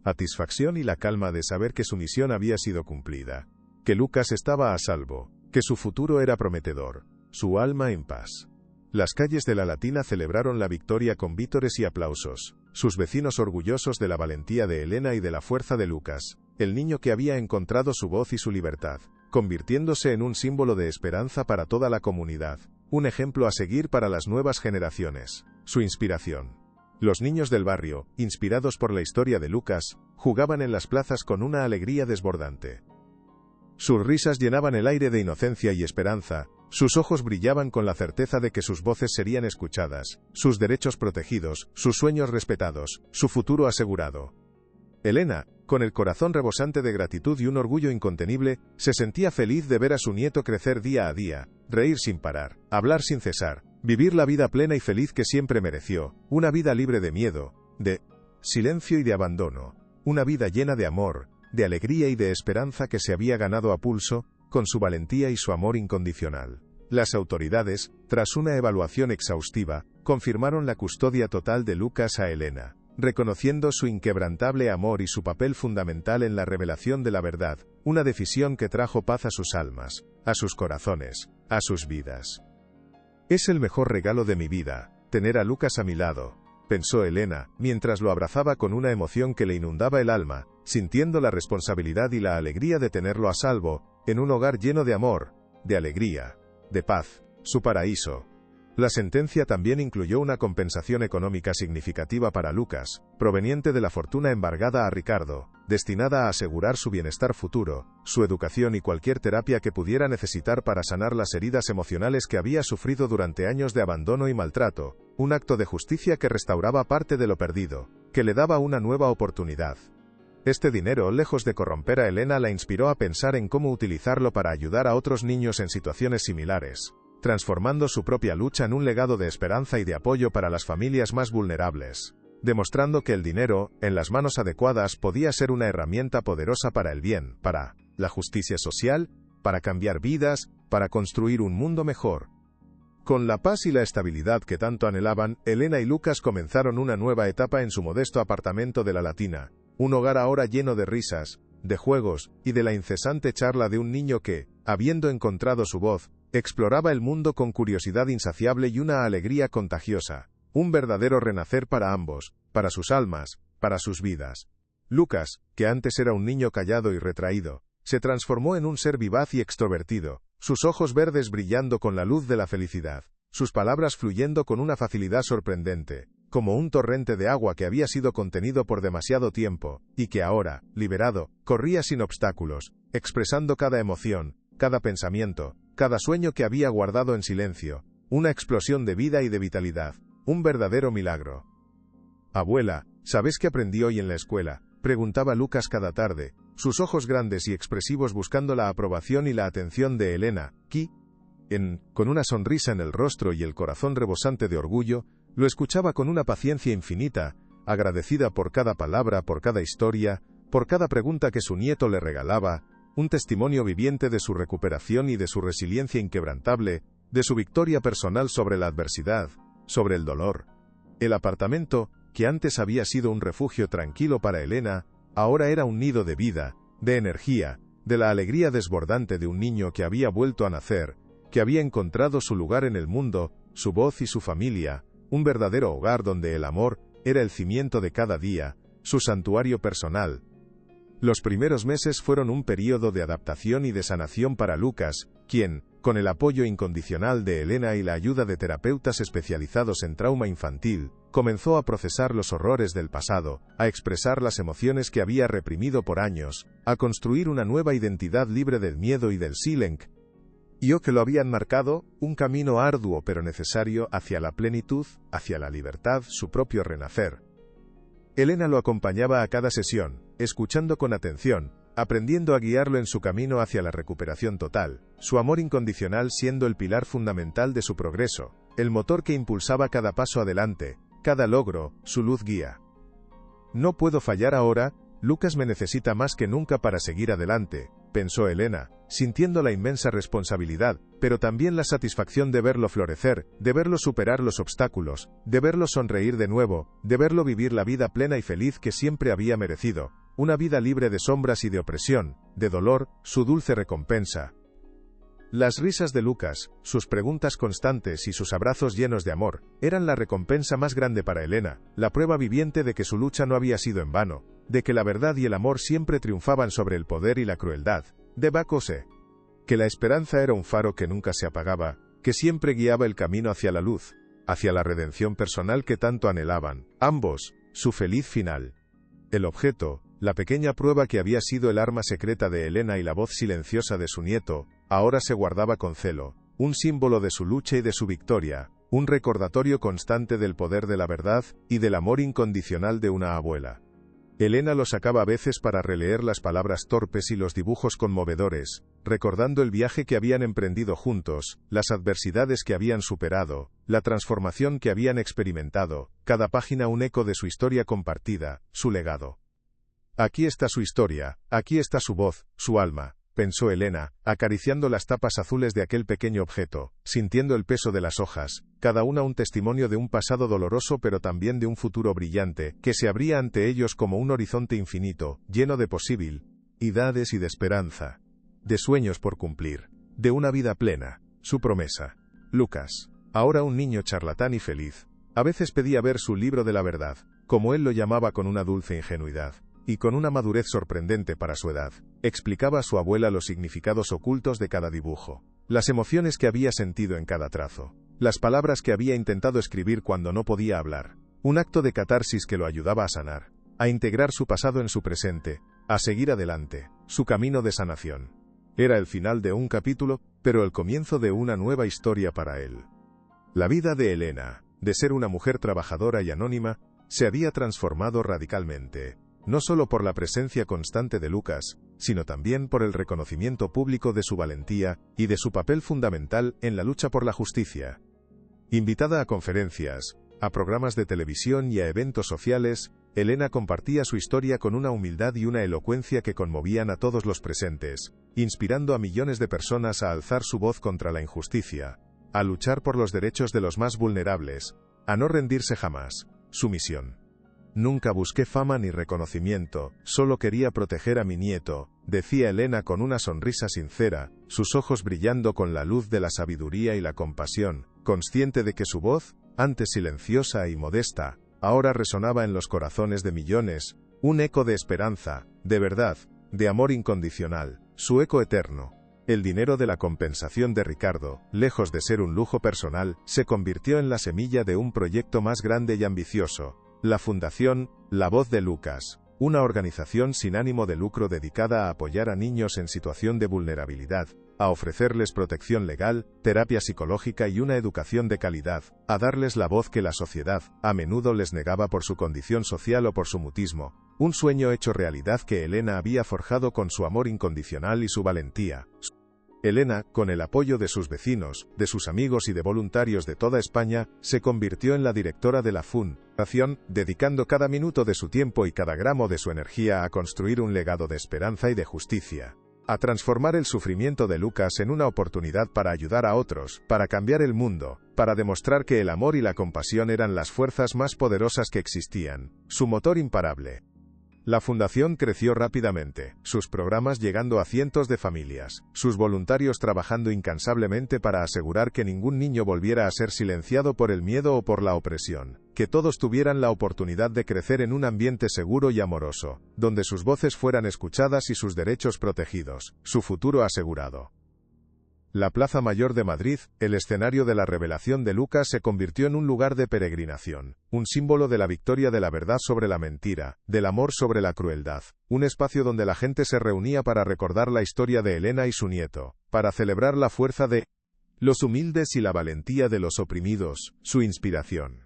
satisfacción y la calma de saber que su misión había sido cumplida, que Lucas estaba a salvo, que su futuro era prometedor, su alma en paz. Las calles de la Latina celebraron la victoria con vítores y aplausos, sus vecinos orgullosos de la valentía de Elena y de la fuerza de Lucas, el niño que había encontrado su voz y su libertad, convirtiéndose en un símbolo de esperanza para toda la comunidad, un ejemplo a seguir para las nuevas generaciones, su inspiración. Los niños del barrio, inspirados por la historia de Lucas, jugaban en las plazas con una alegría desbordante. Sus risas llenaban el aire de inocencia y esperanza, sus ojos brillaban con la certeza de que sus voces serían escuchadas, sus derechos protegidos, sus sueños respetados, su futuro asegurado. Elena, con el corazón rebosante de gratitud y un orgullo incontenible, se sentía feliz de ver a su nieto crecer día a día, reír sin parar, hablar sin cesar, vivir la vida plena y feliz que siempre mereció, una vida libre de miedo, de silencio y de abandono, una vida llena de amor, de alegría y de esperanza que se había ganado a pulso, con su valentía y su amor incondicional. Las autoridades, tras una evaluación exhaustiva, confirmaron la custodia total de Lucas a Elena, reconociendo su inquebrantable amor y su papel fundamental en la revelación de la verdad, una decisión que trajo paz a sus almas, a sus corazones, a sus vidas. Es el mejor regalo de mi vida, tener a Lucas a mi lado, pensó Elena, mientras lo abrazaba con una emoción que le inundaba el alma, sintiendo la responsabilidad y la alegría de tenerlo a salvo, en un hogar lleno de amor, de alegría, de paz, su paraíso. La sentencia también incluyó una compensación económica significativa para Lucas, proveniente de la fortuna embargada a Ricardo, destinada a asegurar su bienestar futuro, su educación y cualquier terapia que pudiera necesitar para sanar las heridas emocionales que había sufrido durante años de abandono y maltrato, un acto de justicia que restauraba parte de lo perdido, que le daba una nueva oportunidad. Este dinero, lejos de corromper a Elena, la inspiró a pensar en cómo utilizarlo para ayudar a otros niños en situaciones similares, transformando su propia lucha en un legado de esperanza y de apoyo para las familias más vulnerables, demostrando que el dinero, en las manos adecuadas, podía ser una herramienta poderosa para el bien, para la justicia social, para cambiar vidas, para construir un mundo mejor. Con la paz y la estabilidad que tanto anhelaban, Elena y Lucas comenzaron una nueva etapa en su modesto apartamento de la Latina, un hogar ahora lleno de risas, de juegos, y de la incesante charla de un niño que, habiendo encontrado su voz, exploraba el mundo con curiosidad insaciable y una alegría contagiosa, un verdadero renacer para ambos, para sus almas, para sus vidas. Lucas, que antes era un niño callado y retraído, se transformó en un ser vivaz y extrovertido, sus ojos verdes brillando con la luz de la felicidad, sus palabras fluyendo con una facilidad sorprendente, como un torrente de agua que había sido contenido por demasiado tiempo, y que ahora, liberado, corría sin obstáculos, expresando cada emoción, cada pensamiento, cada sueño que había guardado en silencio, una explosión de vida y de vitalidad, un verdadero milagro. Abuela, ¿sabes qué aprendí hoy en la escuela?, preguntaba Lucas cada tarde, sus ojos grandes y expresivos buscando la aprobación y la atención de Elena, quien, con una sonrisa en el rostro y el corazón rebosante de orgullo, lo escuchaba con una paciencia infinita, agradecida por cada palabra, por cada historia, por cada pregunta que su nieto le regalaba, un testimonio viviente de su recuperación y de su resiliencia inquebrantable, de su victoria personal sobre la adversidad, sobre el dolor. El apartamento, que antes había sido un refugio tranquilo para Elena, ahora era un nido de vida, de energía, de la alegría desbordante de un niño que había vuelto a nacer, que había encontrado su lugar en el mundo, su voz y su familia, un verdadero hogar donde el amor era el cimiento de cada día, su santuario personal. Los primeros meses fueron un período de adaptación y de sanación para Lucas, quien, con el apoyo incondicional de Elena y la ayuda de terapeutas especializados en trauma infantil, comenzó a procesar los horrores del pasado, a expresar las emociones que había reprimido por años, a construir una nueva identidad libre del miedo y del silenc, y que lo habían marcado, un camino arduo pero necesario hacia la plenitud, hacia la libertad, su propio renacer. Elena lo acompañaba a cada sesión, escuchando con atención, aprendiendo a guiarlo en su camino hacia la recuperación total, su amor incondicional siendo el pilar fundamental de su progreso, el motor que impulsaba cada paso adelante, cada logro, su luz guía. No puedo fallar ahora, Lucas me necesita más que nunca para seguir adelante, pensó Elena, sintiendo la inmensa responsabilidad, pero también la satisfacción de verlo florecer, de verlo superar los obstáculos, de verlo sonreír de nuevo, de verlo vivir la vida plena y feliz que siempre había merecido, una vida libre de sombras y de opresión, de dolor, su dulce recompensa. Las risas de Lucas, sus preguntas constantes y sus abrazos llenos de amor, eran la recompensa más grande para Elena, la prueba viviente de que su lucha no había sido en vano, de que la verdad y el amor siempre triunfaban sobre el poder y la crueldad. De Bacose. Que la esperanza era un faro que nunca se apagaba, que siempre guiaba el camino hacia la luz, hacia la redención personal que tanto anhelaban, ambos, su feliz final. El objeto, la pequeña prueba que había sido el arma secreta de Elena y la voz silenciosa de su nieto, ahora se guardaba con celo, un símbolo de su lucha y de su victoria, un recordatorio constante del poder de la verdad y del amor incondicional de una abuela. Elena lo sacaba a veces para releer las palabras torpes y los dibujos conmovedores, recordando el viaje que habían emprendido juntos, las adversidades que habían superado, la transformación que habían experimentado, cada página un eco de su historia compartida, su legado. Aquí está su historia, aquí está su voz, su alma, pensó Elena, acariciando las tapas azules de aquel pequeño objeto, sintiendo el peso de las hojas, cada una un testimonio de un pasado doloroso pero también de un futuro brillante, que se abría ante ellos como un horizonte infinito, lleno de posibilidades y de esperanza, de sueños por cumplir, de una vida plena, su promesa. Lucas, ahora un niño charlatán y feliz, a veces pedía ver su libro de la verdad, como él lo llamaba con una dulce ingenuidad. Y con una madurez sorprendente para su edad, explicaba a su abuela los significados ocultos de cada dibujo, las emociones que había sentido en cada trazo, las palabras que había intentado escribir cuando no podía hablar, un acto de catarsis que lo ayudaba a sanar, a integrar su pasado en su presente, a seguir adelante, su camino de sanación. Era el final de un capítulo, pero el comienzo de una nueva historia para él. La vida de Elena, de ser una mujer trabajadora y anónima, se había transformado radicalmente. No solo por la presencia constante de Lucas, sino también por el reconocimiento público de su valentía y de su papel fundamental en la lucha por la justicia. Invitada a conferencias, a programas de televisión y a eventos sociales, Elena compartía su historia con una humildad y una elocuencia que conmovían a todos los presentes, inspirando a millones de personas a alzar su voz contra la injusticia, a luchar por los derechos de los más vulnerables, a no rendirse jamás. Su misión. Nunca busqué fama ni reconocimiento, solo quería proteger a mi nieto, decía Elena con una sonrisa sincera, sus ojos brillando con la luz de la sabiduría y la compasión, consciente de que su voz, antes silenciosa y modesta, ahora resonaba en los corazones de millones, un eco de esperanza, de verdad, de amor incondicional, su eco eterno. El dinero de la compensación de Ricardo, lejos de ser un lujo personal, se convirtió en la semilla de un proyecto más grande y ambicioso. La Fundación La Voz de Lucas, una organización sin ánimo de lucro dedicada a apoyar a niños en situación de vulnerabilidad, a ofrecerles protección legal, terapia psicológica y una educación de calidad, a darles la voz que la sociedad, a menudo les negaba por su condición social o por su mutismo, un sueño hecho realidad que Elena había forjado con su amor incondicional y su valentía. Elena, con el apoyo de sus vecinos, de sus amigos y de voluntarios de toda España, se convirtió en la directora de la Fundación, dedicando cada minuto de su tiempo y cada gramo de su energía a construir un legado de esperanza y de justicia, a transformar el sufrimiento de Lucas en una oportunidad para ayudar a otros, para cambiar el mundo, para demostrar que el amor y la compasión eran las fuerzas más poderosas que existían, su motor imparable. La fundación creció rápidamente, sus programas llegando a cientos de familias, sus voluntarios trabajando incansablemente para asegurar que ningún niño volviera a ser silenciado por el miedo o por la opresión, que todos tuvieran la oportunidad de crecer en un ambiente seguro y amoroso, donde sus voces fueran escuchadas y sus derechos protegidos, su futuro asegurado. La Plaza Mayor de Madrid, el escenario de la revelación de Lucas, se convirtió en un lugar de peregrinación, un símbolo de la victoria de la verdad sobre la mentira, del amor sobre la crueldad, un espacio donde la gente se reunía para recordar la historia de Elena y su nieto, para celebrar la fuerza de los humildes y la valentía de los oprimidos, su inspiración.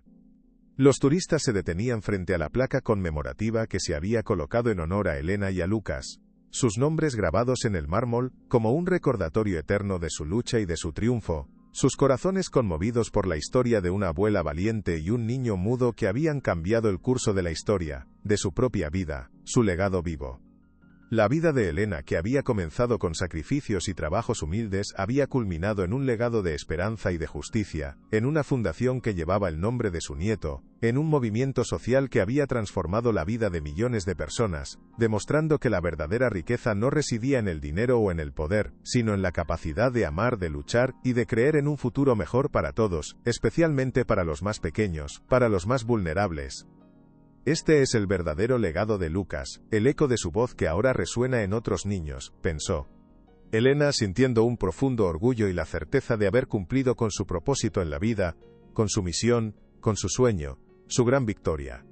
Los turistas se detenían frente a la placa conmemorativa que se había colocado en honor a Elena y a Lucas, sus nombres grabados en el mármol, como un recordatorio eterno de su lucha y de su triunfo, sus corazones conmovidos por la historia de una abuela valiente y un niño mudo que habían cambiado el curso de la historia, de su propia vida, su legado vivo. La vida de Elena, que había comenzado con sacrificios y trabajos humildes, había culminado en un legado de esperanza y de justicia, en una fundación que llevaba el nombre de su nieto, en un movimiento social que había transformado la vida de millones de personas, demostrando que la verdadera riqueza no residía en el dinero o en el poder, sino en la capacidad de amar, de luchar y de creer en un futuro mejor para todos, especialmente para los más pequeños, para los más vulnerables. Este es el verdadero legado de Lucas, el eco de su voz que ahora resuena en otros niños, pensó. Elena, sintiendo un profundo orgullo y la certeza de haber cumplido con su propósito en la vida, con su misión, con su sueño, su gran victoria.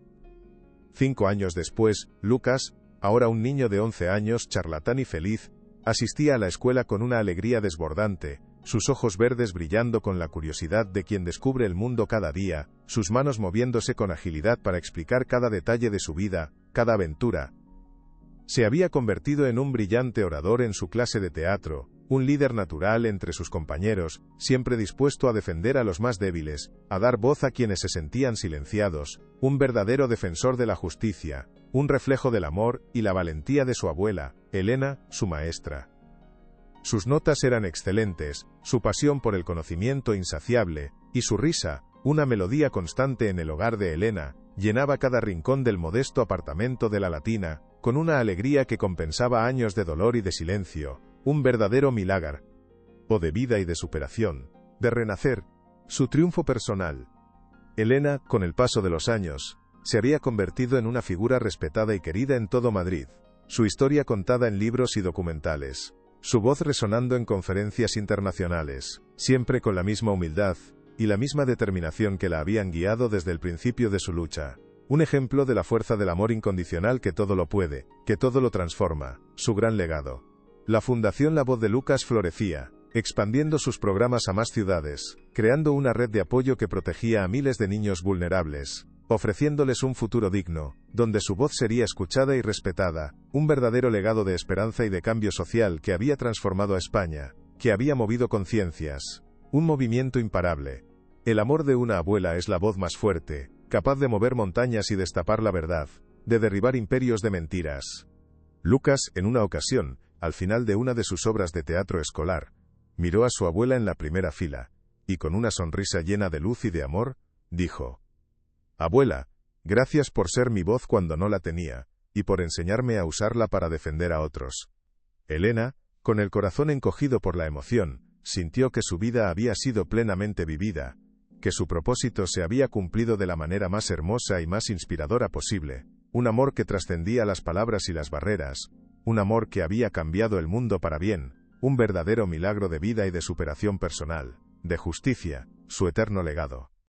5 años después, Lucas, ahora un niño de 11 años, charlatán y feliz, asistía a la escuela con una alegría desbordante, sus ojos verdes brillando con la curiosidad de quien descubre el mundo cada día, sus manos moviéndose con agilidad para explicar cada detalle de su vida, cada aventura. Se había convertido en un brillante orador en su clase de teatro, un líder natural entre sus compañeros, siempre dispuesto a defender a los más débiles, a dar voz a quienes se sentían silenciados, un verdadero defensor de la justicia, un reflejo del amor y la valentía de su abuela, Elena, su maestra. Sus notas eran excelentes, su pasión por el conocimiento insaciable, y su risa, una melodía constante en el hogar de Elena, llenaba cada rincón del modesto apartamento de la Latina, con una alegría que compensaba años de dolor y de silencio, un verdadero milagro, o de vida y de superación, de renacer, su triunfo personal. Elena, con el paso de los años, se había convertido en una figura respetada y querida en todo Madrid, su historia contada en libros y documentales. Su voz resonando en conferencias internacionales, siempre con la misma humildad y la misma determinación que la habían guiado desde el principio de su lucha. Un ejemplo de la fuerza del amor incondicional que todo lo puede, que todo lo transforma, su gran legado. La Fundación La Voz de Lucas florecía, expandiendo sus programas a más ciudades, creando una red de apoyo que protegía a miles de niños vulnerables, ofreciéndoles un futuro digno, donde su voz sería escuchada y respetada, un verdadero legado de esperanza y de cambio social que había transformado a España, que había movido conciencias, un movimiento imparable. El amor de una abuela es la voz más fuerte, capaz de mover montañas y destapar la verdad, de derribar imperios de mentiras. Lucas, en una ocasión, al final de una de sus obras de teatro escolar, miró a su abuela en la primera fila, y con una sonrisa llena de luz y de amor, dijo: «Abuela, gracias por ser mi voz cuando no la tenía, y por enseñarme a usarla para defender a otros». Elena, con el corazón encogido por la emoción, sintió que su vida había sido plenamente vivida, que su propósito se había cumplido de la manera más hermosa y más inspiradora posible, un amor que trascendía las palabras y las barreras, un amor que había cambiado el mundo para bien, un verdadero milagro de vida y de superación personal, de justicia, su eterno legado.